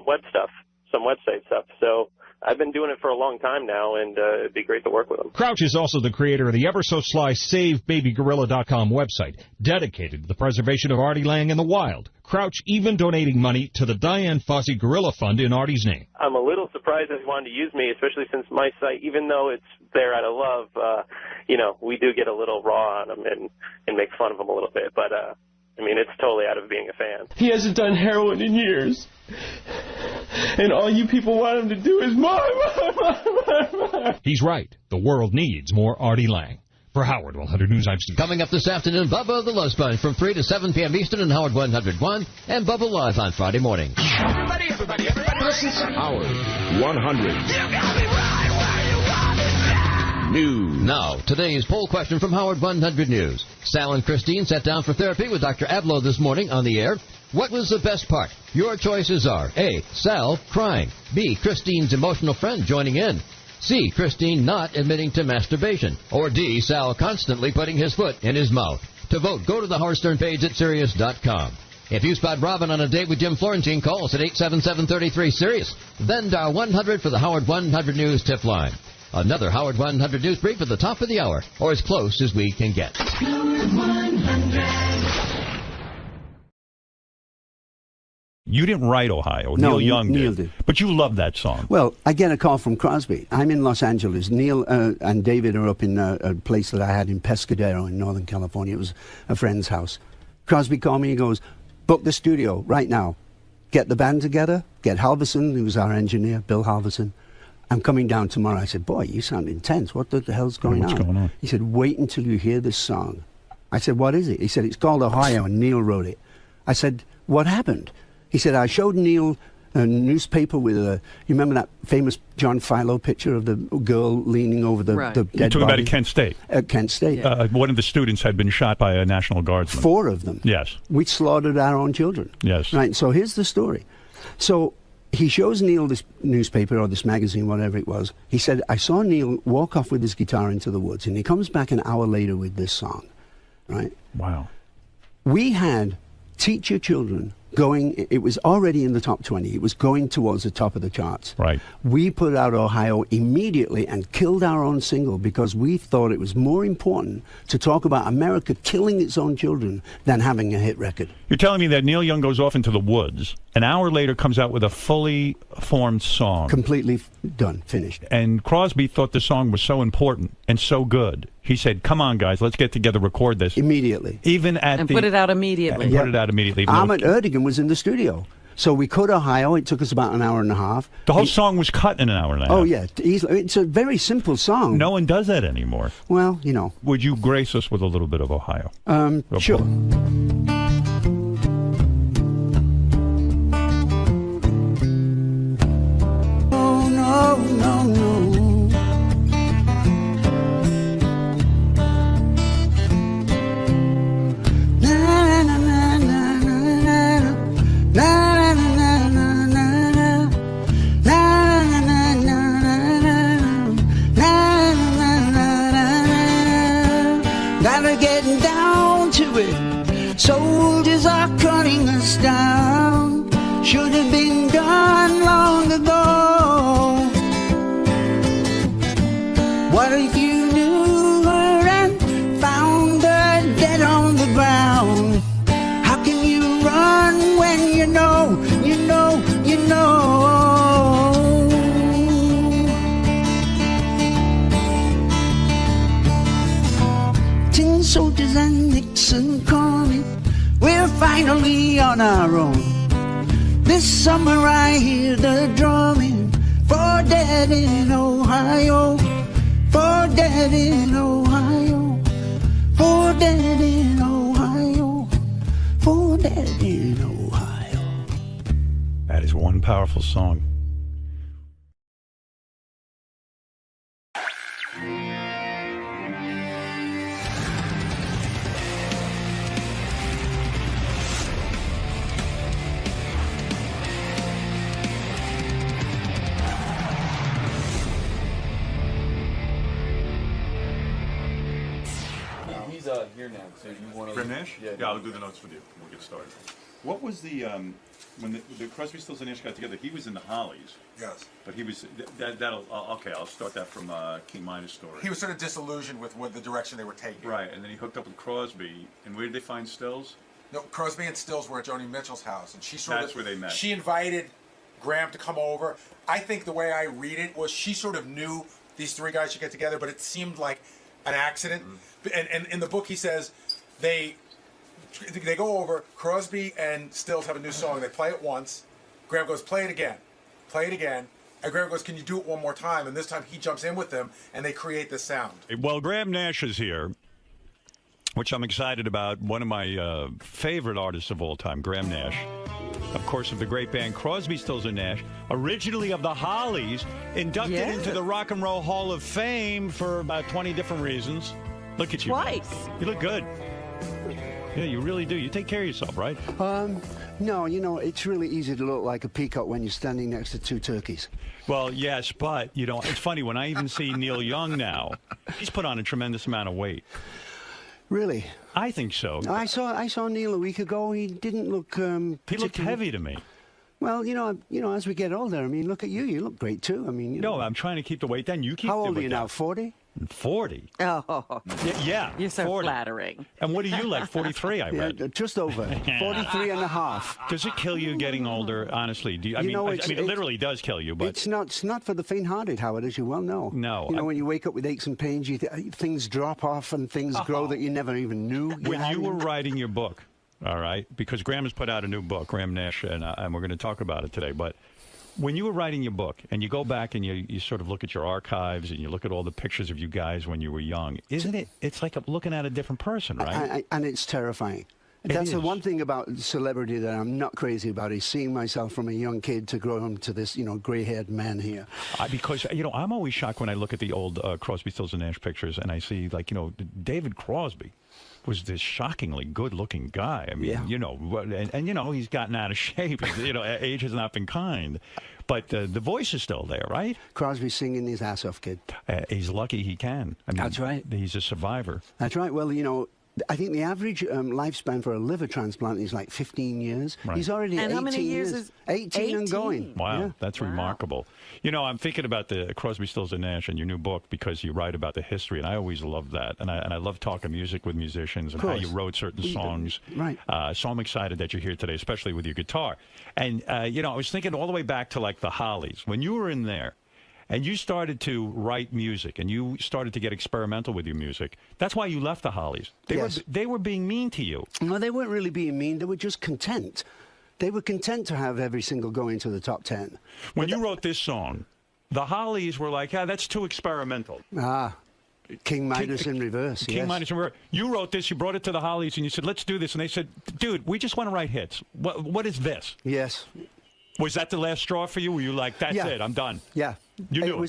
web stuff, some website stuff. So I've been doing it for a long time now, and it'd be great to work with him. Crouch is also the creator of the ever-so-sly SaveBabyGorilla.com website, dedicated to the preservation of Artie Lang in the wild. Crouch even donating money to the Diane Fossey Gorilla Fund in Artie's name. I'm a little surprised that he wanted to use me, especially since my site, even though it's there out of love, we do get a little raw on him and make fun of him a little bit. But, it's totally out of being a fan. He hasn't done heroin in years. And all you people want him to do is more. He's right. The world needs more Artie Lang. For Howard 100 News, I'm Steve. Coming up this afternoon, Bubba the Love Sponge from 3 to 7 p.m. Eastern in Howard 101, and Bubba Live on Friday morning. Everybody, listen. Howard 100. News. Now, today's poll question from Howard 100 News. Sal and Christine sat down for therapy with Dr. Abloh this morning on the air. What was the best part? Your choices are A, Sal crying, B, Christine's emotional friend joining in, C, Christine not admitting to masturbation, or D, Sal constantly putting his foot in his mouth. To vote, go to the Howard Stern page at Sirius.com. If you spot Robin on a date with Jim Florentine, call us at 877-33-SIRIUS. Then dial 100 for the Howard 100 News tip line. Another Howard 100 News brief at the top of the hour, or as close as we can get. Howard 100. You didn't write Ohio. No, Neil Young Neil did. But you love that song. Well, I get a call from Crosby. I'm in Los Angeles. Neil and David are up in a place that I had in Pescadero in Northern California. It was a friend's house. Crosby called me. He goes, book the studio right now. Get the band together. Get Halverson, who was our engineer, Bill Halverson. I'm coming down tomorrow. I said, boy, you sound intense. What the hell's going on? What's going on? He said, wait until you hear this song. I said, what is it? He said, it's called Ohio, and Neil wrote it. I said, what happened? He said, I showed Neil a newspaper with you remember that famous John Philo picture of the girl leaning over the dead You're talking about body? at Kent State. At Kent State. Yeah. One of the students had been shot by a National Guardsman. 4 of them. Yes. We slaughtered our own children. Yes. Right, so here's the story. So he shows Neil this newspaper or this magazine, whatever it was. He said, I saw Neil walk off with his guitar into the woods, and he comes back an hour later with this song. Right? Wow. We had Teach Your Children going, it was already in the top 20. It was going towards the top of the charts. Right. We put out Ohio immediately and killed our own single because we thought it was more important to talk about America killing its own children than having a hit record. You're telling me that Neil Young goes off into the woods, an hour later comes out with a fully formed song. Completely done, finished. And Crosby thought the song was so important and so good. He said, come on, guys, let's get together, record this. Immediately. Even at and put it out immediately. Put it out immediately. Ahmet Erdogan was in the studio. So we cut Ohio. It took us about an hour and a half. The whole song was cut in an hour and a half. Oh, yeah. It's a very simple song. No one does that anymore. Well, you know. Would you grace us with a little bit of Ohio? Sure. Oh, no, no, no. Gotta get down to it. Soldiers are cutting us down. Should have been done long ago. What if you knew her and found her dead on the ground? How can you run when you know, you know, you know? Tin soldiers and Nixon coming, we're finally on our own. This summer I hear the drumming for dead in Ohio. For dead in Ohio, for dead in Ohio, for dead in Ohio. That is one powerful song. Here now, so you want to... Graham Nash? Yeah, I'll do the notes with you. We'll get started. What was the, when the Crosby, Stills, and Nash got together, he was in the Hollies. Yes. But he was, okay, I'll start that from 𝗵𝗵 story. He was sort of disillusioned with what the direction they were taking. Right, and then he hooked up with Crosby, and where did they find Stills? No, Crosby and Stills were at Joni Mitchell's house, and she sort That's where they met. She invited Graham to come over. I think the way I read it was she sort of knew these three guys should get together, but it seemed like an accident. And in the book he says they go over, Crosby and Stills have a new song, they play it once, Graham goes, play it again, and Graham goes, can you do it one more time? And this time he jumps in with them and they create this sound. Well, Graham Nash is here, which I'm excited about. One of my favorite artists of all time, Graham Nash. Of course, of the great band Crosby, Stills, and Nash, originally of the Hollies, inducted into the Rock and Roll Hall of Fame for about 20 different reasons. Look at you. Twice. You look good. Yeah, you really do. You take care of yourself, right? No, you know, it's really easy to look like a peacock when you're standing next to two turkeys. Well, yes, but, you know, it's funny. When I even see Neil Young now, he's put on a tremendous amount of weight. Really? I think so. I saw Neil a week ago. He didn't look He looked heavy to me. Well, you know, as we get older, I mean, look at you. You look great, too. I mean, No, I'm trying to keep the weight down. You keep the weight down. How old are you now, 40? 40. Oh. Yeah. You're so 40. flattering. And what are you like? 43, I read. Yeah, just over. 43 and a half. Does it kill you getting older, honestly? I mean, it literally does kill you, but... It's not for the faint-hearted, Howard, as you well know. No. You know, when you wake up with aches and pains, things drop off and things grow that you never even knew you When had. you were writing your book, all right, because Graham has put out a new book, Graham Nash, and we're going to talk about it today, but... When you were writing your book and you go back and you sort of look at your archives and you look at all the pictures of you guys when you were young, isn't it? It's like looking at a different person, right? And it's terrifying. That's the one thing about celebrity that I'm not crazy about is seeing myself from a young kid to grow into this, you know, gray-haired man here. Because, you know, I'm always shocked when I look at the old Crosby, Stills, and Nash pictures and I see, like, you know, David Crosby was this shockingly good-looking guy. I mean, you know, and, you know, he's gotten out of shape. You know, age has not been kind. But the voice is still there, right? Crosby's singing his ass off, kid. He's lucky he can. I mean, that's right. He's a survivor. That's right. Well, you know, I think the average lifespan for a liver transplant is like 15 years. Right. He's already and 18 how many years years. is 18 and going. Wow, that's remarkable. You know, I'm thinking about the Crosby, Stills, and Nash and your new book because you write about the history, and I always love that. And I love talking music with musicians and how you wrote certain songs. Right. So I'm excited that you're here today, especially with your guitar. And, you know, I was thinking all the way back to, like, the Hollies. When you were in there, and you started to write music, and you started to get experimental with your music. That's why you left the Hollies. They were being mean to you. No, they weren't really being mean. They were just content. They were content to have every single go into the top 10. When you wrote this song, the Hollies were like, yeah, that's too experimental. 𝗵𝗵 in reverse. 𝗵𝗵 in reverse. You wrote this, you brought it to the Hollies, and you said, let's do this. And they said, dude, we just want to write hits. What is this? Yes. Was that the last straw for you? Were you like, that's it, I'm done? Yeah. You knew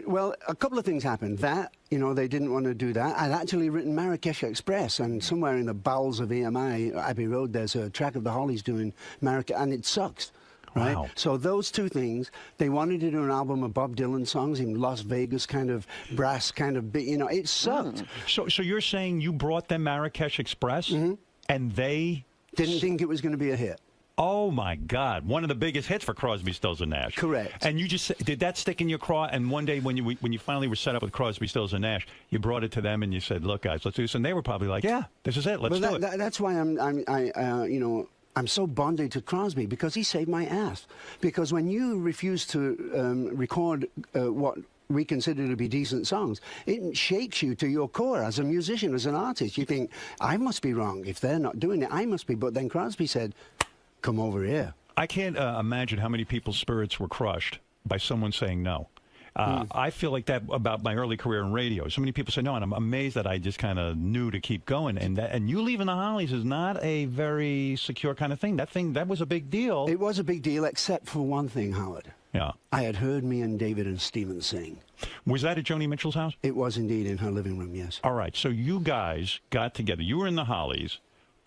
well, a couple of things happened. That, you know, they didn't want to do that. I'd actually written Marrakesh Express, and somewhere in the bowels of EMI, Abbey Road, there's a track of the Hollies doing Marrakesh, and it sucks. Right? Wow. So those two things, they wanted to do an album of Bob Dylan songs in Las Vegas kind of brass kind of, it sucked. So you're saying you brought them Marrakesh Express and they didn't think it was going to be a hit. Oh my God! One of the biggest hits for Crosby, Stills and Nash. Correct. And you just did that stick in your craw? And one day when you finally were set up with Crosby, Stills and Nash, you brought it to them and you said, "Look, guys, let's do this." And they were probably like, "Yeah, this is it. Let's do it." That's why I'm so bonded to Crosby, because he saved my ass. Because when you refuse to record what we consider to be decent songs, it shakes you to your core as a musician, as an artist. You think, I must be wrong. If they're not doing it, I must be. But then Crosby said, come over here. I can't imagine how many people's spirits were crushed by someone saying no. I feel like that about my early career in radio. So many people say no, and I'm amazed that I just kind of knew to keep going. And you leaving the Hollies is not a very secure kind of thing. That was a big deal. It was a big deal, except for one thing, Howard. Yeah. I had heard me and David and Stephen sing. Was that at Joni Mitchell's house? It was indeed, in her living room, yes. All right. So you guys got together. You were in the Hollies.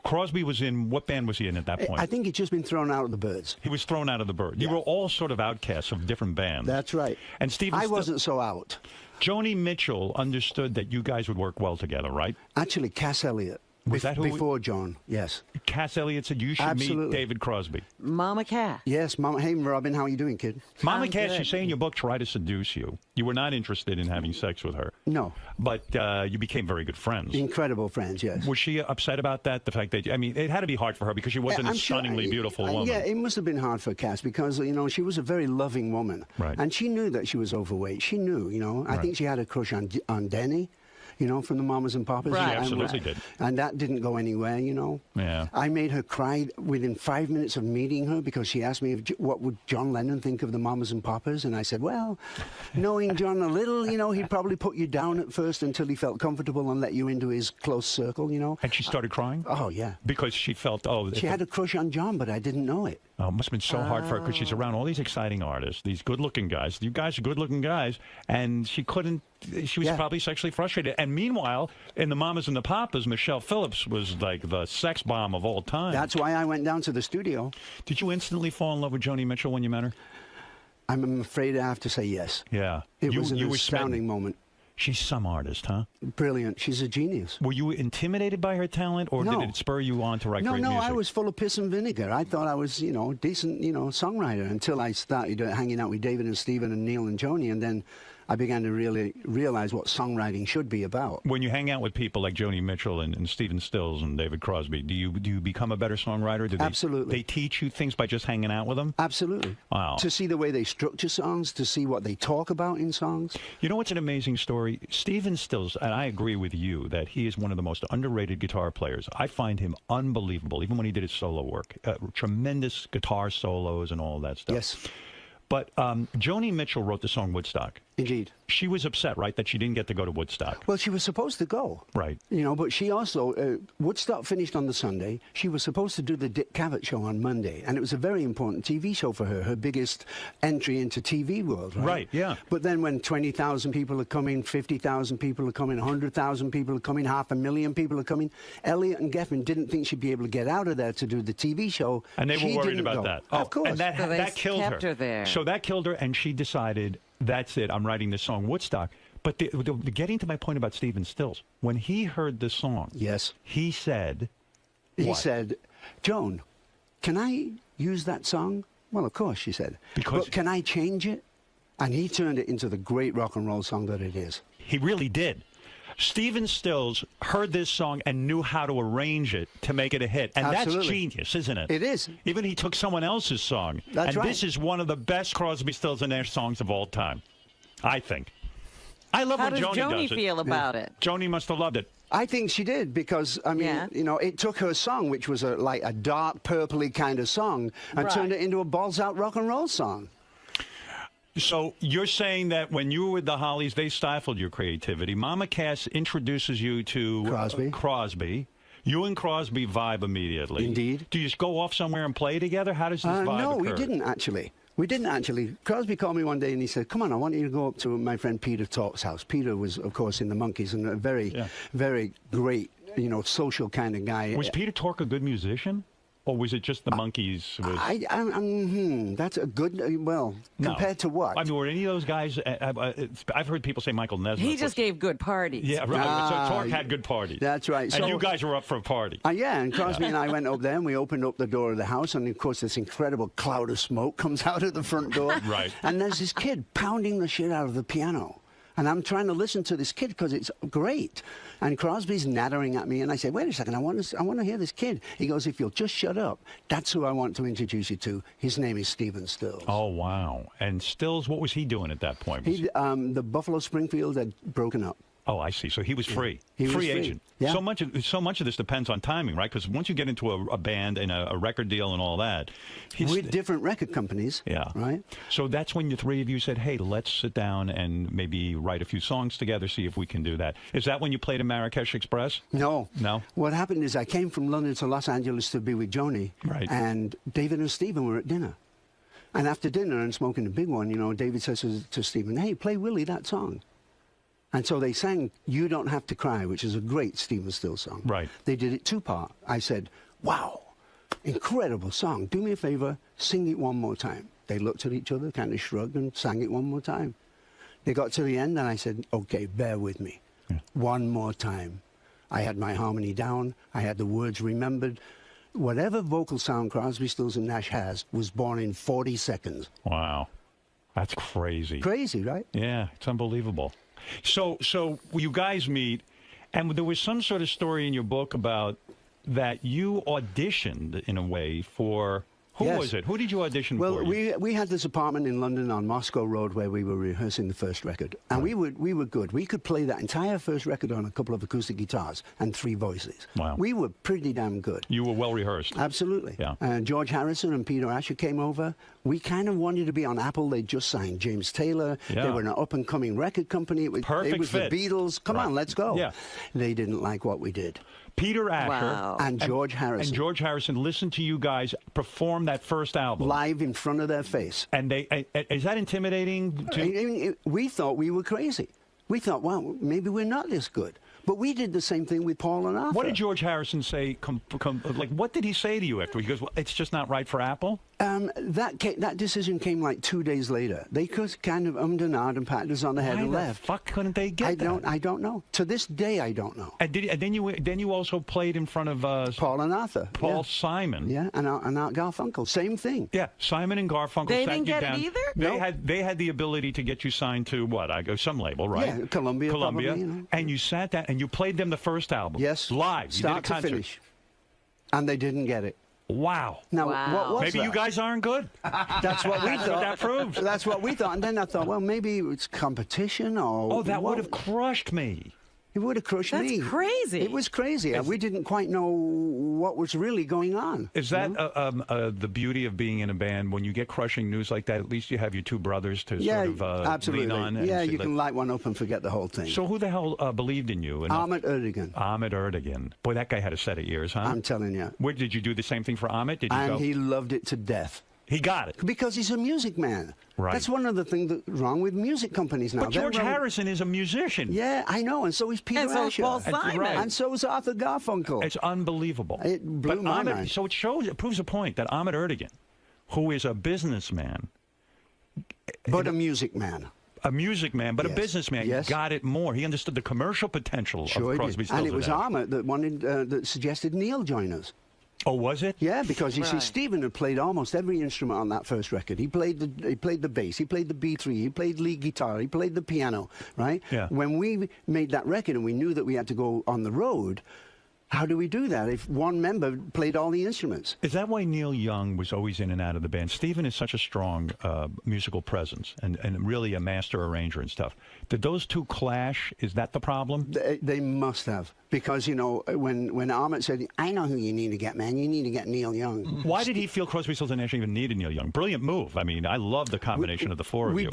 Crosby was in, what band was he in at that point? I think he'd just been thrown out of the Byrds. He was thrown out of the Byrds. You were all sort of outcasts of different bands. That's right. And Stephen I wasn't so out. Joni Mitchell understood that you guys would work well together, right? Actually, Cass Elliot. Was that who? Before John, yes. Cass Elliot said you should meet David Crosby. Mama Cass. Yes, Mama. Hey, Robin, how are you doing, kid? Mama Cass, you say in your book, tried to seduce you. You were not interested in having sex with her. No. But you became very good friends. Incredible friends, yes. Was she upset about that? The fact that, I mean, it had to be hard for her because she wasn't a stunningly beautiful woman. Yeah, it must have been hard for Cass because, she was a very loving woman. Right. And she knew that she was overweight. She knew, I think she had a crush on Denny. From the Mamas and Papas. Right. She absolutely did. And that didn't go anywhere, Yeah. I made her cry within 5 minutes of meeting her because she asked me what would John Lennon think of the Mamas and Papas, and I said, well, knowing John a little, he'd probably put you down at first until he felt comfortable and let you into his close circle, And she started crying? Oh, yeah. Because she felt, she had a crush on John, but I didn't know it. Oh, it must have been so hard for her because she's around all these exciting artists, these good-looking guys. You guys are good-looking guys, and she couldn't. She was probably sexually frustrated. And meanwhile, in the Mamas and the Papas, Michelle Phillips was like the sex bomb of all time. That's why I went down to the studio. Did you instantly fall in love with Joni Mitchell when you met her? I'm afraid I have to say yes. Yeah. It was an astounding moment. She's some artist, huh? Brilliant. She's a genius. Were you intimidated by her talent, or did it spur you on to write great music? No, I was full of piss and vinegar. I thought I was, decent, songwriter until I started hanging out with David and Stephen and Neil and Joni, and then I began to really realize what songwriting should be about. When you hang out with people like Joni Mitchell and Stephen Stills and David Crosby, do you become a better songwriter? Absolutely. They teach you things by just hanging out with them? Absolutely. Wow. To see the way they structure songs, to see what they talk about in songs. You know what's an amazing story? Stephen Stills, and I agree with you that he is one of the most underrated guitar players. I find him unbelievable, even when he did his solo work. Tremendous guitar solos and all that stuff. Yes. But Joni Mitchell wrote the song Woodstock. Indeed. She was upset, right, that she didn't get to go to Woodstock. Well, she was supposed to go. Right. But she also, Woodstock finished on the Sunday. She was supposed to do the Dick Cavett show on Monday. And it was a very important TV show for her biggest entry into TV world, right? Right, yeah. But then when 20,000 people are coming, 50,000 people are coming, 100,000 people are coming, 500,000 people are coming, Elliot and Geffen didn't think she'd be able to get out of there to do the TV show. And they were worried about that. Of course. And that killed kept her there. So that killed her, and she decided, that's it, I'm writing this song Woodstock. But getting to my point about Stephen Stills, when he heard the song, yes, he said, he said, Joan, can I use that song? Well, of course, she said. But can I change it? And he turned it into the great rock and roll song that it is. He really did. Stephen Stills heard this song and knew how to arrange it to make it a hit. And Absolutely. That's genius, isn't it? It is. Even he took someone else's song. That's right. And this is one of the best Crosby, Stills, and Nash songs of all time, I think. I love when Joni does it. How does Joni feel about it? Joni must have loved it. I think she did because, I mean, it took her song, which was like a dark, purpley kind of song, and turned it into a balls-out rock and roll song. So you're saying that when you were with the Hollies, they stifled your creativity. Mama Cass introduces you to Crosby. You and Crosby vibe immediately. Indeed. Do you just go off somewhere and play together? How does this vibe No, occur? we didn't actually. We didn't actually. Crosby called me one day and he said, come on, I want you to go up to my friend Peter Tork's house. Peter was, of course, in the Monkees and a very, very great, social kind of guy. Was Peter Tork a good musician? Or was it just the Monkees? That's a good, compared to what? I mean, were any of those guys, I've heard people say Michael Nesmith. He just gave good parties. Yeah, right. So Torque had good parties. That's right. And you guys were up for a party. Yeah, and Crosby and I went up there, and we opened up the door of the house, and of course this incredible cloud of smoke comes out of the front door. Right. And there's this kid pounding the shit out of the piano. And I'm trying to listen to this kid because it's great. And Crosby's nattering at me, and I say, wait a second, I want to hear this kid. He goes, if you'll just shut up, that's who I want to introduce you to. His name is Stephen Stills. Oh, wow. And Stills, what was he doing at that point? The Buffalo Springfield had broken up. Oh, I see. So he was free. He was free free. agent. Yeah. So much of this depends on timing, right? Because once you get into a band and a record deal and all that, with different record companies. Yeah. Right. So that's when the three of you said, "Hey, let's sit down and maybe write a few songs together, see if we can do that." Is that when you played in Marrakesh Express? No. No. What happened is I came from London to Los Angeles to be with Joni. Right. And David and Stephen were at dinner. And after dinner and smoking the big one, David says to Stephen, "Hey, play Willie that song." And so they sang You Don't Have to Cry, which is a great Stephen Stills song. Right. They did it two-part. I said, wow, incredible song. Do me a favor, sing it one more time. They looked at each other, kind of shrugged, and sang it one more time. They got to the end, and I said, okay, bear with me. Yeah. One more time. I had my harmony down. I had the words remembered. Whatever vocal sound Crosby, Stills, and Nash has was born in 40 seconds. Wow. That's crazy. Crazy, right? Yeah, it's unbelievable. So you guys meet, and there was some sort of story in your book about that you auditioned in a way for. Who was it? Who did you audition for? Well, we had this apartment in London on Moscow Road where we were rehearsing the first record. And we were good. We could play that entire first record on a couple of acoustic guitars and 3 voices. Wow. We were pretty damn good. You were well rehearsed. Absolutely. Yeah. George Harrison and Peter Asher came over. We kind of wanted to be on Apple. They just signed James Taylor. Yeah. They were an up-and-coming record company. Perfect it was fit. The Beatles. Come on, let's go. Yeah. They didn't like what we did. Peter Asher and George Harrison. And George Harrison listened to you guys perform that first album. Live in front of their face. And is that intimidating? We thought we were crazy. We thought, well, maybe we're not this good. But we did the same thing with Paul and Arthur. What did George Harrison say? What did he say to you after? He goes, well, it's just not right for Apple? That decision came like 2 days later. They could kind of ummed and ahed and patted us on the head and left. Why the fuck couldn't they get that? I don't know. To this day, I don't know. And then you also played in front of Paul and Arthur. Paul Simon. Yeah, and Art Garfunkel. Same thing. Yeah, Simon and Garfunkel. They didn't get it either? They had the ability to get you signed to what? Some label, right? Yeah, Columbia. Probably, And you sat down and you played them the first album. Yes. Live. Start to finish. And they didn't get it. Wow. Now, what was maybe that? you guys aren't good. That's what we thought. What that proves. That's what we thought. And then I thought, well, maybe it's competition or... Oh, that would have crushed me. It would have crushed me. That's crazy. It was crazy. We didn't quite know what was really going on. Is that the beauty of being in a band? When you get crushing news like that, at least you have your 2 brothers to sort of absolutely. lean on. Yeah, you can light one up and forget the whole thing. So who the hell believed in you? Ahmet Ertegun. Ahmet Ertegun. Boy, that guy had a set of ears, huh? I'm telling you. Where did you do the same thing for Ahmet? Did you and go? He loved it to death. He got it. Because he's a music man. Right. That's one of the things that's wrong with music companies now. But George Harrison is a musician. Yeah, I know, and so is Peter Asher. And so is Paul Simon. Right. And so is Arthur Garfunkel. It's unbelievable. It blew my mind. So it proves a point that Ahmet Ertegun, who is a businessman. But a music man. A music man, but yes. a businessman, got it more. He understood the commercial potential of Crosby, Stills, and it was Ahmet that that suggested Neil join us. Oh, was it? Yeah, because you see, Stephen had played almost every instrument on that first record. He played the bass, he played the B3, he played lead guitar, he played the piano, right? Yeah. When we made that record and we knew that we had to go on the road, how do we do that if one member played all the instruments? Is that why Neil Young was always in and out of the band? Stephen is such a strong musical presence and really a master arranger and stuff. Did those two clash? Is that the problem? They must have. Because, you know, when Ahmet said, I know who you need to get, man. You need to get Neil Young. Why did he feel Crosby, Stills, and Nash even needed Neil Young? Brilliant move. I mean, I love the combination of the 4 of you.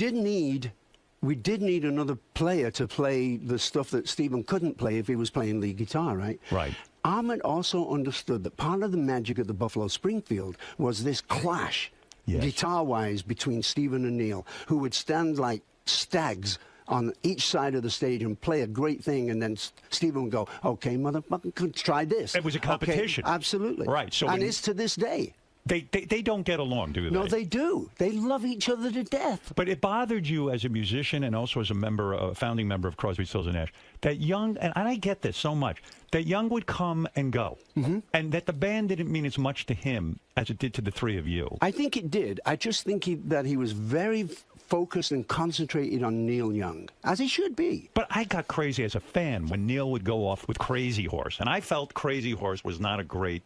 We did need another player to play the stuff that Stephen couldn't play if he was playing lead guitar, right? Right. Ahmet also understood that part of the magic of the Buffalo Springfield was this clash, guitar-wise, between Stephen and Neil, who would stand like stags on each side of the stage and play a great thing, and then Stephen would go, okay, motherfucker, try this. It was a competition. Okay, absolutely. Right. So and it's to this day. They don't get along, do they? No, they do. They love each other to death. But it bothered you as a musician and also as a founding member of Crosby, Stills and Nash, that Young, and I get this so much, that Young would come and go, and that the band didn't mean as much to him as it did to the three of you. I think it did. I just think that he was very focused and concentrated on Neil Young, as he should be. But I got crazy as a fan when Neil would go off with Crazy Horse, and I felt Crazy Horse was not a great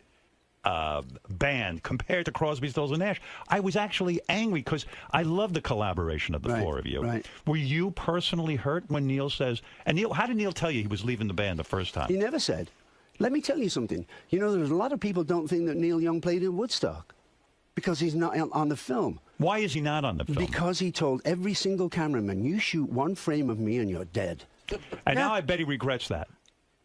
band compared to Crosby, Stills and Nash. I was actually angry because I love the collaboration of the four of you. Right. Were you personally hurt when Neil says, and Neil, how did Neil tell you he was leaving the band the first time? He never said. Let me tell you something. You know, there's a lot of people don't think that Neil Young played in Woodstock because he's not on the film. Why is he not on the film? Because he told every single cameraman, you shoot one frame of me and you're dead. And now I bet he regrets that.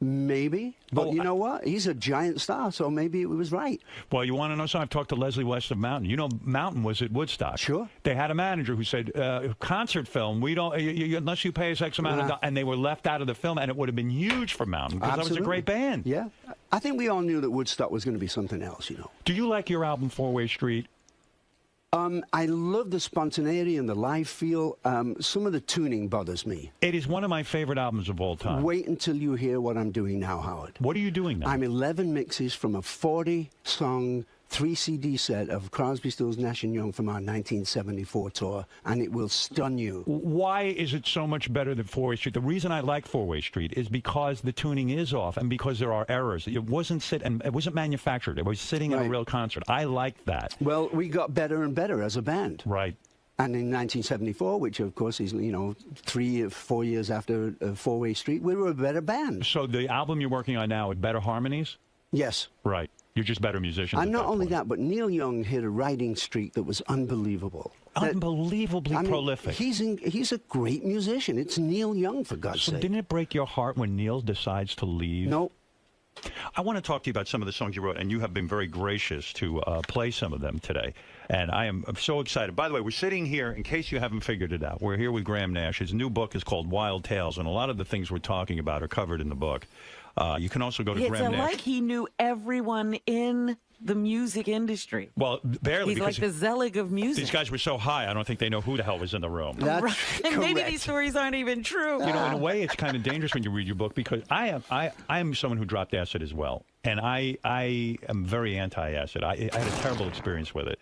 Maybe, but you know what? He's a giant star, so maybe it was right. Well, you want to know something? I've talked to Leslie West of Mountain. You know, Mountain was at Woodstock. Sure. They had a manager who said, concert film, we don't, unless you pay us X amount of dollars, and they were left out of the film, and it would have been huge for Mountain, because that was a great band. Yeah. I think we all knew that Woodstock was going to be something else, you know. Do you like your album, Four-Way Street? I love the spontaneity and the live feel. Some of the tuning bothers me. It is one of my favorite albums of all time. Wait until you hear what I'm doing now, Howard. What are you doing now? I'm 11 mixes from a 40-song 3-CD set of Crosby, Stills, Nash & Young from our 1974 tour, and it will stun you. Why is it so much better than Four-Way Street? The reason I like Four-Way Street is because the tuning is off and because there are errors. It wasn't manufactured. It was sitting in a real concert. I like that. Well, we got better and better as a band. Right. And in 1974, which of course is, you know, 3 or 4 years after Four-Way Street, we were a better band. So the album you're working on now with better harmonies? Yes. Right. You're just better musicians. And not only that, but Neil Young hit a writing streak that was unbelievable. Unbelievably prolific. He's a great musician. It's Neil Young, for God's sake. So didn't it break your heart when Neil decides to leave? No. I want to talk to you about some of the songs you wrote, and you have been very gracious to play some of them today. And I'm so excited. By the way, we're sitting here, in case you haven't figured it out, we're here with Graham Nash. His new book is called Wild Tales, and a lot of the things we're talking about are covered in the book. You can also go to Graham Nash. It's like he knew everyone in the music industry. Well, barely. He's like the Zelig of music. These guys were so high, I don't think they know who the hell was in the room. That's right. And maybe correct. these stories aren't even true. You know, in a way, it's kind of dangerous when you read your book, because I am someone who dropped acid as well, and I am very anti-acid. I had a terrible experience with it.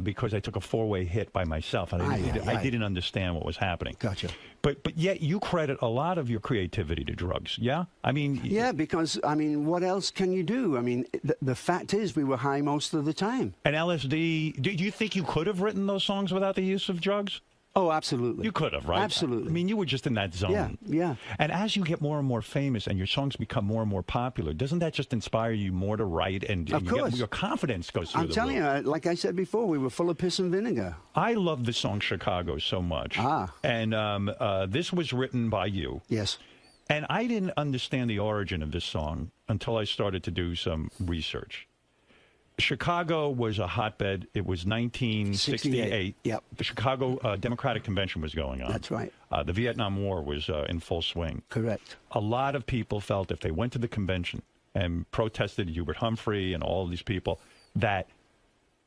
Because I took a 4-way hit by myself, and I didn't understand what was happening. Gotcha. But yet you credit a lot of your creativity to drugs, yeah? I mean... Yeah, because, I mean, what else can you do? I mean, the fact is we were high most of the time. And LSD, do you think you could have written those songs without the use of drugs? Oh, absolutely. You could have, right? Absolutely. I mean, you were just in that zone. Yeah, yeah. And as you get more and more famous and your songs become more and more popular, doesn't that just inspire you more to write? And of course. Your confidence goes through I'm telling you, like I said before, we were full of piss and vinegar. I love the song Chicago so much. And this was written by you. Yes. And I didn't understand the origin of this song until I started to do some research. Chicago was a hotbed. It was 1968. Yep. The Chicago Democratic Convention was going on. That's right. The Vietnam War was in full swing. Correct. A lot of people felt if they went to the convention and protested Hubert Humphrey and all of these people, that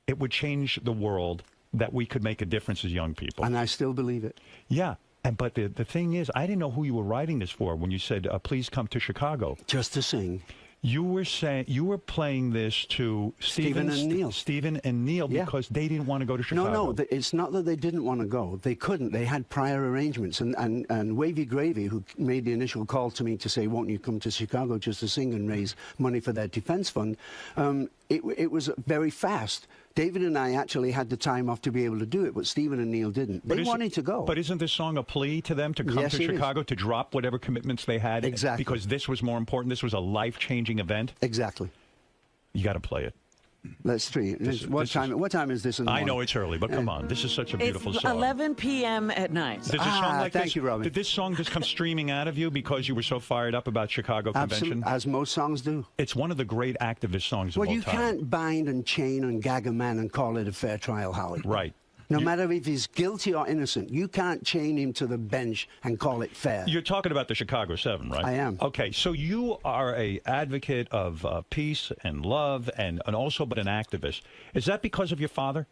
it would change the world, that we could make a difference as young people. And I still believe it. Yeah. But the thing is, I didn't know who you were writing this for when you said, please come to Chicago. Just to sing. You were playing this to Stephen and Neil. Stephen and Neil, because they didn't want to go to Chicago. No, it's not that they didn't want to go. They couldn't. They had prior arrangements. And Wavy Gravy, who made the initial call to me to say, won't you come to Chicago just to sing and raise money for their defense fund, it was very fast. David and I actually had the time off to be able to do it, but Stephen and Neil didn't. They wanted to go. But isn't this song a plea to them to come to Chicago, to drop whatever commitments they had? Exactly. Because this was more important. This was a life-changing event? Exactly. You got to play it. Let's see. What time is this in the morning? I know it's early, but come on. This is such a beautiful song. It's 11 p.m. at night. Does a song like thank you, Robin. Did this song just come streaming out of you because you were so fired up about Chicago Convention? Absolutely, as most songs do. It's one of the great activist songs of all time. Well, you can't bind and chain and gag a man and call it a fair trial, Howard. Right. No matter if he's guilty or innocent, you can't chain him to the bench and call it fair. You're talking about the Chicago 7, right? I am. Okay, so you are a advocate of peace and love and also but an activist. Is that because of your father?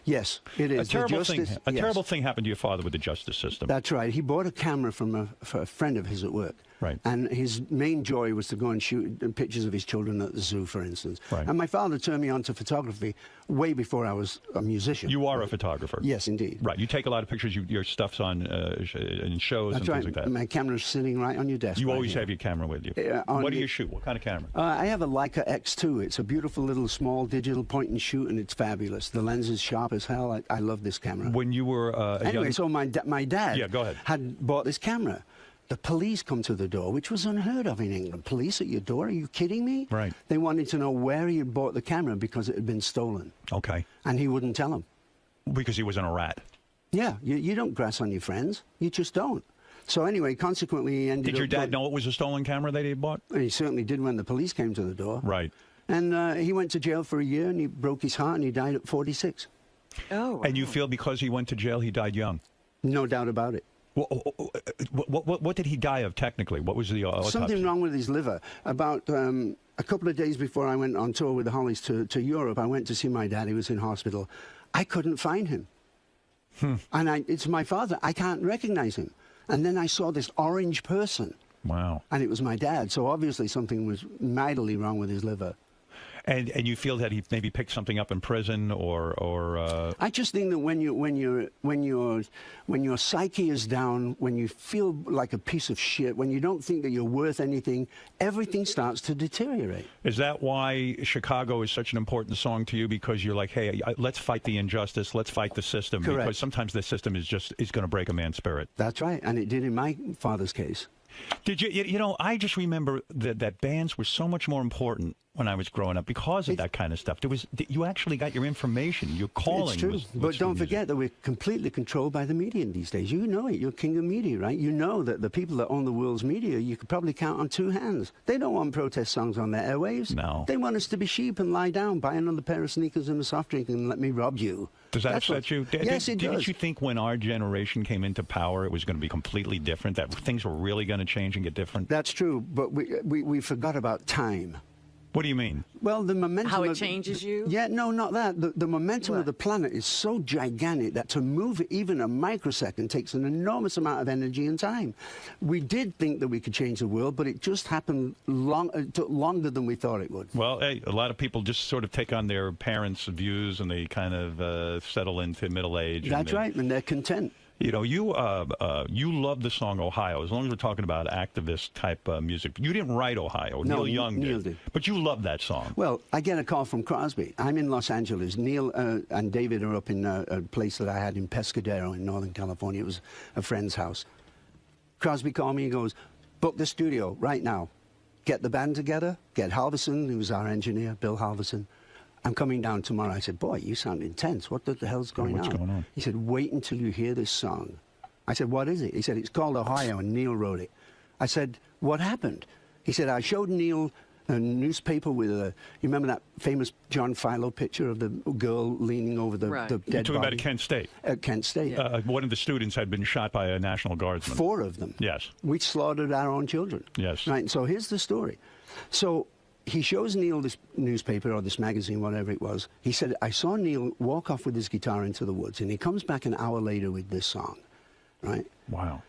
Yes, it is. A terrible thing happened to your father with the justice system. That's right. He bought a camera from a friend of his at work. Right. And his main joy was to go and shoot pictures of his children at the zoo, for instance. Right. And my father turned me on to photography way before I was a musician. You are a photographer. Yes, indeed. Right. You take a lot of pictures. Your stuff's on in shows That's and right. things like that. My camera's sitting right on your desk. You right always here. have your camera with you. What do you shoot? What kind of camera? I have a Leica X2. It's a beautiful little small digital point and shoot, and it's fabulous. The lens is sharp as hell. I love this camera. When you were anyway, so my dad go ahead. had bought this camera. The police come to the door, which was unheard of in England. Police at your door? Are you kidding me? Right. They wanted to know where he had bought the camera because it had been stolen. Okay. And he wouldn't tell them. Because he wasn't a rat. Yeah, you don't grass on your friends. You just don't. So anyway, consequently, he ended up... Did your dad know it was a stolen camera that he had bought? He certainly did when the police came to the door. Right. And he went to jail for a year, and he broke his heart, and he died at 46. Oh. And you feel because he went to jail, he died young? No doubt about it. What did he die of technically? What was the autopsy? Something wrong with his liver. About a couple of days before I went on tour with the Hollies to Europe, I went to see my dad. He was in hospital. I couldn't find him. And it's my father. I can't recognize him. And then I saw this orange person. Wow. And it was my dad. So obviously something was mightily wrong with his liver. And you feel that he maybe picked something up in prison or I just think that when your psyche is down, when you feel like a piece of shit, when you don't think that you're worth anything, everything starts to deteriorate. Is that why Chicago is such an important song to you? Because you're like, hey, let's fight the injustice, let's fight the system. Correct. Because sometimes the system is going to break a man's spirit. That's right, and it did in my father's case. Did you know, I just remember that bands were so much more important when I was growing up because of that kind of stuff. You actually got your information, your calling. It's true, but don't forget that we're completely controlled by the media these days. You know it. You're king of media, right? You know that the people that own the world's media, you could probably count on two hands. They don't want protest songs on their airwaves. No. They want us to be sheep and lie down, buy another pair of sneakers and a soft drink and let me rob you. Does that upset you? Yes, it does. Didn't you think when our generation came into power, it was going to be completely different, that things were really going to change and get different? That's true, but we forgot about time. What do you mean? Well, the momentum... How it changes you? Yeah, no, not that. The momentum of the planet is so gigantic that to move it even a microsecond takes an enormous amount of energy and time. We did think that we could change the world, but it just happened it took longer than we thought it would. Well, hey, a lot of people just sort of take on their parents' views and they kind of settle into middle age. That's right, and they're content. You know, you love the song Ohio, as long as we're talking about activist type music. You didn't write Ohio. No, Neil Young Neil did. But you love that song. Well, I get a call from Crosby. I'm in Los Angeles. Neil and David are up in a place that I had in Pescadero in Northern California. It was a friend's house. Crosby called me and goes, book the studio right now. Get the band together. Get Halverson, who was our engineer, Bill Halverson. I'm coming down tomorrow. I said, boy, you sound intense. What the hell's going on? What's going on? He said, wait until you hear this song. I said, what is it? He said, it's called Ohio, and Neil wrote it. I said, what happened? He said, I showed Neil a newspaper with you remember that famous John Philo picture of the girl leaning over the dead body? You're talking about at Kent State. At Kent State. One of the students had been shot by a National Guardsman. 4 of them. Yes. We slaughtered our own children. Yes. Right, so here's the story. So he shows Neil this newspaper or this magazine, whatever it was. He said, I saw Neil walk off with his guitar into the woods, and he comes back an hour later with this song, right? Wow.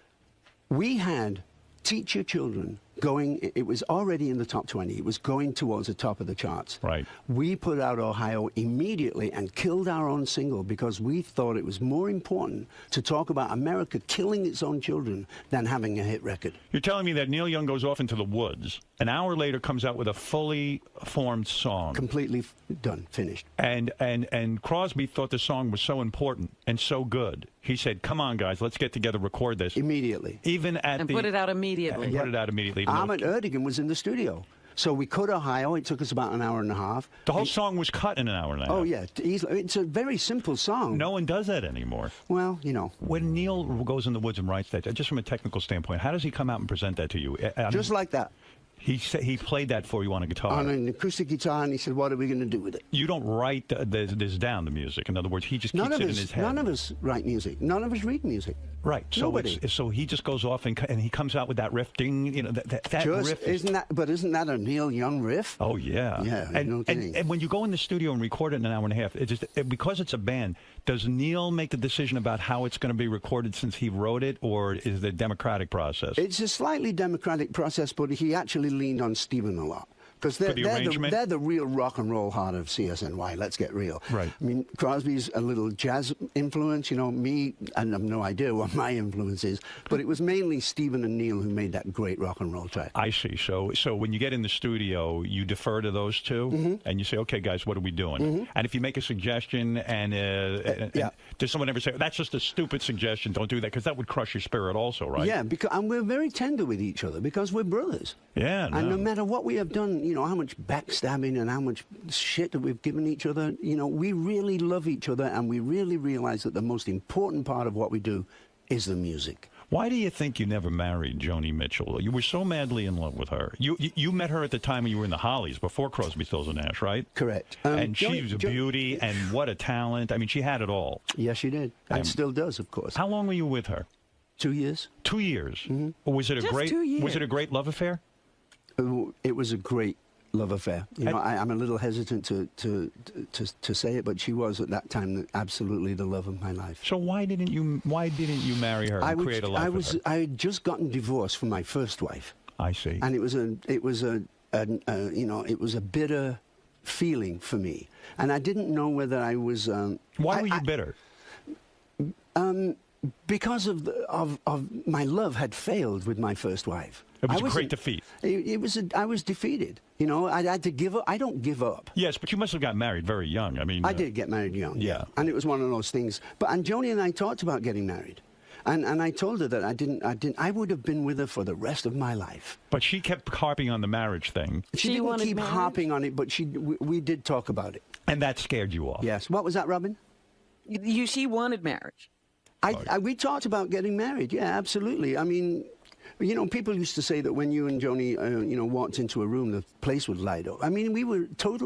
We had Teach Your Children going, it was already in the top 20. It was going towards the top of the charts. Right. We put out Ohio immediately and killed our own single because we thought it was more important to talk about America killing its own children than having a hit record. You're telling me that Neil Young goes off into the woods, an hour later comes out with a fully formed song. Completely done, finished. And Crosby thought the song was so important and so good. He said, come on, guys, let's get together, record this. Immediately. Even at and put it out immediately. Put it out immediately. Ahmet Ertegun was in the studio. So we cut Ohio. It took us about an hour and a half. The whole song was cut in an hour and a half. Oh, yeah. It's a very simple song. No one does that anymore. Well, you know. When Neil goes in the woods and writes that, just from a technical standpoint, how does he come out and present that to you? Just like that. He said he played that for you on a guitar. On an acoustic guitar, and he said, what are we going to do with it? You don't write this down, the music. In other words, he just keeps it in his head. None of us write music. None of us read music. Right. So Nobody. So he just goes off and he comes out with that riff, ding, you know, that riff. Isn't that a Neil Young riff? Oh, yeah. Yeah, and when you go in the studio and record it in an hour and a half, because it's a band, does Neil make the decision about how it's going to be recorded since he wrote it, or is it a democratic process? It's a slightly democratic process, but he actually leaned on Stephen a lot. Because they're the real rock and roll heart of CSNY, let's get real. Right. I mean, Crosby's a little jazz influence, you know, me, and I have no idea what my influence is, but it was mainly Stephen and Neil who made that great rock and roll track. I see. So when you get in the studio, you defer to those two, and you say, okay, guys, what are we doing? And if you make a suggestion, and does someone ever say, that's just a stupid suggestion, don't do that, because that would crush your spirit also, right? Yeah, and we're very tender with each other, because we're brothers. Yeah. And no matter what we have done, you know, how much backstabbing and how much shit that we've given each other, you know, we really love each other, and we really realize that the most important part of what we do is the music. Why do you think you never married Joni Mitchell? You were so madly in love with her. You met her at the time when you were in the Hollies, before Crosby, Stills and Nash, right? Correct. And she was a beauty, and what a talent. I mean, she had it all. Yes, she did. And still does, of course. How long were you with her? 2 years. 2 years. Or was it was it a great love affair? It was a great love affair. You know, I'm a little hesitant to say it, but she was at that time absolutely the love of my life. So why didn't you marry her and create a life with her? I had just gotten divorced from my first wife. I see. And it was a bitter feeling for me, and I didn't know whether I was. Why were you bitter? Because of my love had failed with my first wife. It was a great defeat. I was defeated. You know, I had to give up. I don't give up. Yes, but you must have got married very young. I mean, I did get married young. Yeah. And it was one of those things. And Joni and I talked about getting married. And I told her that I would have been with her for the rest of my life. But she kept harping on the marriage thing. She didn't keep harping on it, but we did talk about it. And that scared you off. Yes. What was that, Robin? She wanted marriage. We talked about getting married. Yeah, absolutely. I mean, you know, people used to say that when you and Joni, walked into a room, the place would light up. I mean, we were totally